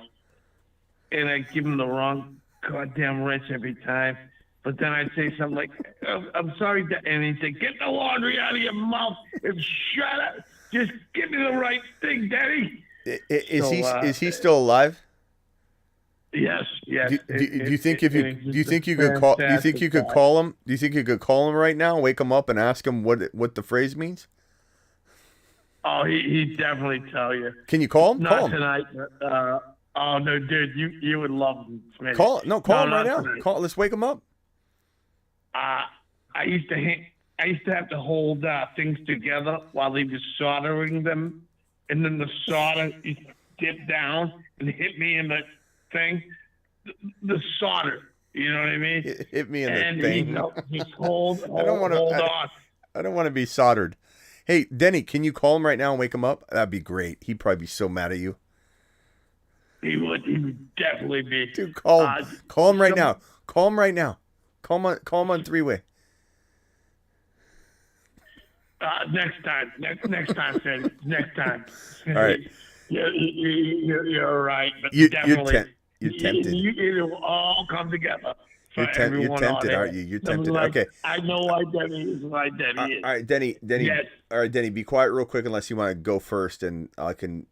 And I'd give him the wrong goddamn wrench every time. But then I'd say something like, I'm sorry, and he'd say, get the laundry out of your mouth and shut up. Just give me the right thing, Daddy. Is he still alive? Yes. Do you think you could call him? Do you think you could call him right now, wake him up, and ask him what the phrase means? Oh, he'd definitely tell you. Can you call him? Not Call him. tonight. Oh no, dude, you would love him. Smitty. Call him right now. Tonight. Let's wake him up. I used to have to hold things together while he was soldering them, and then the solder dipped down and hit me in the thing. The solder, you know what I mean? Hit me in the thing. He's hold on. I don't want to be soldered. Hey, Denny, can you call him right now and wake him up? That'd be great. He'd probably be so mad at you. He would definitely be. Dude, call him. Call him right now. Call him right now. Call him on 3-way. Next time, Finn. Next time. All right. You're right. But You're definitely, tempted. It'll all come together. You're tempted, aren't you? You're tempted. Okay. I know why Denny is why Denny is. All right, Denny. Yes. All right, Denny. Be quiet real quick unless you want to go first, and I can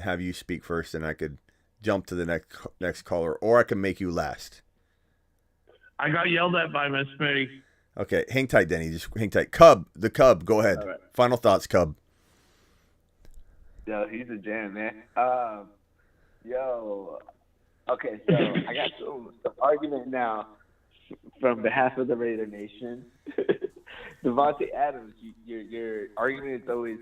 have you speak first, and I could jump to the next caller, or I can make you last. I got yelled at by Miss Smitty. Okay, hang tight, Denny. Just hang tight. Cub, go ahead. All right. Final thoughts, Cub. Yo, he's a jam, man. Okay, so I got some argument now from behalf of the Raider Nation. Devontae Adams, your argument is always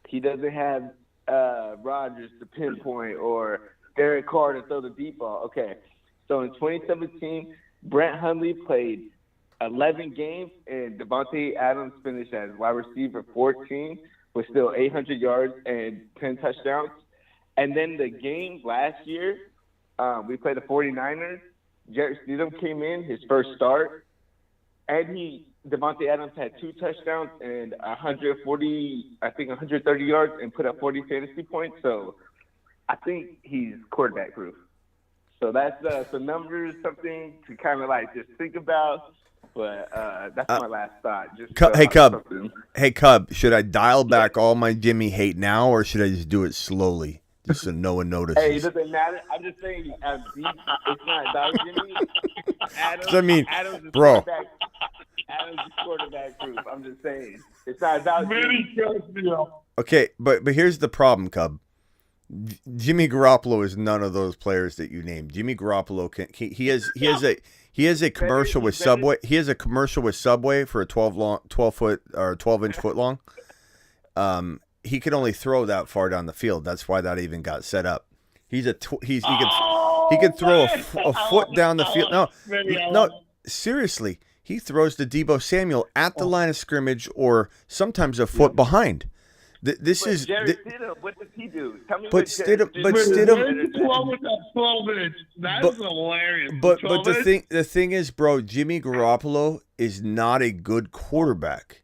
he doesn't have Rodgers to pinpoint or Derek Carr to throw the deep ball. Okay, so in 2017, Brent Hundley played 11 games, and Devontae Adams finished as wide receiver 14 with still 800 yards and 10 touchdowns. And then the game last year, we played the 49ers. Jarrett Stidham came in, his first start, and Devontae Adams had 2 touchdowns and 130 yards and put up 40 fantasy points. So I think he's quarterback proof. So that's some numbers, something to kind of like just think about. But that's my last thought. Just Hey, Cub, should I dial back all my Jimmy hate now, or should I just do it slowly, just so no one notices? Hey, it doesn't matter. I'm just saying, it's not about Jimmy. Adams is bro. Adams is quarterback proof. I'm just saying. It's not about Jimmy. Okay, but here's the problem, Cub. Jimmy Garoppolo is none of those players that you named. Jimmy Garoppolo he has a commercial with Subway. He has a commercial with Subway for a 12-inch foot long. He could only throw that far down the field. That's why that even got set up. He could throw a foot down the field. No, seriously. He throws to Deebo Samuel at the line of scrimmage or sometimes a foot behind. This is. Stidham, what does he do? Tell me Stidham. That's hilarious. But the thing is, bro, Jimmy Garoppolo is not a good quarterback.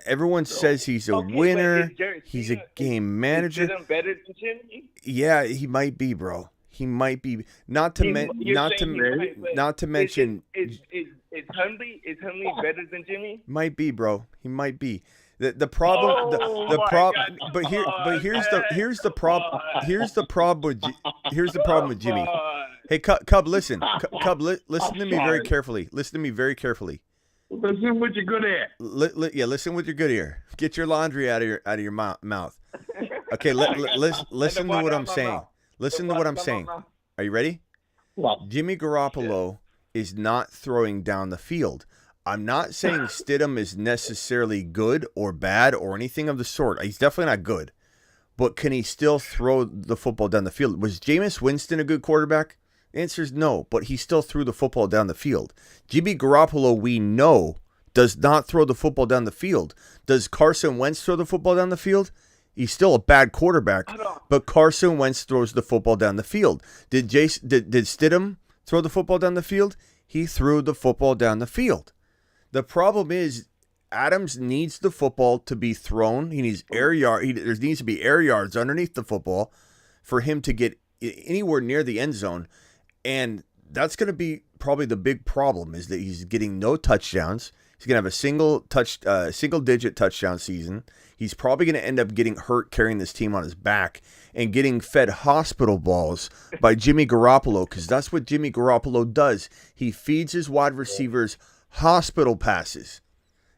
Everyone says he's a winner. He's a game manager. Is Stidham better than Jimmy? Yeah, he might be, bro. He might be. Not to mention. Is Hundley better than Jimmy? Might be, bro. He might be. The problem, the problem, but here's the problem with Jimmy. Hey, Cub, listen, listen to me very carefully. Listen to me very carefully. Listen with your good ear. Listen with your good ear. Get your laundry out of your mouth. Okay, listen to what I'm saying. Listen to what I'm saying. Are you ready? Jimmy Garoppolo is not throwing down the field. I'm not saying Stidham is necessarily good or bad or anything of the sort. He's definitely not good. But can he still throw the football down the field? Was Jameis Winston a good quarterback? The answer is no, but he still threw the football down the field. Jimmy Garoppolo, we know, does not throw the football down the field. Does Carson Wentz throw the football down the field? He's still a bad quarterback, but Carson Wentz throws the football down the field. Did Stidham throw the football down the field? He threw the football down the field. The problem is Adams needs the football to be thrown. He needs air yard. There needs to be air yards underneath the football for him to get anywhere near the end zone. And that's going to be probably the big problem is that he's getting no touchdowns. He's going to have a single-digit touchdown season. He's probably going to end up getting hurt carrying this team on his back and getting fed hospital balls by Jimmy Garoppolo because that's what Jimmy Garoppolo does. He feeds his wide receivers hospital passes,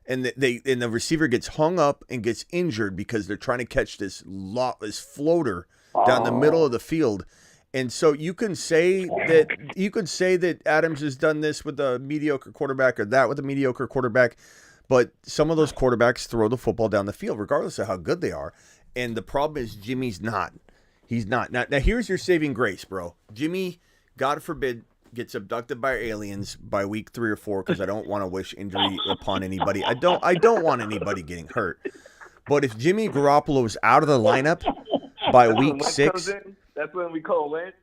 and the receiver gets hung up and gets injured because they're trying to catch this floater down the middle of the field. And so you can say that Adams has done this with a mediocre quarterback or that with a mediocre quarterback, but some of those quarterbacks throw the football down the field regardless of how good they are. And the problem is Jimmy's not. He's not. Now here's your saving grace, bro. Jimmy, God forbid, gets abducted by aliens by week 3 or 4 because I don't want to wish injury upon anybody. I don't want anybody getting hurt. But if Jimmy Garoppolo is out of the lineup by week 6, that's when we call it.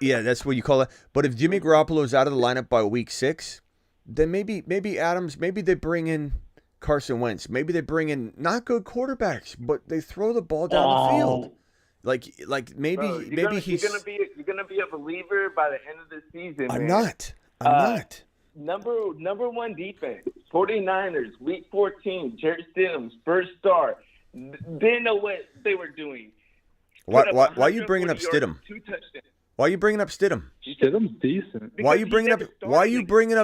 Yeah, that's what you call it. But if Jimmy Garoppolo is out of the lineup by week 6, then maybe Adams, maybe they bring in Carson Wentz. Maybe they bring in not good quarterbacks, but they throw the ball down the field. Like maybe Bro, he's you're gonna be a believer by the end of the season. I'm man. not. I'm not. Number one defense, 49ers, week 14, Jared Stidham's first start. Didn't know what they were doing. Why are you bringing up Stidham? 2 touchdowns. Why are you bringing up Stidham? Stidham's decent. Why are you bringing up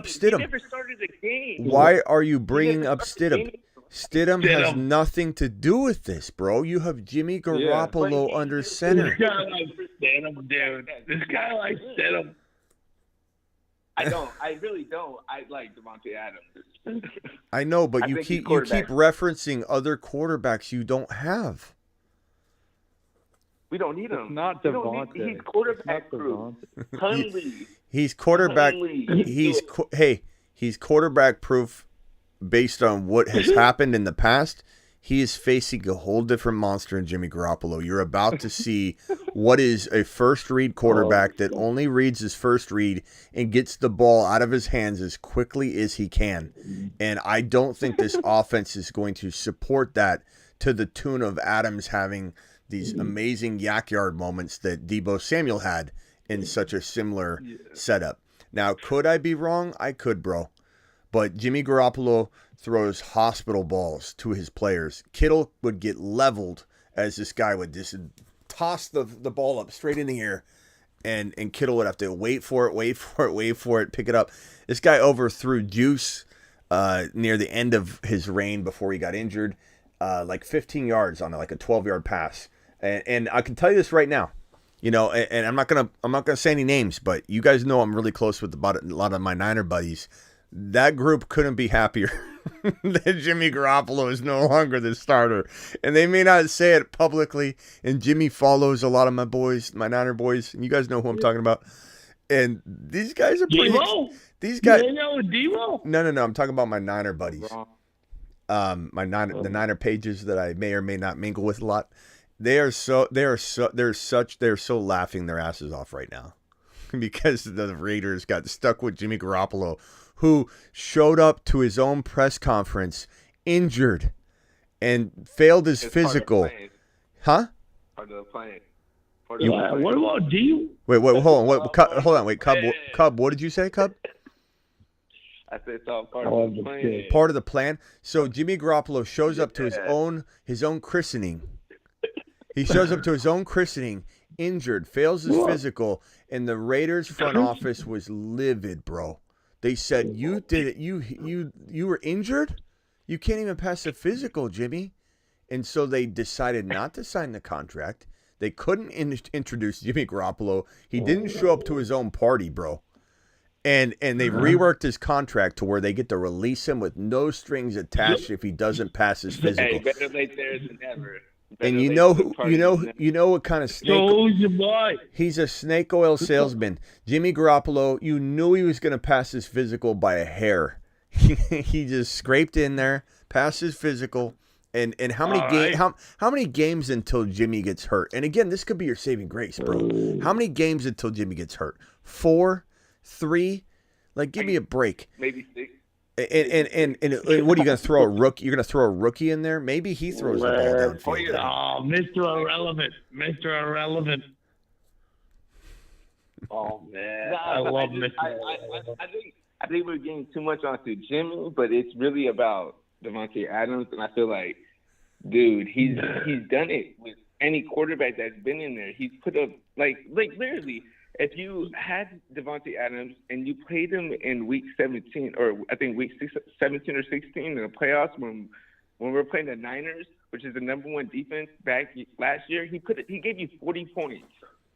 Stidham? He never started the game. Why are you bringing up Stidham? Stidham has nothing to do with this, bro. You have Jimmy Garoppolo under center. This guy likes Stidham, dude. This guy likes Stidham. I don't. I really don't. I like Devontae Adams. I know, but you keep referencing other quarterbacks you don't have. We don't need him. It's not Devontae. He's quarterback proof. Hundley. He's quarterback. He's quarterback proof based on what has happened in the past. He is facing a whole different monster in Jimmy Garoppolo. You're about to see what is a first read quarterback that only reads his first read and gets the ball out of his hands as quickly as he can. And I don't think this offense is going to support that to the tune of Adams having these amazing yak yard moments that Deebo Samuel had in such a similar setup. Now, could I be wrong? I could, bro. But Jimmy Garoppolo throws hospital balls to his players. Kittle would get leveled as this guy would just toss the ball up straight in the air, and Kittle would have to wait for it, pick it up. This guy overthrew Juice near the end of his reign before he got injured, like 15 yards on like a 12-yard pass. And I can tell you this right now, you know, and I'm not gonna say any names, but you guys know I'm really close with a lot of my Niner buddies. That group couldn't be happier that Jimmy Garoppolo is no longer the starter. And they may not say it publicly, and Jimmy follows a lot of my boys, my Niner boys, and you guys know who I'm talking about. And these guys are pretty. These guys. No, I'm talking about my Niner buddies. The Niner pages that I may or may not mingle with a lot. They're so laughing their asses off right now because the Raiders got stuck with Jimmy Garoppolo, who showed up to his own press conference injured and failed his physical. Huh? Part of the plan. What about D? Wait, hold on. Wait, Cub, what did you say, Cub? I said it's all part of the plan. Part of the plan. So Jimmy Garoppolo shows up to his own christening. He shows up to his own christening, injured, fails his physical, and the Raiders front office was livid, bro. They said, "You did it. You were injured. You can't even pass the physical, Jimmy." And so they decided not to sign the contract. They couldn't introduce Jimmy Garoppolo. He didn't show up to his own party, bro. And they reworked his contract to where they get to release him with no strings attached if he doesn't pass his physical. Hey, better late there than never. And you know what kind of snake? So who's your boy? He's a snake oil salesman. Jimmy Garoppolo, you knew he was going to pass his physical by a hair. He just scraped in there, passed his physical. And how many games until Jimmy gets hurt? And again, this could be your saving grace, bro. How many games until Jimmy gets hurt? 4, 3? Like, give me a break. Maybe 6. And what are you going to throw a rookie? You're going to throw a rookie in there? Maybe he throws the ball downfield. Oh, Mr. Irrelevant. Mr. Irrelevant. Oh, man. I love Mr. Irrelevant. I think we're getting too much onto Jimmy, but it's really about Davante Adams, and I feel like, dude, he's done it with any quarterback that's been in there. He's put up, like literally, if you had Davante Adams and you played him in week 17, or I think week 17 or 16 in the playoffs when we were playing the Niners, which is the number one defense back last year, he gave you 40 points,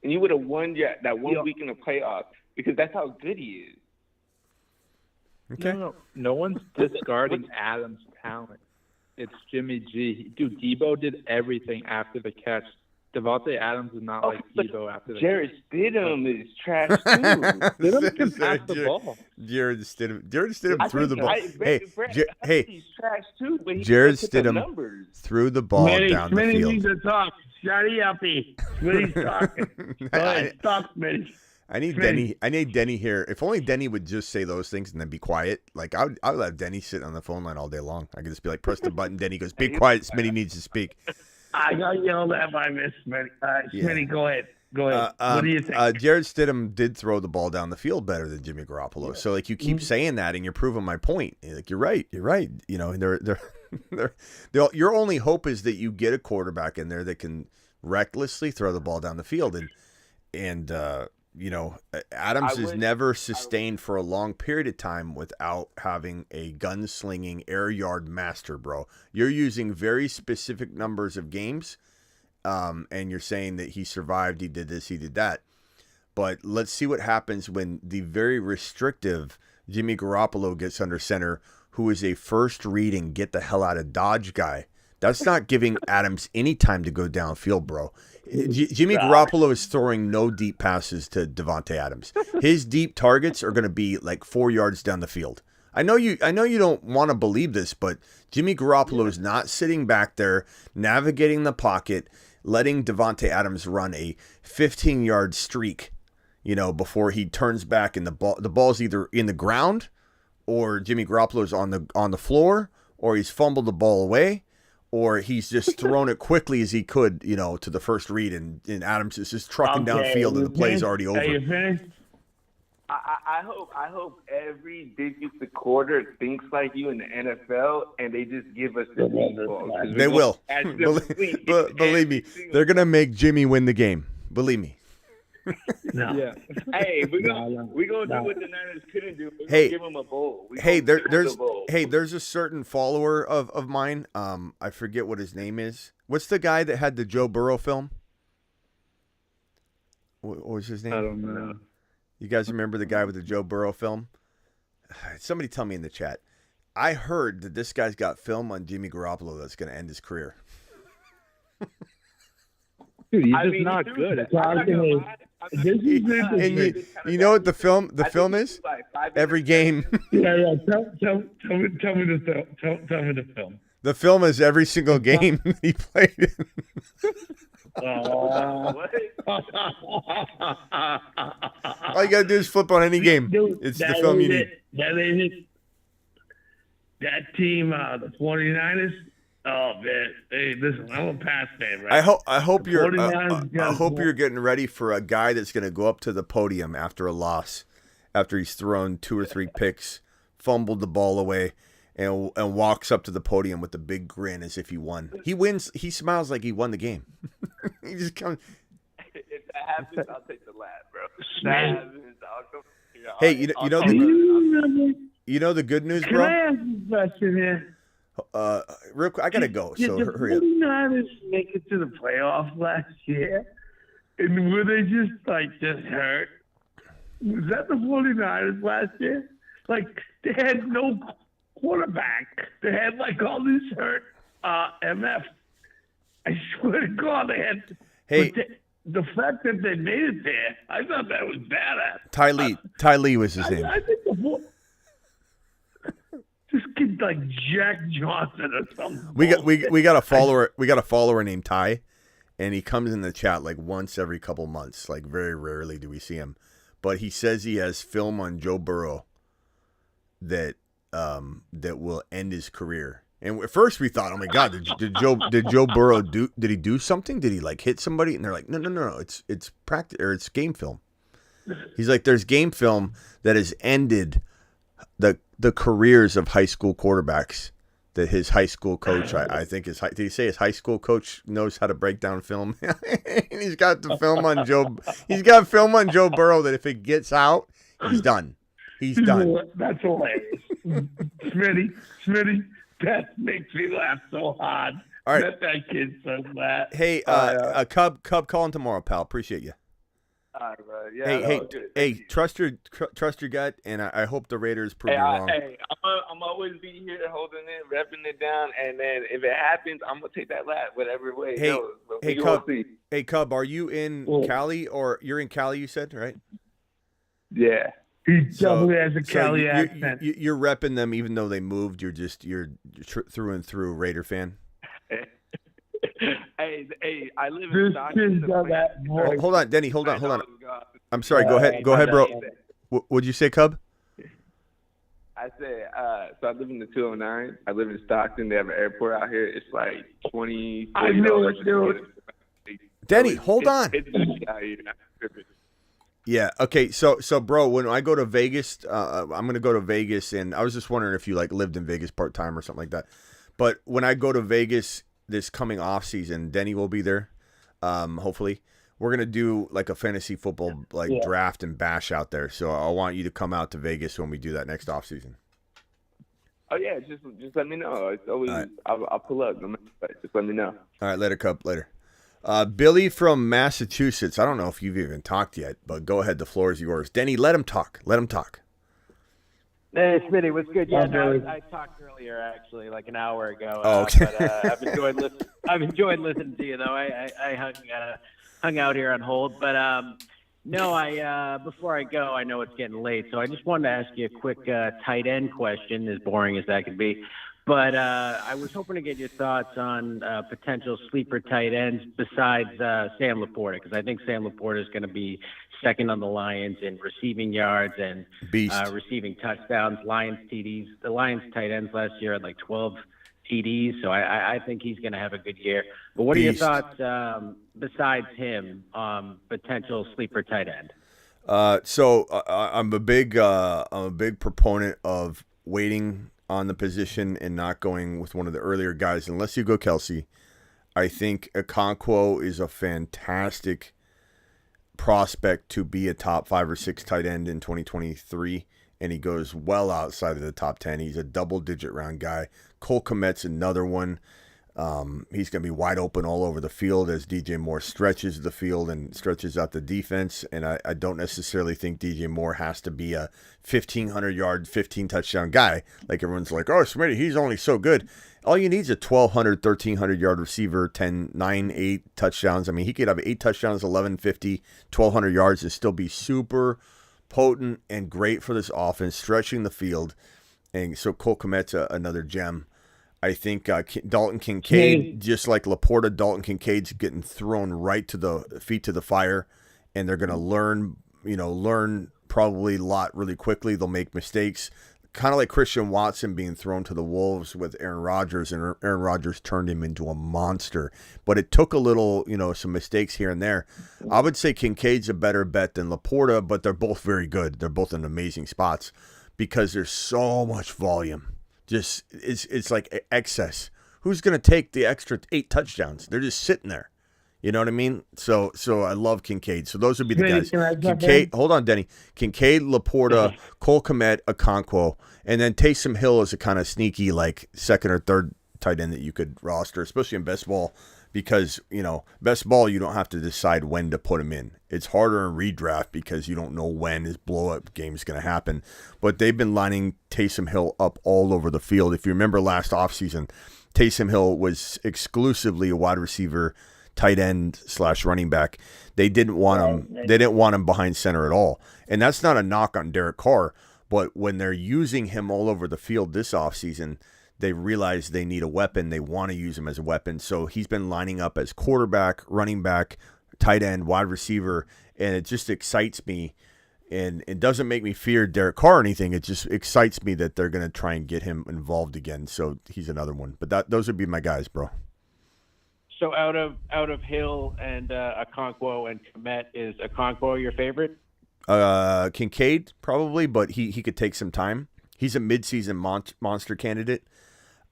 and you would have won that one week in the playoffs because that's how good he is. Okay. No one's discarding Adams' talent. It's Jimmy G. Dude, Debo did everything after the catch. Davante Adams is not like Debo after the Jarrett catch. Stidham is trash too. Stidham can pass the ball. Jared Stidham threw the ball. He's trash too, but he Jared put the Stidham numbers. threw the ball down the field. Needs to talk. Shutty uppy. Smitty's talking. Go ahead, talk, Smitty. I need Denny here. If only Denny would just say those things and then be quiet. Like I would have Denny sit on the phone line all day long. I could just be like, press the button. Denny goes, be quiet. Smitty needs to speak. I got yelled at by Miss Smitty. Smitty, go ahead. What do you think? Jared Stidham did throw the ball down the field better than Jimmy Garoppolo. So like you keep saying that and you're proving my point. Like you're right. You know, your only hope is that you get a quarterback in there that can recklessly throw the ball down the field and you know, Adams is never sustained for a long period of time without having a gunslinging air yard master, bro. You're using very specific numbers of games, and you're saying that he survived, he did this, he did that. But let's see what happens when the very restrictive Jimmy Garoppolo gets under center, who is a first read and get the hell out of Dodge guy. That's not giving Adams any time to go downfield, bro. Jimmy Garoppolo is throwing no deep passes to Davante Adams. His deep targets are going to be like 4 yards down the field. I know you don't want to believe this, but Jimmy Garoppolo is not sitting back there navigating the pocket, letting Davante Adams run a 15-yard streak, you know, before he turns back and the ball's either in the ground or Jimmy Garoppolo's on the floor or he's fumbled the ball away. Or he's just thrown it quickly as he could, you know, to the first read, and Adams is just trucking downfield, and the play's already over. Are you finished? I hope every defensive quarter thinks like you in the NFL, and they just give us the ball. They will. Believe me, they're gonna make Jimmy win the game. Believe me. No. Yeah. Hey, we're gonna do what the Niners couldn't do. We're gonna give them a bowl. There's a certain follower of mine. I forget what his name is. What's the guy that had the Joe Burrow film? What was his name? I don't know. You guys remember the guy with the Joe Burrow film? Somebody tell me in the chat. I heard that this guy's got film on Jimmy Garoppolo that's going to end his career. Dude, he's just not good. You know what the film is? Every game. Yeah. Tell me the film. The film is every single game he played in. All you gotta do is flip on any game. It's the film you need. That team, the 49ers. Oh man, hey, listen, I'm a Pats fan, right? I hope you're getting ready for a guy that's gonna go up to the podium after a loss, after he's thrown 2 or 3 picks, fumbled the ball away, and walks up to the podium with a big grin as if he won. He wins. He smiles like he won the game. He just comes. If that happens, I'll take the lab, bro. If that happens, I'll go. Hey, you know the good news, bro. Can I ask you a question here? Real quick, I gotta go. So Did the hurry up. 49ers make it to the playoffs last year? And were they just hurt? Was that the 49ers last year? Like, they had no quarterback. They had all these hurt MF. I swear to God, they had. Hey. The fact that they made it there, I thought that was badass. Ty Lee was his name. I think this kid like Jack Johnson or something. We got a follower. We got a follower named Ty, and he comes in the chat once every couple months. Very rarely do we see him, but he says he has film on Joe Burrow that will end his career. And at first we thought, oh my God, did Joe Burrow did he do something? Did he hit somebody? And they're like, no, it's practice or it's game film. He's like, there's game film that has ended the careers of high school quarterbacks. That his high school coach, I think did he say his high school coach knows how to break down film? And he's got the film on Joe. He's got film on Joe Burrow that if it gets out, he's done. He's done. That's hilarious. Smitty. That makes me laugh so hard. All right. That kid says that. Hey, Cub, calling tomorrow, pal. Appreciate you. All right, bro. Yeah. Hey, trust your gut, and I hope the Raiders prove you wrong. I'm always be here holding it, repping it down, and then if it happens, I'm gonna take that lap, whatever way it goes. But Cub, are you in Cali or you're in Cali? You said right? Yeah. He definitely has a Cali accent. You're repping them, even though they moved. You're through and through Raider fan. Hey, I live in Stockton. Hold on, Denny. Hold on. I'm sorry. Go ahead, bro. What'd you say, Cub? I said, so I live in the 209. I live in Stockton. They have an airport out here. It's like $20. I know it, dude. Denny, hold on. It's out here. Yeah. Okay. So, bro, when I go to Vegas, I'm gonna go to Vegas, and I was just wondering if you lived in Vegas part time or something like that. But when I go to Vegas this coming off season, Denny will be there. Hopefully, we're gonna do a fantasy football draft and bash out there. So I want you to come out to Vegas when we do that next off season. Oh yeah, just let me know. It's always right. I'll pull up. Just let me know. All right, later, Cub. Later. Billy from Massachusetts. I don't know if you've even talked yet, but go ahead. The floor is yours. Denny, let him talk. Hey, Smitty, what's good? Yeah, I talked earlier, actually, an hour ago. Oh, okay. But I've enjoyed listening to you, though. I hung out here on hold. But, no, before I go, I know it's getting late, so I just wanted to ask you a quick tight end question, as boring as that could be. But I was hoping to get your thoughts on potential sleeper tight ends besides Sam Laporta, because I think Sam Laporta is going to be second on the Lions in receiving yards and receiving touchdowns, Lions TDs. The Lions tight ends last year had 12 TDs, so I think he's going to have a good year. But what are your thoughts besides him on potential sleeper tight end? So I'm a big proponent of waiting on the position and not going with one of the earlier guys unless you go Kelsey. I think Okonkwo is a fantastic prospect to be a top 5 or 6 tight end in 2023, and he goes well outside of the top 10. He's a double-digit round guy. Cole Kmet's another one. He's going to be wide open all over the field as DJ Moore stretches the field and stretches out the defense. And I don't necessarily think DJ Moore has to be a 1,500-yard, 15-touchdown guy. Like everyone's like, oh, Smitty, he's only so good. All you need is a 1,200, 1,300-yard receiver, 10, 9, 8 touchdowns. I mean, he could have 8 touchdowns, 1,150, 1,200 yards and still be super potent and great for this offense, stretching the field. And so Cole Kmet's another gem. I think Dalton Kincaid, just like Laporta, Dalton Kincaid's getting thrown right to the feet to the fire, and they're going to learn probably a lot really quickly. They'll make mistakes, kind of like Christian Watson being thrown to the wolves with Aaron Rodgers, and Aaron Rodgers turned him into a monster. But it took a little, some mistakes here and there. I would say Kincaid's a better bet than Laporta, but they're both very good. They're both in amazing spots because there's so much volume. Just it's like excess. Who's going to take the extra 8 touchdowns? They're just sitting there. You know what I mean? So I love Kincaid. So those would be the guys. Kincaid, hold on, Denny. Kincaid, Laporta, Cole Kmet, Okonkwo, and then Taysom Hill is a kind of sneaky like second or third tight end that you could roster, especially in best ball, because best ball you don't have to decide when to put him in. It's harder in redraft because you don't know when his blow-up game is going to happen. But they've been lining Taysom Hill up all over the field. If you remember last offseason, Taysom Hill was exclusively a wide receiver, tight end / running back. They didn't want him. They didn't want him behind center at all. And that's not a knock on Derek Carr, but when they're using him all over the field this offseason, they realize they need a weapon. They want to use him as a weapon. So he's been lining up as quarterback, running back, tight end, wide receiver, and it just excites me. And it doesn't make me fear Derek Carr or anything. It just excites me that they're going to try and get him involved again. So he's another one. But those would be my guys, bro. So out of Hill and Okonkwo and Kmet, is Okonkwo your favorite? Kincaid probably, but he could take some time. He's a midseason monster candidate.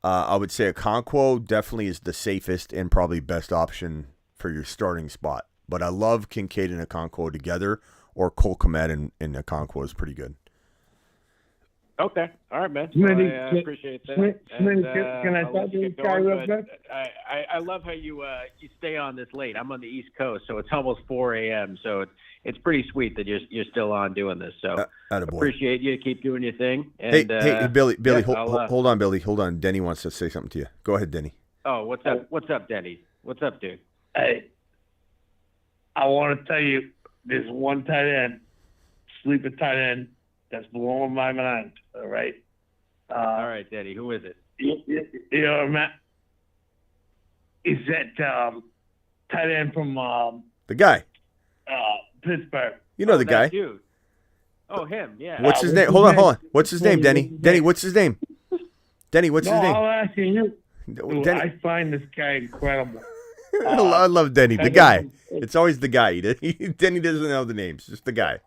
I would say Okonkwo definitely is the safest and probably best option for your starting spot. But I love Kincaid and Okonkwo together, or Cole Kmet and Okonkwo is pretty good. Okay. All right, man. Smitty, I appreciate that. Can I talk to this guy real quick? I love how you stay on this late. I'm on the East Coast, so it's almost 4 a.m. So it's pretty sweet that you're still on doing this. So appreciate you. Keep doing your thing. And, hey, Billy, hold on, Billy. Hold on. Denny wants to say something to you. Go ahead, Denny. Oh, what's up? What's up, Denny? What's up, dude? Hey, I want to tell you, there's one tight end, sleeper tight end, that's blowing my mind. All right. All right, Denny. Who is it? Matt. Is that tight end from the guy? Pittsburgh. You know the guy. Dude. Oh, him. Yeah. What's his name? Hold on. What's his name, Denny? Denny, what's his name? Denny, what's his name? I'll ask you. Denny. I find this guy incredible. I love Denny. The guy. It's always the guy. Denny doesn't know the names. Just the guy.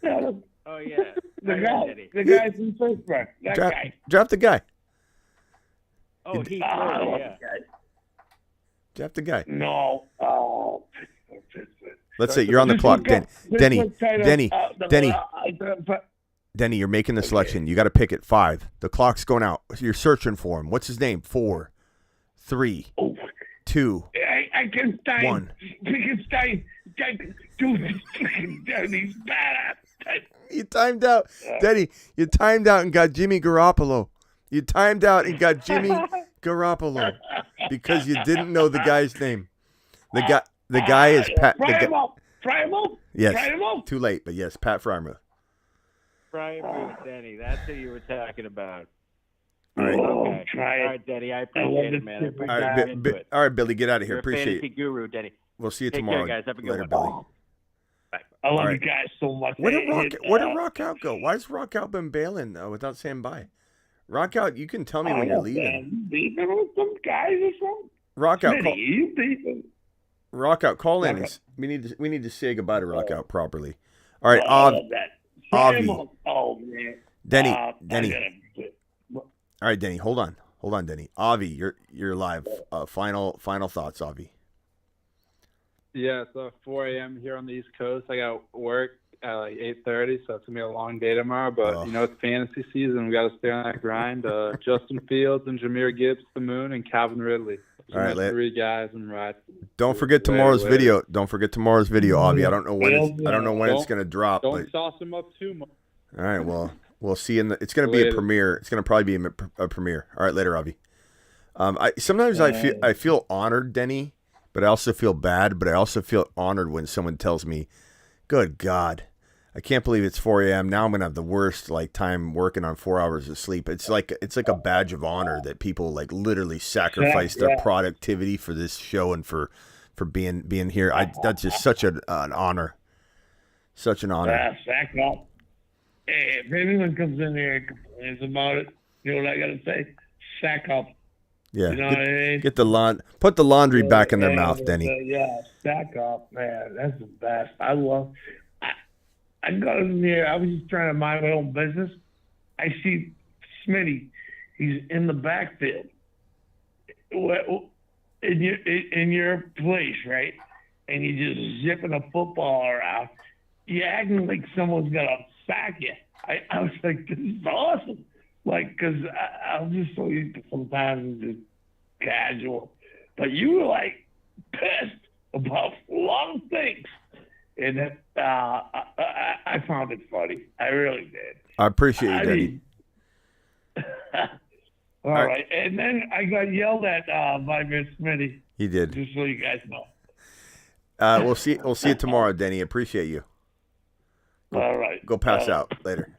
Oh yeah. The guy from Pittsburgh. That guy. Draft the guy. Oh, he's yeah. Draft the guy. No. Oh, Pittsburgh. Let's see. You're on the clock, Denny, you're making the selection. You got to pick it. 5. The clock's going out. You're searching for him. What's his name? 4, 3, 2, I can stay. 1. Dude, he's badass. You timed out, Denny. You timed out and got Jimmy Garoppolo. You timed out and got Jimmy Garoppolo because you didn't know the guy's name. The guy is Pat. Frymouth? Yes. Frymouth? Too late, but yes, Pat Frymouth. Frymouth, Denny. That's who you were talking about. All right. Okay. All right, Denny. I appreciate it, man. All right, Billy, get out of here. You're appreciate a fantasy guru, Denny. We'll see you Take tomorrow. Care, guys. Have a good Later, one. Billy. I love you guys so much. Where did Rock Out go? Why has Rock Out been bailing without saying bye? Rock Out, you can tell me when you're leaving. Beefing with some guys or something? Rock Out, Rock call in. We need to say goodbye to Rock Out properly. All right, Avi. Oh man. Denny. All right, Denny. Hold on, Denny. Avi, you're live. Final thoughts, Avi. Yeah, it's 4 a.m. here on the East Coast. I got work at like 8:30, so it's gonna be a long day tomorrow. But it's fantasy season. We got to stay on that grind. Justin Fields and Jahmyr Gibbs, the Moon, and Calvin Ridley. All right, later. 3 guys and ride. Don't forget tomorrow's video. Don't forget tomorrow's video, Avi. I don't know when it's going to drop. Don't but... sauce them up too much. All right, well, we'll see. It's going to be a premiere. It's going to probably be a premiere. All right, later, Avi. Sometimes I feel honored, Denny, but I also feel bad. But I also feel honored when someone tells me, "Good God, I can't believe it's 4 a.m. Now I'm going to have the worst time working on 4 hours of sleep." It's like a badge of honor that people literally sacrifice their productivity for this show and for being here. That's just such an honor. Such an honor. Yeah, sack up. Hey, if anyone comes in here and complains about it, you know what I got to say? Sack up. Yeah, you know what I mean? Put the laundry back in their mouth, Denny. Sack up, man. That's the best. I got in here. I was just trying to mind my own business. I see Smitty. He's in the backfield in your place, right? And you're just zipping a football around. You're acting like someone's gonna sack you. I was like, this is awesome. Because I'm just so used to sometimes just casual. But you were pissed about a lot of things. And I found it funny. I really did. I appreciate you, Denny. All right. And then I got yelled at by Miss Smitty. You did. Just so you guys know. We'll see you tomorrow, Denny. Appreciate you. All right. Go pass out later.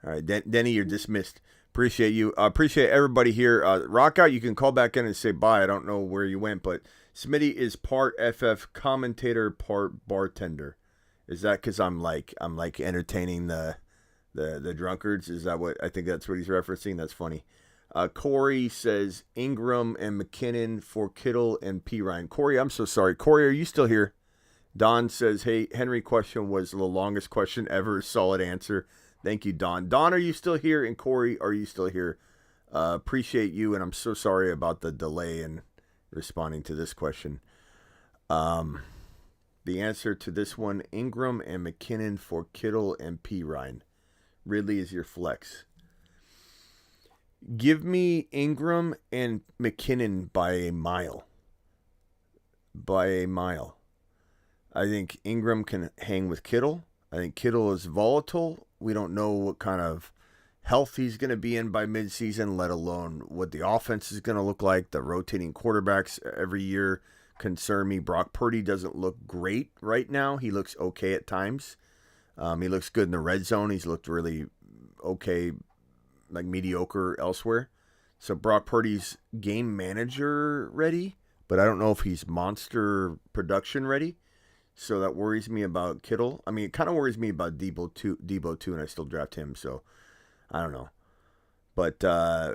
All right, Denny, you're dismissed. Appreciate you. Appreciate everybody here. Rock out. You can call back in and say bye. I don't know where you went, but Smitty is part FF commentator, part bartender. Is that because I'm entertaining the drunkards? Is that what I think that's what he's referencing? That's funny. Corey says Ingram and McKinnon for Kittle and P. Ryan. Corey, I'm so sorry. Corey, are you still here? Don says, hey, Henry question was the longest question ever. Solid answer. Thank you, Don. Don, are you still here? And Corey, are you still here? Appreciate you, and I'm so sorry about the delay in responding to this question. The answer to this one, Ingram and McKinnon for Kittle and P. Ryan. Ridley is your flex. Give me Ingram and McKinnon by a mile. By a mile. I think Ingram can hang with Kittle. I think Kittle is volatile. We don't know what kind of health he's going to be in by midseason, let alone what the offense is going to look like. The rotating quarterbacks every year concern me. Brock Purdy doesn't look great right now. He looks okay at times. He looks good in the red zone. He's looked really okay, mediocre elsewhere. So Brock Purdy's game manager ready, but I don't know if he's monster production ready. So that worries me about Kittle. I mean, it kind of worries me about Debo too, and I still draft him. So I don't know. But I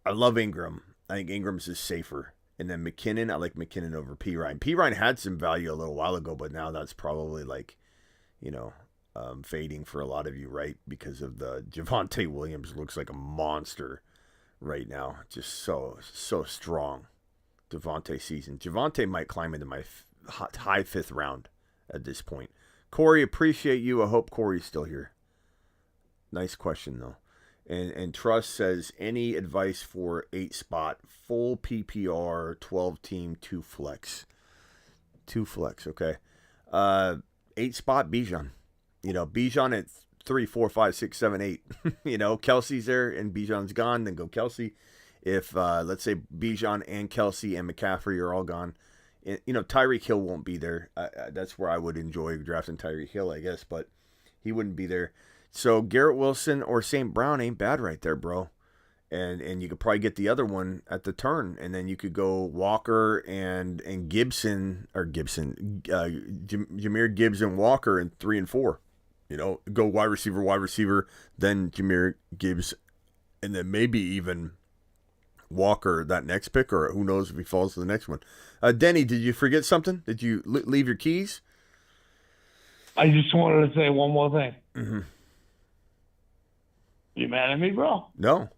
love Ingram. I think Ingram's is safer. And then McKinnon, I like McKinnon over P. Ryan. P. Ryan had some value a little while ago, but now that's probably fading for a lot of you, right? Because of the Javonte Williams looks like a monster right now. Just so strong. Javonte season. Javonte might climb into my high 5th round at this point. Corey, appreciate you. I hope Corey's still here. Nice question, though. And Trust says, any advice for 8 spot, full PPR, 12 team, 2 flex? 2 flex, okay. 8 spot, Bijan. Bijan at 3, 4, 5, 6, 7, 8. Kelsey's there and Bijan's gone, then go Kelsey. If, let's say, Bijan and Kelsey and McCaffrey are all gone, Tyreek Hill won't be there. That's where I would enjoy drafting Tyreek Hill, I guess, but he wouldn't be there. So Garrett Wilson or St. Brown ain't bad right there, bro. And you could probably get the other one at the turn, and then you could go Walker and Jahmyr Gibbs and Walker in 3 and 4. Go wide receiver, then Jahmyr Gibbs, and then maybe even Walker that next pick, or who knows if he falls to the next one. Denny, did you forget something? Did you leave your keys? I just wanted to say one more thing. Mm-hmm. You mad at me, bro? No.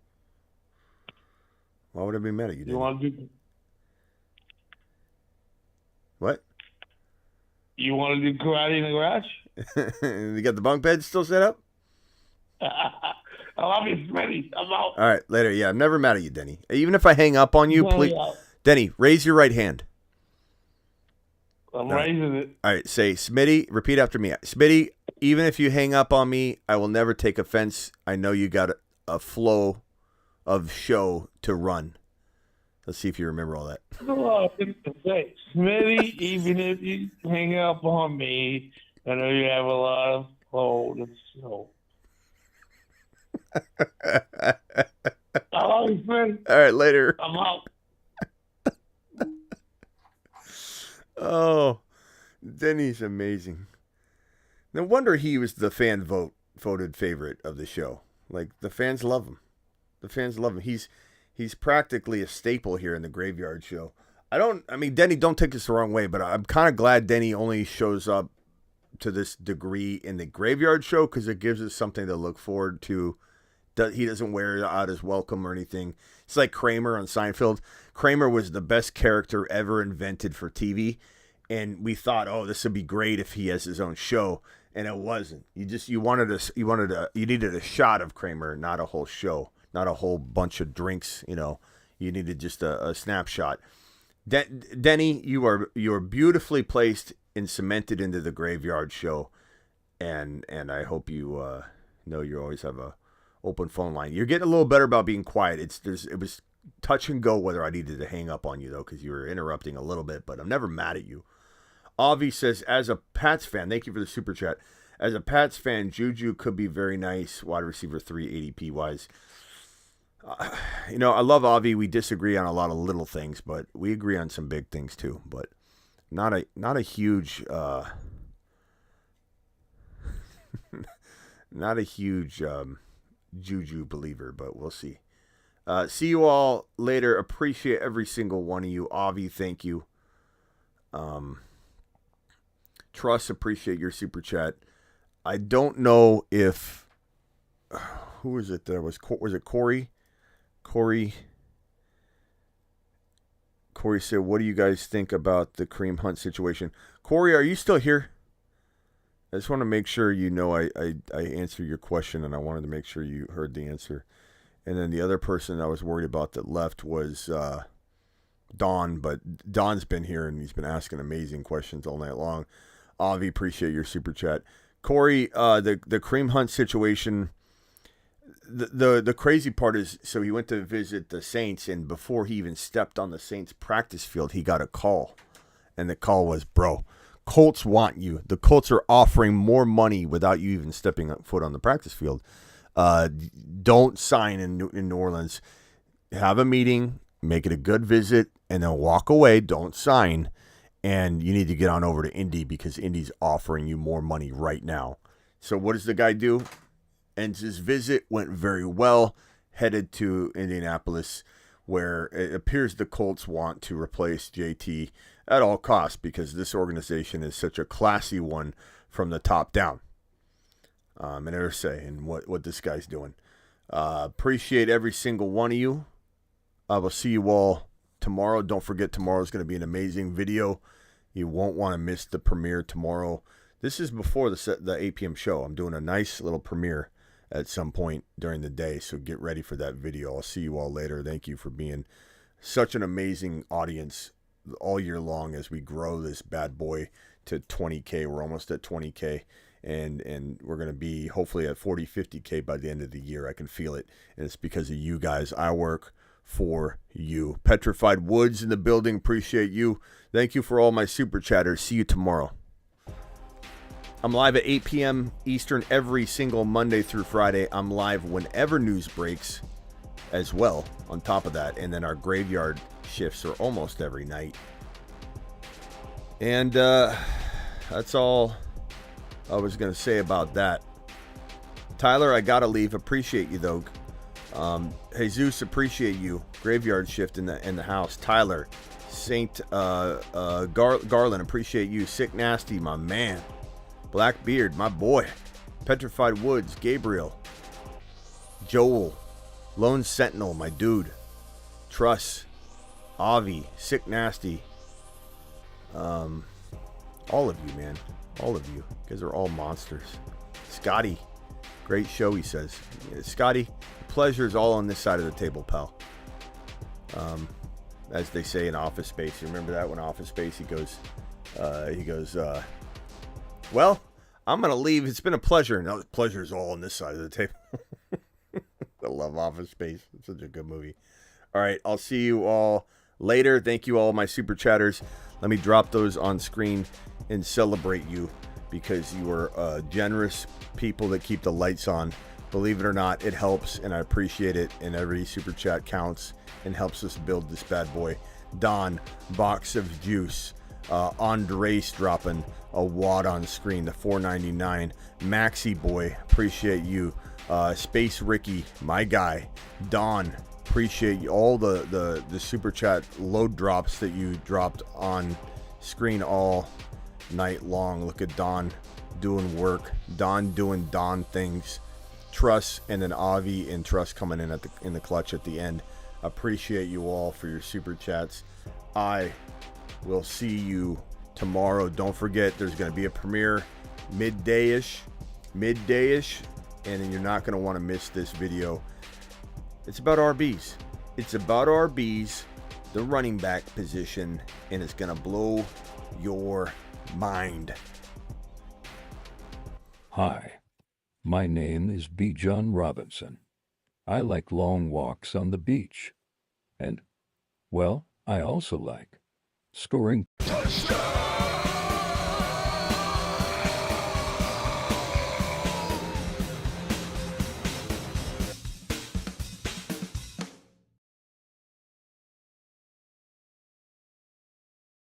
Why would I be mad at you, Denny? You want to do? What? You want to do karate in the garage? You got the bunk bed still set up? I love you, Smitty. I'm out. All right, later. Yeah, I'm never mad at you, Denny. Even if I hang up on you, please Denny, raise your right hand. I'm raising it. All right, say, Smitty, repeat after me. Smitty, even if you hang up on me, I will never take offense. I know you got a flow of show to run. Let's see if you remember all that. Smitty, even if you hang up on me, I know you have a lot of flow to show. I love you, Smitty. All right, later. I'm out. Oh, Denny's amazing. No wonder he was the fan voted favorite of the show. Like, the fans love him. The fans love him. He's practically a staple here in the Graveyard Show. Denny, don't take this the wrong way, but I'm kind of glad Denny only shows up to this degree in the Graveyard Show because it gives us something to look forward to. He doesn't wear out his welcome or anything. It's like Kramer on Seinfeld. Kramer was the best character ever invented for TV, and we thought, oh, this would be great if he has his own show, and it wasn't. You needed a shot of Kramer, not a whole show, not a whole bunch of drinks. You needed just a snapshot. Denny, you are beautifully placed and cemented into the Graveyard Show, and I hope you know you always have a open phone line. You're getting a little better about being quiet. It was touch and go whether I needed to hang up on you though, because you were interrupting a little bit, but I'm never mad at you. Avi says, as a Pats fan, thank you for the super chat. As a Pats fan, Juju could be very nice, wide receiver 3 ADP wise. I love Avi. We disagree on a lot of little things, but we agree on some big things too. But not a huge not a huge Juju believer, but we'll see. See you all later. Appreciate every single one of you. Avi, thank you. Trust, appreciate your super chat. I don't know if who was it that was it Corey? Corey said, what do you guys think about the Kareem Hunt situation? Corey, are you still here? I just want to make sure I answer your question, and I wanted to make sure you heard the answer. And then the other person I was worried about that left was Don, but Don's been here, and he's been asking amazing questions all night long. Avi, appreciate your super chat. Corey, the Kareem Hunt situation, the crazy part is, so he went to visit the Saints, and before he even stepped on the Saints practice field, he got a call. And the call was, bro, Colts want you. The Colts are offering more money without you even stepping foot on the practice field. Don't sign in New Orleans. Have a meeting, make it a good visit, and then walk away. Don't sign. And you need to get on over to Indy because Indy's offering you more money right now. So what does the guy do? Ends his visit, went very well, headed to Indianapolis, where it appears the Colts want to replace JT at all costs because this organization is such a classy one from the top down. And they're saying what this guy's doing. Appreciate every single one of you. I will see you all tomorrow. Don't forget, tomorrow is going to be an amazing video. You won't want to miss the premiere tomorrow. This is before the 8 p.m. show. I'm doing a nice little premiere at some point during the day, so get ready for that video. I'll see you all later. Thank you for being such an amazing audience all year long as we grow this bad boy to 20K. We're almost at 20K, and we're going to be hopefully at 40, 50K by the end of the year. I can feel it, and it's because of you guys. I work for you. Petrified Woods in the building. Appreciate you. Thank you for all my super chatters. See you tomorrow. I'm live at 8 p.m. Eastern every single Monday through Friday. I'm live whenever news breaks as well on top of that. And then our graveyard shifts are almost every night. And that's all I was going to say about that. Tyler, I got to leave. Appreciate you, though. Jesus, appreciate you. Graveyard shift in the house. Tyler, Saint Garland, appreciate you. Sick Nasty, my man. Blackbeard, my boy. Petrified Woods, Gabriel. Joel, Lone Sentinel, my dude. Truss, Avi, Sick Nasty. All of you, man. All of you. You guys are all monsters. Scotty, great show, he says. Yeah, Scotty, the pleasure is all on this side of the table, pal. as they say in Office Space. You remember that when Office Space, he goes, well, I'm going to leave. It's been a pleasure. Now, the pleasure is all on this side of the table. I love Office Space. It's such a good movie. All right, I'll see you all later. Thank you all my super chatters. Let me drop those on screen and celebrate you because you are generous people that keep the lights on. Believe it or not, it helps, and I appreciate it, and every super chat counts and helps us build this bad boy. Don, box of juice. Andres dropping a wad on screen, the $4.99. Maxi Boy, appreciate you. Space Ricky, my guy. Don, appreciate you. All the super chat load drops that you dropped on screen all night long. Look at Don doing work. Don doing Don things. Truss, and then Avi and Truss coming in the clutch at the end. Appreciate you all for your super chats. I will see you tomorrow. Don't forget, there's going to be a premiere midday-ish, and then you're not going to want to miss this video. It's about RBs. It's about RBs, the running back position, and it's going to blow your mind. Hi, my name is B. John Robinson. I like long walks on the beach. And, well, I also like scoring touchdowns.